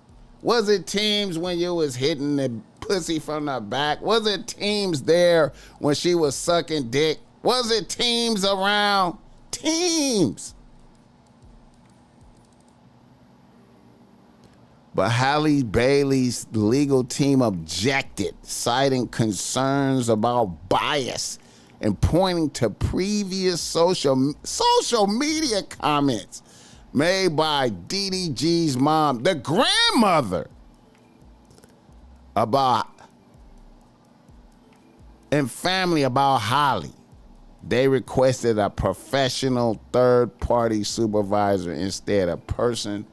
Was it teams when you was hitting the pussy from the back? Was it teams there when she was sucking dick? Was it teams around? Teams. But Halle Bailey's legal team objected, citing concerns about bias and pointing to previous social media comments made by DDG's mom, the grandmother, about and family about Holly. They requested a professional third-party supervisor instead of a person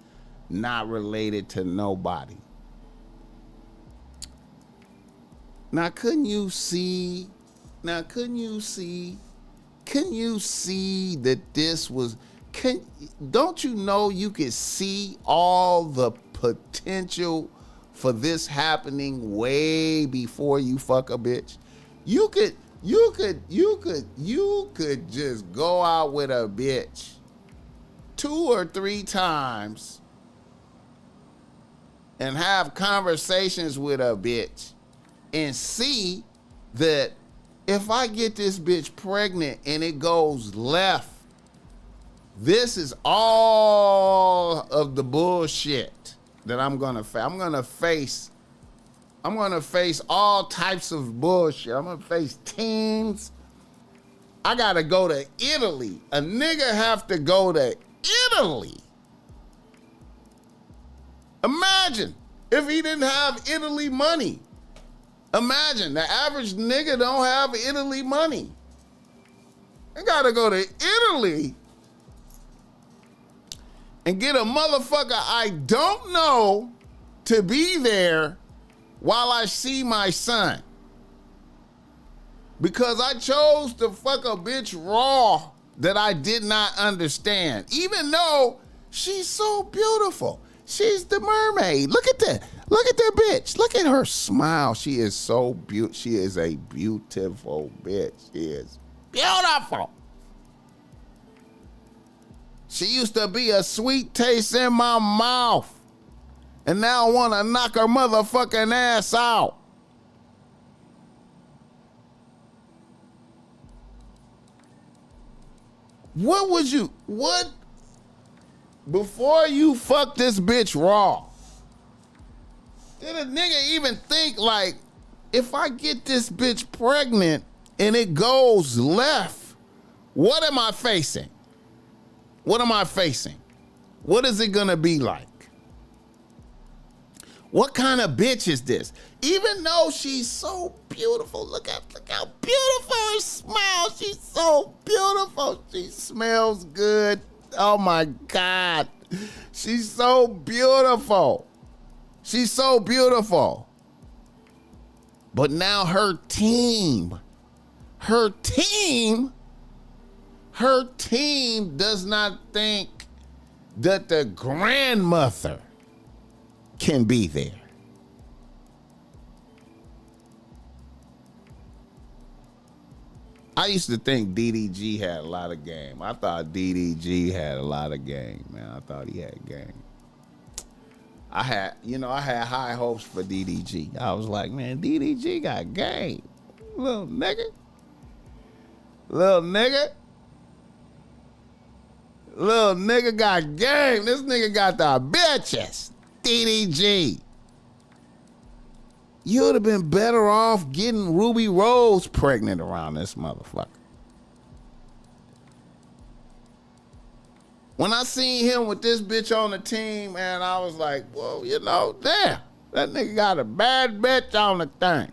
not related to nobody. Now, couldn't you see that this was, don't you know you could see all the potential for this happening way before you fuck a bitch? You could just go out with a bitch 2 or 3 times and have conversations with a bitch and see that if I get this bitch pregnant and it goes left, this is all of the bullshit that I'm gonna face. I'm gonna face all types of bullshit. I'm gonna face teams. I gotta go to Italy. A nigga have to go to Italy. Imagine if he didn't have Italy money. Imagine the average nigga don't have Italy money. I gotta go to Italy and get a motherfucker I don't know to be there while I see my son. Because I chose to fuck a bitch raw that I did not understand. Even though she's so beautiful. She's the mermaid. Look at that. Look at that bitch. Look at her smile. She is so beautiful. She is a beautiful bitch. She is beautiful. She used to be a sweet taste in my mouth. And now I want to knock her motherfucking ass out. What? Before you fuck this bitch raw, did a nigga even think like, if I get this bitch pregnant and it goes left, what am I facing? What am I facing? What is it gonna be like? What kind of bitch is this? Even though she's so beautiful, look how beautiful her smile. She's so beautiful. She smells good. Oh my God. She's so beautiful. She's so beautiful. But now her team does not think that the grandmother can be there. I used to think DDG had a lot of game. I thought DDG had a lot of game, man. I thought he had game. I had high hopes for DDG. I was like, man, DDG got game. Little nigga. Little nigga got game. This nigga got the bitches. DDG. You would have been better off getting Ruby Rose pregnant around this motherfucker. When I seen him with this bitch on the team, man, I was like, well, damn, that nigga got a bad bitch on the thing.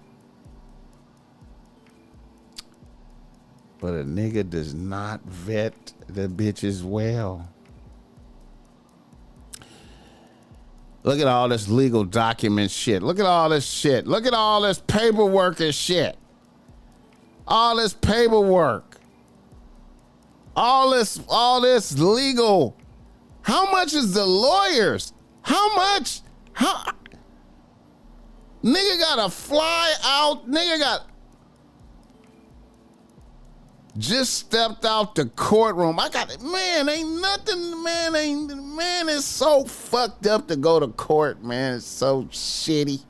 But a nigga does not vet the bitches well. Look at all this legal document shit. Look at all this shit. Look at all this paperwork and shit. All this paperwork. All this legal. How much is the lawyers? How much? Nigga gotta fly out. Just stepped out the courtroom. Man, it's so fucked up to go to court, man. It's so shitty.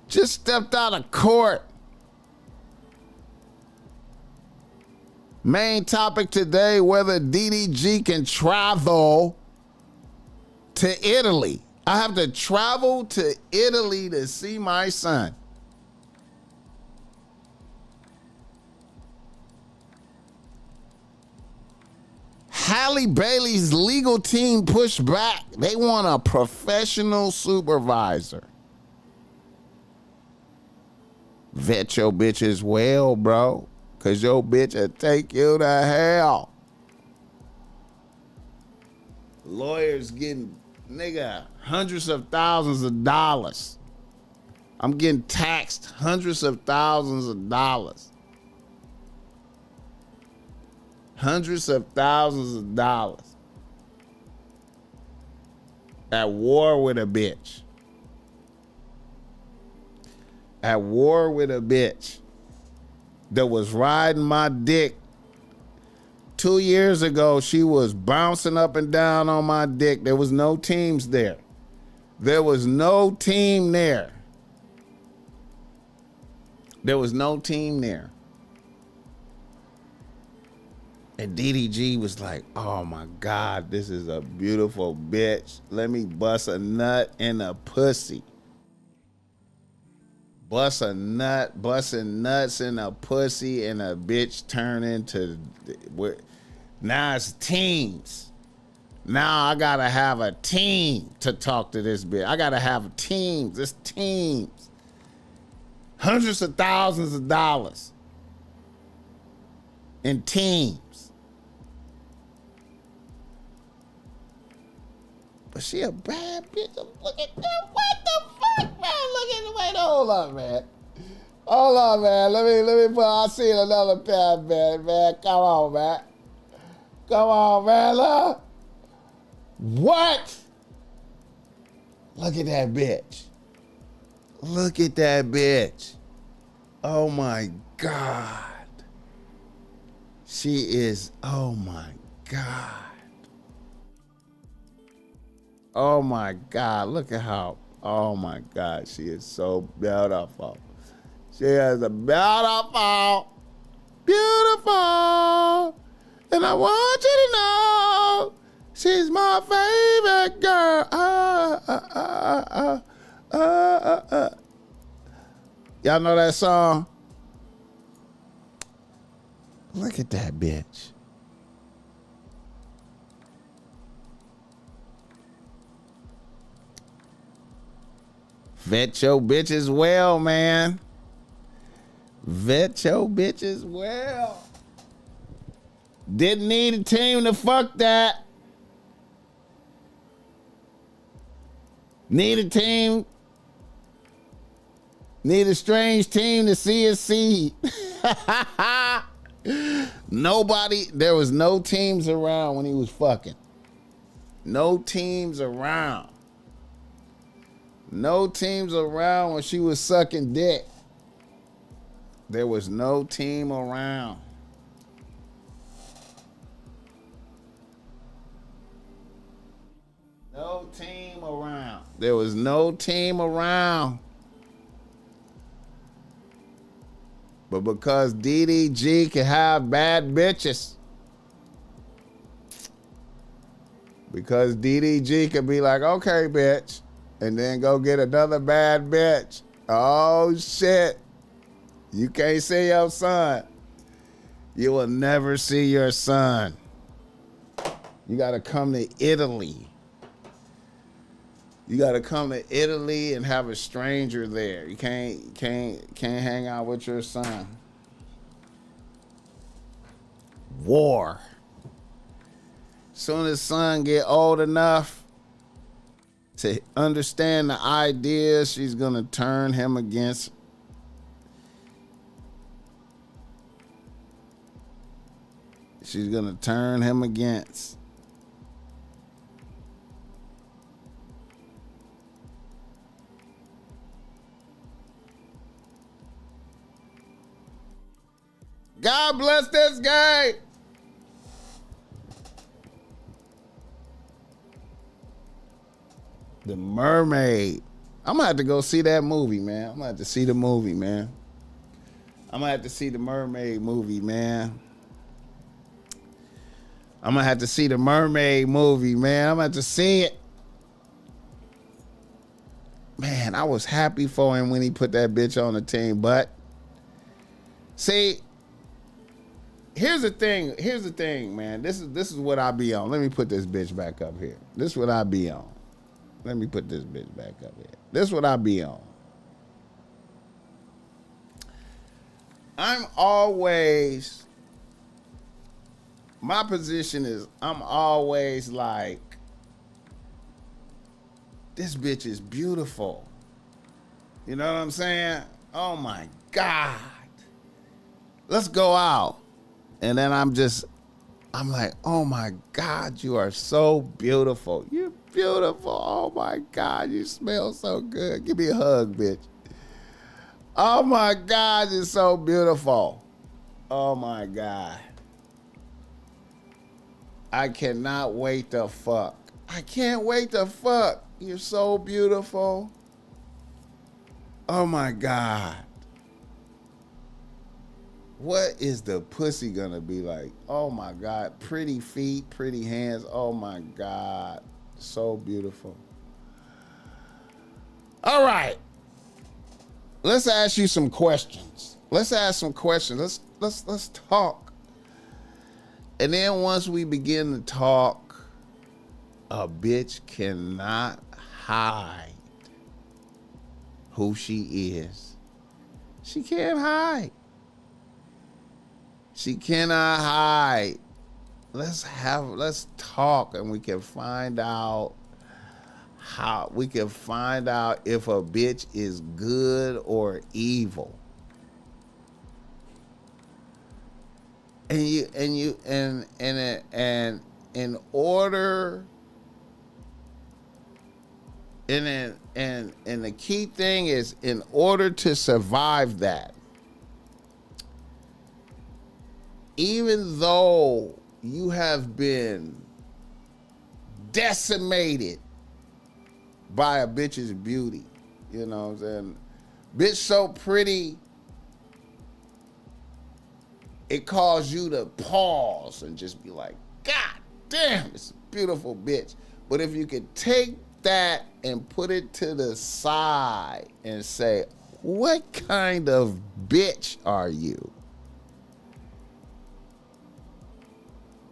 Just stepped out of court. Main topic today, whether DDG can travel to Italy. I have to travel to Italy to see my son. Halle Bailey's legal team pushed back. They want a professional supervisor. Vet your bitches well, bro. Cause your bitch will take you to hell. Lawyers getting, nigga, hundreds of thousands of dollars. I'm getting taxed hundreds of thousands of dollars. Hundreds of thousands of dollars. At war with a bitch. At war with a bitch that was riding my dick. 2 years ago, she was bouncing up and down on my dick. There was no teams there. There was no team there. There was no team there. And DDG was like, oh my God, this is a beautiful bitch. Let me bust a nut in a pussy. Bust a nut, busting nuts in a pussy, and a bitch turn into, now it's teams. Now I gotta have a team to talk to this bitch. I gotta have teams, it's teams. Hundreds of thousands of dollars in teams. But she a bad bitch. Look at that. What the fuck, man? Look at the way. Hold on, man. Hold on, man. Let me put. I see another pair, man. Come on, man. Come on, man. Look. What? Look at that bitch. Look at that bitch. Oh my God. She is. Oh my God. Oh my God, look at how, oh my God, she is so beautiful. She is a beautiful, and I want you to know, she's my favorite girl. Y'all know that song? Look at that bitch. Vet your bitches well, man. Vet your bitches well. Didn't need a team to fuck that. Need a team. Need a strange team to see a seed. Nobody, there was no teams around when he was fucking. No teams around. No teams around when she was sucking dick. There was no team around. No team around. There was no team around. But because DDG can have bad bitches. Because DDG can be like, okay, bitch. And then go get another bad bitch. Oh, shit. You can't see your son. You will never see your son. You got to come to Italy. You got to come to Italy and have a stranger there. You can't hang out with your son. War. Soon as son get old enough to understand the ideas, she's going to turn him against. She's going to turn him against. God bless this guy. The Mermaid. I'm gonna have to go see that movie, man. I'm gonna have to see the movie, man. I'm gonna have to see the Mermaid movie, man. I'm gonna have to see the Mermaid movie, man. I'm gonna have to see it. Man, I was happy for him when he put that bitch on the team, but see, here's the thing, man. This is what I be on. Let me put this bitch back up here. This is what I be on. Let me put this bitch back up here. This is what I be on. I'm always, my position is I'm always like, this bitch is beautiful. You know what I'm saying? Oh my God. Let's go out. And then I'm like, oh my God, you are so beautiful. You're beautiful. Oh my God, you smell so good. Give me a hug, bitch. Oh my God, you're so beautiful. Oh my God. I cannot wait to fuck. I can't wait to fuck. You're so beautiful. Oh my God. What is the pussy gonna be like? Oh my God. Pretty feet, pretty hands. Oh my God. So beautiful. All right. Let's ask you some questions. Let's ask some questions. Let's talk. And then once we begin to talk, a bitch cannot hide who she is. She can't hide. She cannot hide. Let's talk, and we can find out if a bitch is good or evil. And in order, and the key thing is, in order to survive that, even though you have been decimated by a bitch's beauty, you know what I'm saying? Bitch so pretty, it caused you to pause and just be like, God damn, it's a beautiful bitch. But if you could take that and put it to the side and say, what kind of bitch are you?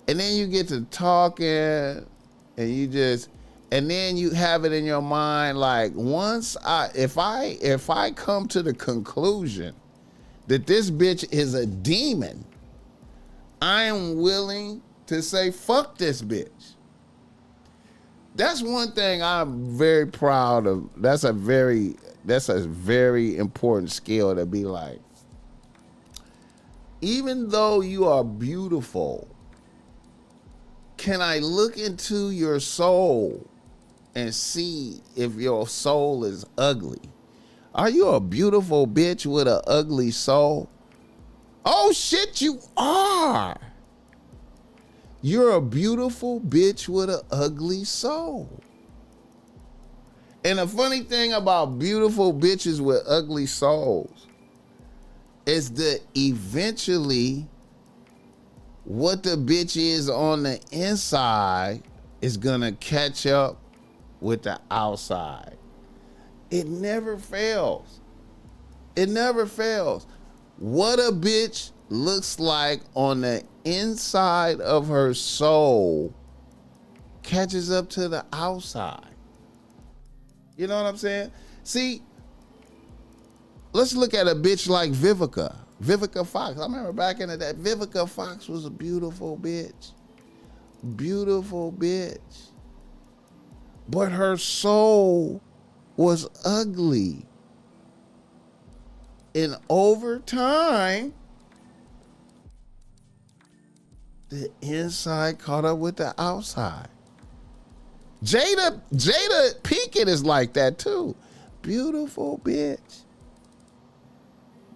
And then you get to talking, and then you have it in your mind like, if I come to the conclusion that this bitch is a demon, I am willing to say fuck this bitch. That's one thing I'm very proud of. That's a very important skill, to be like, even though you are beautiful, can I look into your soul and see if your soul is ugly? Are you a beautiful bitch with an ugly soul? Oh shit, you are. You're a beautiful bitch with an ugly soul. And the funny thing about beautiful bitches with ugly souls is that eventually what the bitch is on the inside is gonna catch up with the outside. It never fails. It never fails. What a bitch looks like on the inside of her soul catches up to the outside. You know what I'm saying? See, let's look at a bitch like Vivica Fox. I remember back in the day, Vivica Fox was a beautiful bitch. Beautiful bitch. But her soul was ugly. And over time, the inside caught up with the outside. Jada Pinkett is like that too. Beautiful bitch.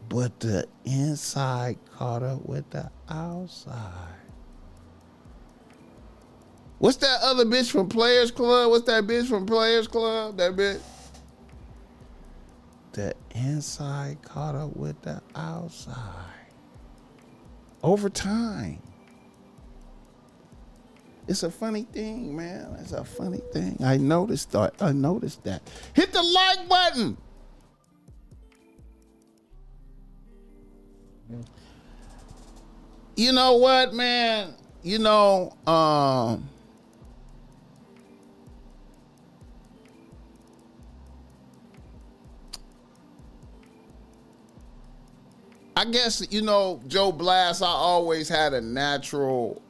But the inside caught up with the outside. What's that other bitch from Players Club? What's that bitch from Players Club? That bitch. The inside caught up with the outside. Over time. It's a funny thing, man. It's a funny thing. I noticed that. Hit the like button. You know what, man? You know, I guess, you know, Joe Blast, I always had a natural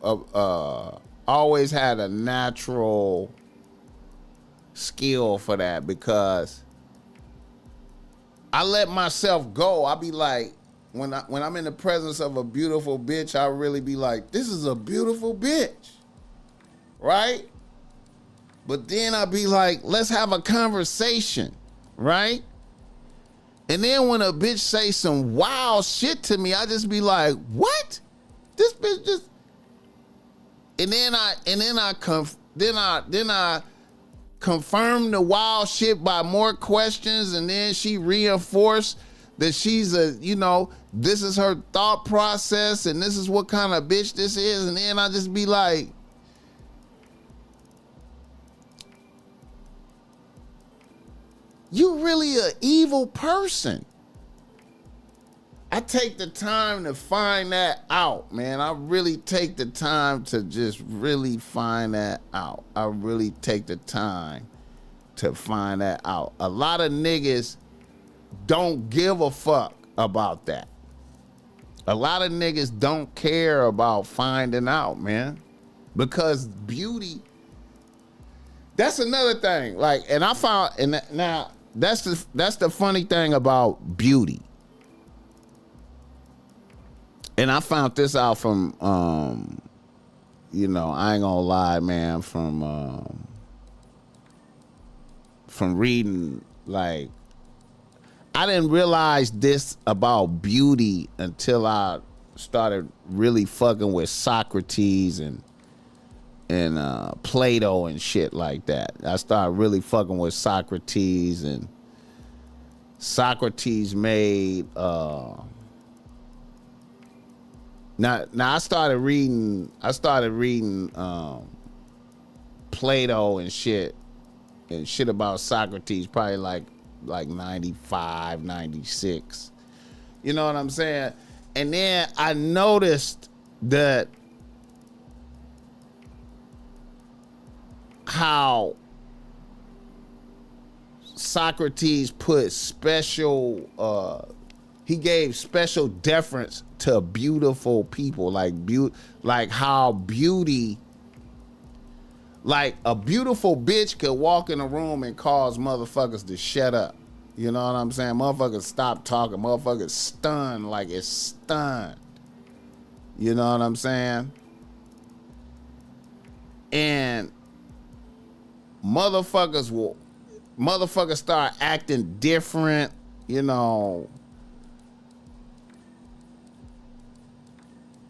skill for that, because I let myself go. I be like, when I'm in the presence of a beautiful bitch, I really be like, this is a beautiful bitch, right? But then I be like, let's have a conversation, right? And then when a bitch say some wild shit to me, I just be like, what? This bitch just. And then I confirm the wild shit by more questions, and then she reinforced that she's this is her thought process, and this is what kind of bitch this is, and then I just be like, you really an evil person. I take the time to find that out, man. I really take the time to just really find that out. I really take the time to find that out. A lot of niggas don't give a fuck about that. A lot of niggas don't care about finding out, man. Because beauty, that's another thing. Like, and I found, and now that's the funny thing about beauty. And I found this out from, I ain't gonna lie, man, from reading, like, I didn't realize this about beauty until I started really fucking with Socrates and Plato and shit like that. I started really fucking with Socrates, and Socrates made Now I started reading Plato and shit about Socrates probably like 95, 96. You know what I'm saying? And then I noticed that how Socrates put he gave special deference to beautiful people, like how beauty, like a beautiful bitch could walk in a room and cause motherfuckers to shut up. You know what I'm saying? Motherfuckers stop talking. Motherfuckers stunned like it's stunned. You know what I'm saying? And motherfuckers start acting different, you know.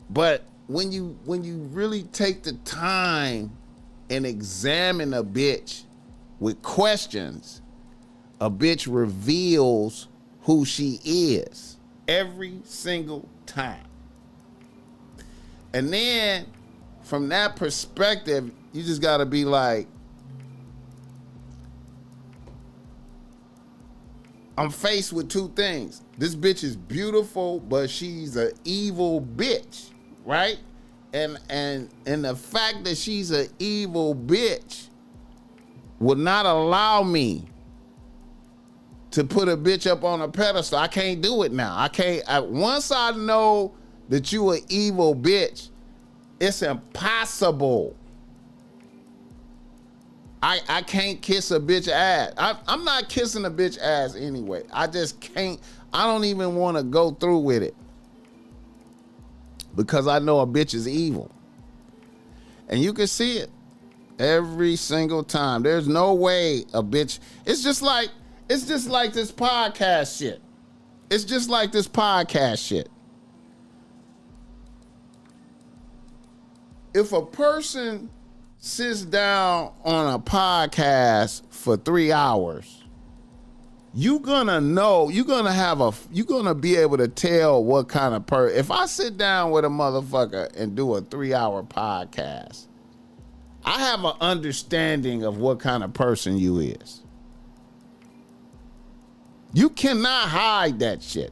But when you really take the time and examine a bitch with questions, a bitch reveals who she is every single time. And then from that perspective, you just gotta be like, I'm faced with two things. This bitch is beautiful, but she's an evil bitch, right? And the fact that she's an evil bitch will not allow me to put a bitch up on a pedestal. I can't do it now. Once I know that you an evil bitch, it's impossible. I can't kiss a bitch ass. I'm not kissing a bitch ass anyway. I just can't. I don't even want to go through with it because I know a bitch is evil. And you can see it every single time. There's no way a bitch, it's just like this podcast shit. It's just like this podcast shit. If a person sits down on a podcast for 3 hours, you're gonna be able to tell what kind of person. If I sit down with a motherfucker and do a 3-hour podcast, I have an understanding of what kind of person you is. You cannot hide that shit.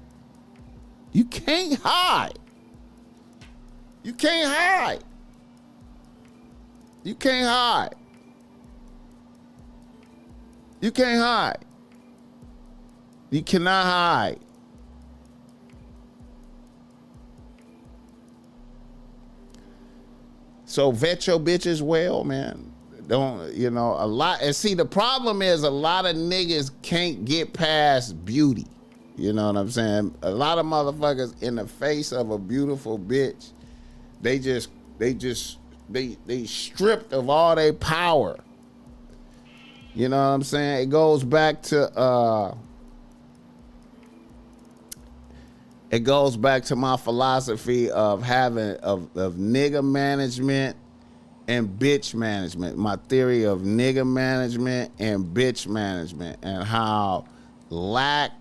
You can't hide. You can't hide. You can't hide. You can't hide. You cannot hide. So vet your bitches well, man. Don't, you know, a lot. And see, the problem is a lot of niggas can't get past beauty. You know what I'm saying? A lot of motherfuckers in the face of a beautiful bitch, they stripped of all their power. You know what I'm saying? It goes back to my philosophy of having of nigga management and bitch management. My theory of nigga management and bitch management, and how lack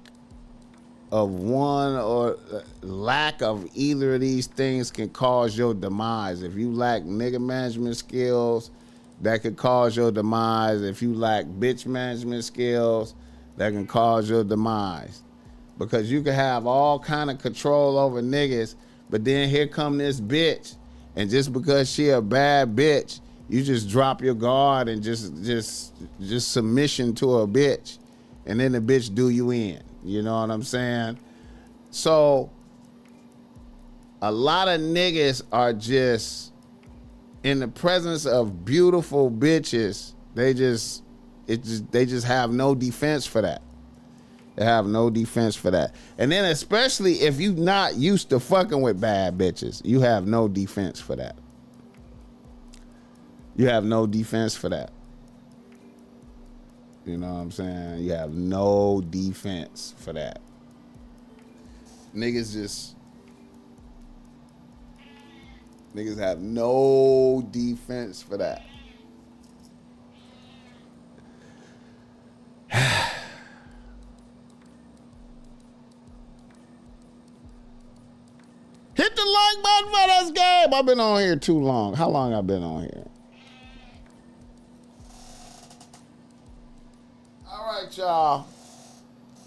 of one or lack of either of these things can cause your demise. If you lack nigga management skills, that could cause your demise. If you lack bitch management skills, that can cause your demise. Because you can have all kind of control over niggas, but then here come this bitch, and just because she a bad bitch, you just drop your guard and just submission to a bitch, and then the bitch do you in. You know what I'm saying? So a lot of niggas are just in the presence of beautiful bitches. They just have no defense for that. They have no defense for that. And then especially if you not used to fucking with bad bitches, you have no defense for that. You have no defense for that. You know what I'm saying? You have no defense for that. Niggas have no defense for that. Hit the like button for this game. I've been on here too long. How long I've been on here? All right, y'all.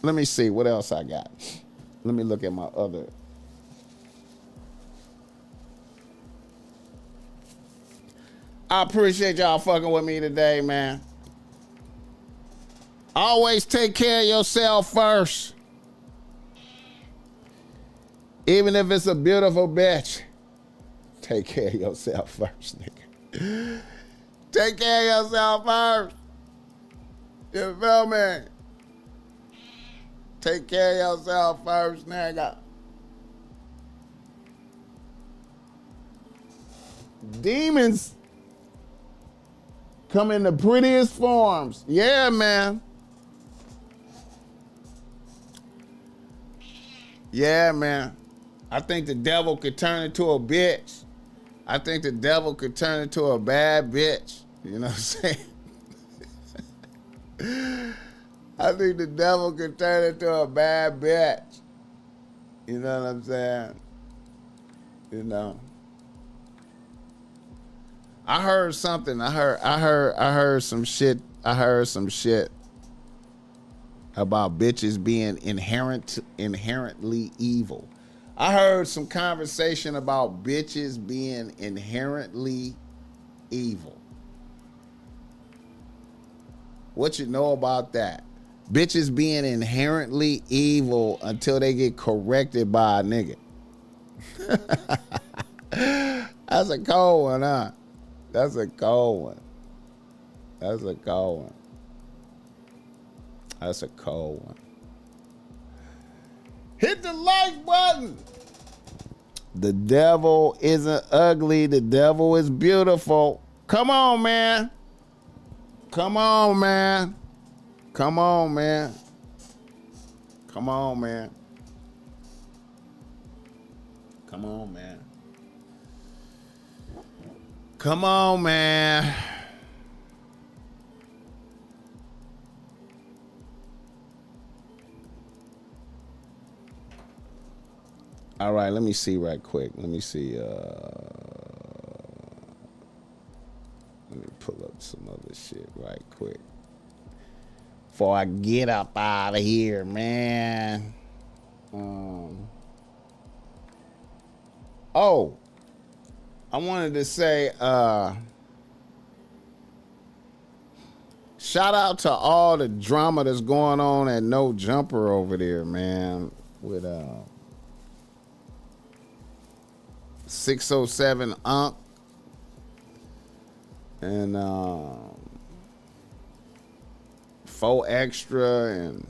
Let me see what else I got. Let me look at my other. I appreciate y'all fucking with me today, man. Always take care of yourself first. Even if it's a beautiful bitch, take care of yourself first, nigga. Take care of yourself first. You feel me? Take care of yourself first, nigga. Demons come in the prettiest forms. Yeah, man. Yeah, man. I think the devil could turn into a bitch. I think the devil could turn into a bad bitch. You know what I'm saying? I think the devil could turn into a bad bitch. You know what I'm saying? You know. I heard something. I heard some shit. I heard some shit about bitches being inherently evil. I heard some conversation about bitches being inherently evil. What you know about that? Bitches being inherently evil until they get corrected by a nigga. That's a cold one, huh? That's a cold one. That's a cold one. That's a cold one. Hit the like button. The devil isn't ugly. The devil is beautiful. Come on, man. Come on, man. Come on, man. Come on, man. Come on, man. Come on, man. All right, let me see right quick. Let me see. Let me pull up some other shit right quick before I get up out of here, man. Oh, I wanted to say, shout out to all the drama that's going on at No Jumper over there, man. With 607 Unc and 4 extra and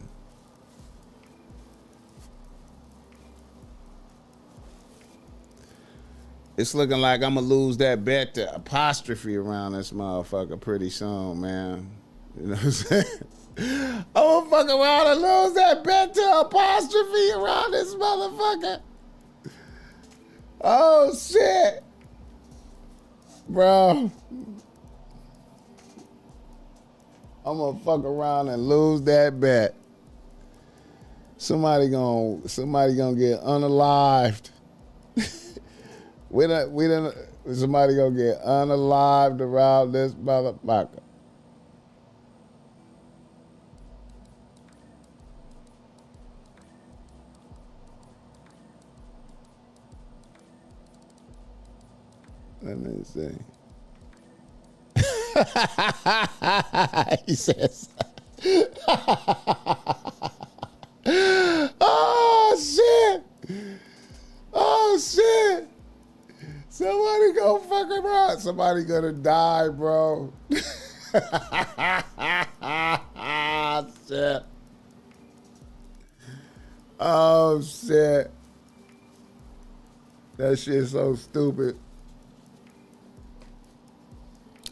it's looking like I'm gonna lose that bet to apostrophe around this motherfucker pretty soon, man. You know what I'm saying? I'm gonna fuck around and lose that bet to apostrophe around this motherfucker. Oh shit. Bro. I'm gonna fuck around and lose that bet. Somebody gonna get unalived. Somebody gonna get unalived around this motherfucker. Let me see. He says, oh shit. Oh shit. Somebody go fuck him out. Somebody gonna die, bro. Shit. Oh shit. That shit's so stupid.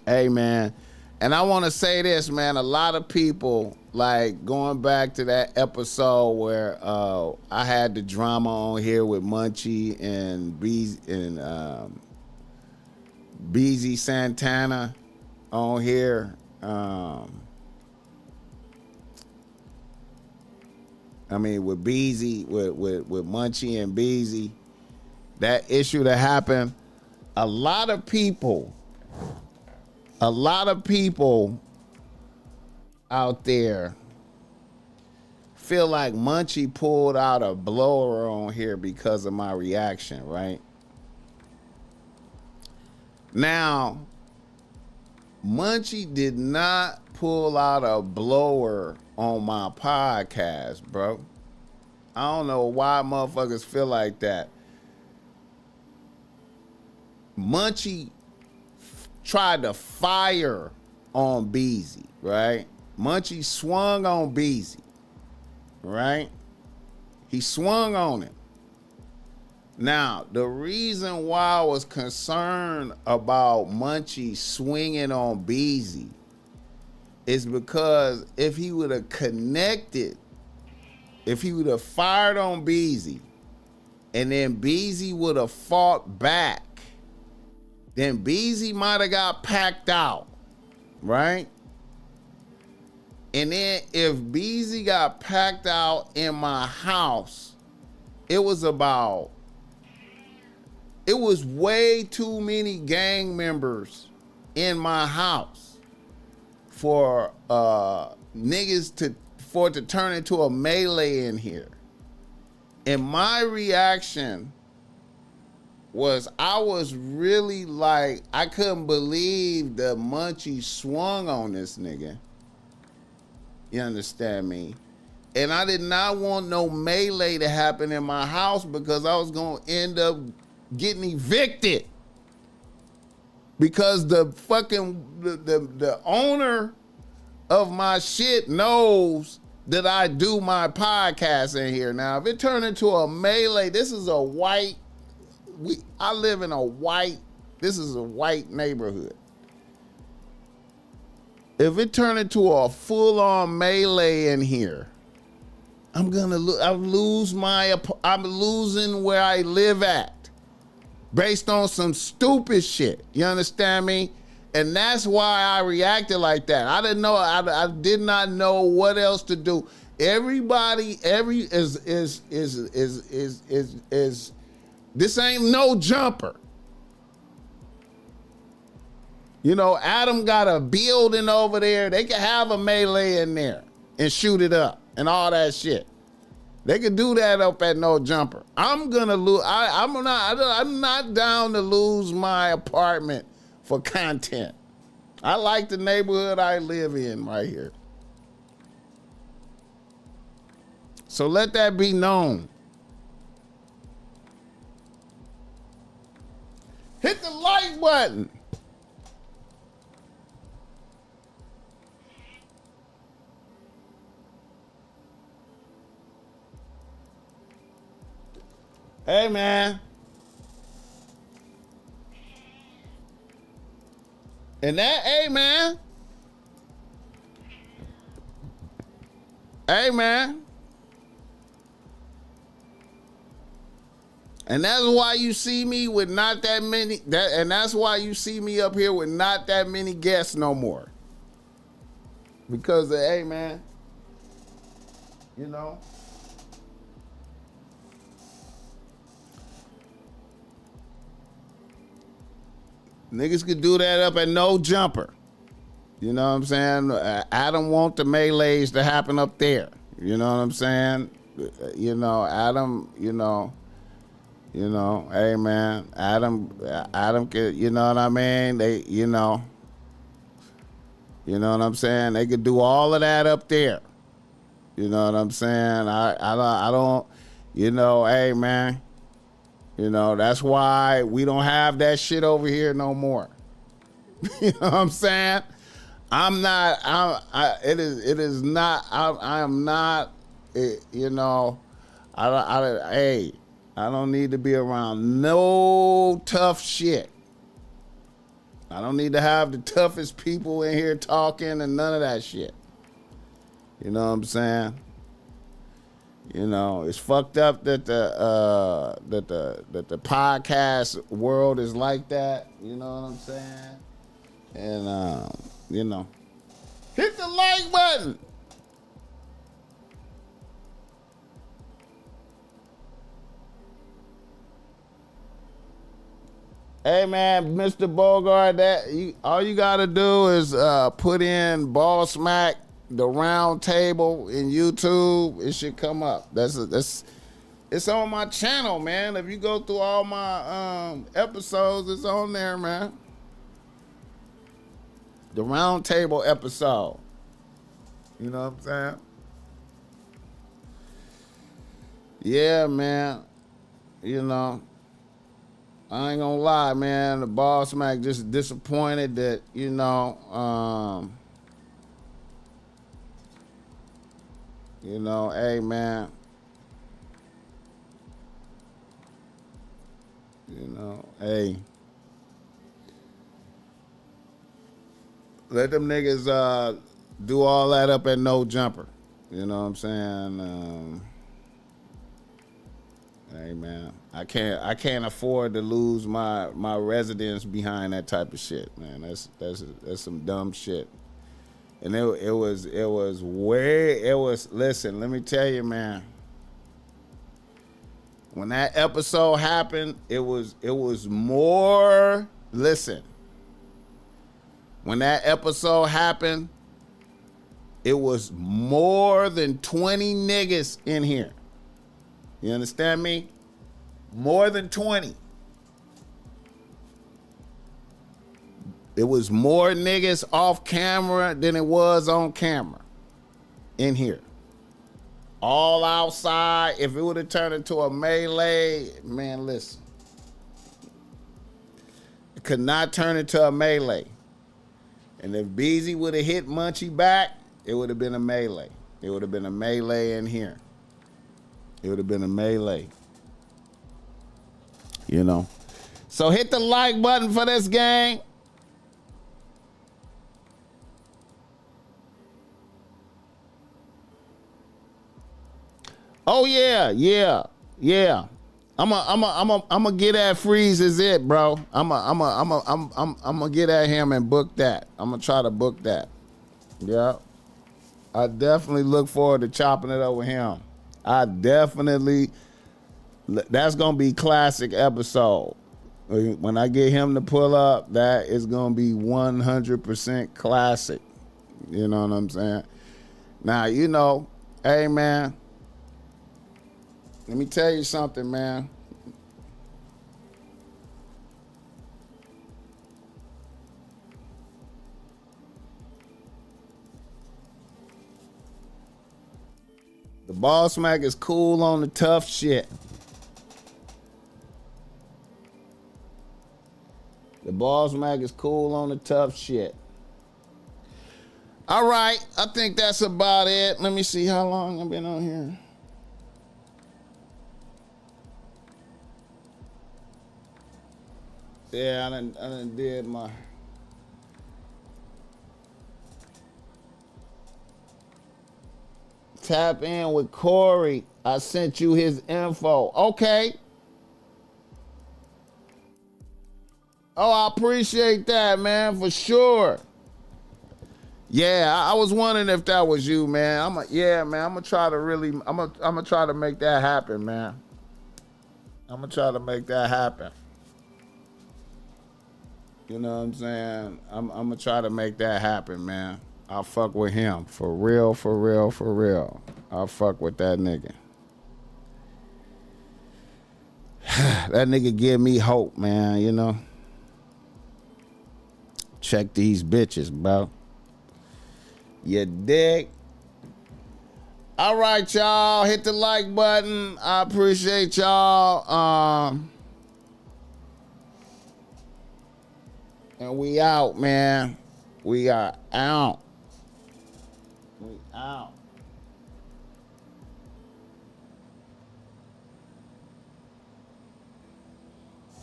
Hey man, and I want to say this, man. A lot of people, like going back to that episode where I had the drama on here with Munchie and Beezy Santana on here. With Beezy, with Munchie and Beezy, that issue that happened. A lot of people out there feel like Munchie pulled out a blower on here because of my reaction, right? Now, Munchie did not pull out a blower on my podcast, bro. I don't know why motherfuckers feel like that. Munchie tried to fire on Beezy, right? Munchie swung on Beezy, right? He swung on him. Now, the reason why I was concerned about Munchie swinging on Beezy is because if he would have connected, if he would have fired on Beezy, and then Beezy would have fought back, then Beezy might have got packed out, right? And then if Beezy got packed out in my house, it was way too many gang members in my house for niggas for it to turn into a melee in here. And my reaction was I was really like, I couldn't believe that Munchie swung on this nigga. You understand me? And I did not want no melee to happen in my house because I was going to end up getting evicted. Because the fucking, the owner of my shit knows that I do my podcast in here. Now, if it turned into a melee, this is a white, I live in this is a white neighborhood. If it turned into a full-on melee in here, I'm losing where I live at based on some stupid shit. You understand me? And that's why I reacted like that. I didn't know. I did not know what else to do. Everybody, is this ain't no jumper. You know, Adam got a building over there. They can have a melee in there and shoot it up and all that shit. They could do that up at No Jumper. I'm gonna lose. I'm not down to lose my apartment for content. I like the neighborhood I live in right here. So let that be known. Hit the like button. Hey, man. And that, hey, man. Hey, man. And that's why you see me with not that many, and that's why you see me up here with not that many guests no more. Because, hey, man, you know, niggas could do that up at no jumper. You know what I'm saying? I don't want the melees to happen up there. You know what I'm saying? You know, Adam, you know, hey man, Adam could, you know what I mean? They, you know what I'm saying? They could do all of that up there. You know what I'm saying? I don't, you know, hey man, you know, that's why we don't have that shit over here no more. You know what I'm saying? I am not, you know, hey, I don't need to be around no tough shit. I don't need to have the toughest people in here talking and none of that shit. You know what I'm saying? You know, it's fucked up that the podcast world is like that. You know what I'm saying? And you know, hit the like button. Hey man, Mr. Bogart, all you gotta do is put in BossMack, the round table in YouTube. It should come up. It's on my channel, man. If you go through all my episodes, it's on there, man. The round table episode. You know what I'm saying? Yeah, man. You know, I ain't gonna lie, man. The BossMack just disappointed that, you know, hey, man. You know, hey. Let them niggas do all that up at no jumper. You know what I'm saying? Hey man, I can't afford to lose my residence behind that type of shit, man. That's some dumb shit. And it was listen, let me tell you, man. When that episode happened, it was more, listen. When that episode happened, it was more than 20 niggas in here. You understand me? More than 20. It was more niggas off camera than it was on camera in here. All outside. If it would have turned into a melee, man, listen. It could not turn into a melee. And if Beezy would have hit Munchie back, it would have been a melee. It would have been a melee in here. It would have been a melee. You know. So hit the like button for this gang. Oh yeah. I'm gonna get at Freeze is it, bro. I'm gonna get at him and book that. I'm gonna try to book that. Yeah. I definitely look forward to chopping it up with him. That's gonna be classic episode. When I get him to pull up, that is gonna be 100% classic. You know what I'm saying? Now, you know, hey man, let me tell you something, man. The BossMack is cool on the tough shit. The BossMack is cool on the tough shit. All right, I think that's about it. Let me see how long I've been on here. Yeah, I done did my. Tap in with Corey. I sent you his info. Okay. Oh, I appreciate that, man, for sure. Yeah, I was wondering if that was you, man. I'm gonna try to make that happen, man. I'm gonna try to make that happen. You know what I'm saying? I'm gonna try to make that happen, man. I'll fuck with him. For real, for real, for real. I'll fuck with that nigga. That nigga give me hope, man, you know? Check these bitches, bro. You dig? All right, y'all. Hit the like button. I appreciate y'all. And we out, man. We are out. We out.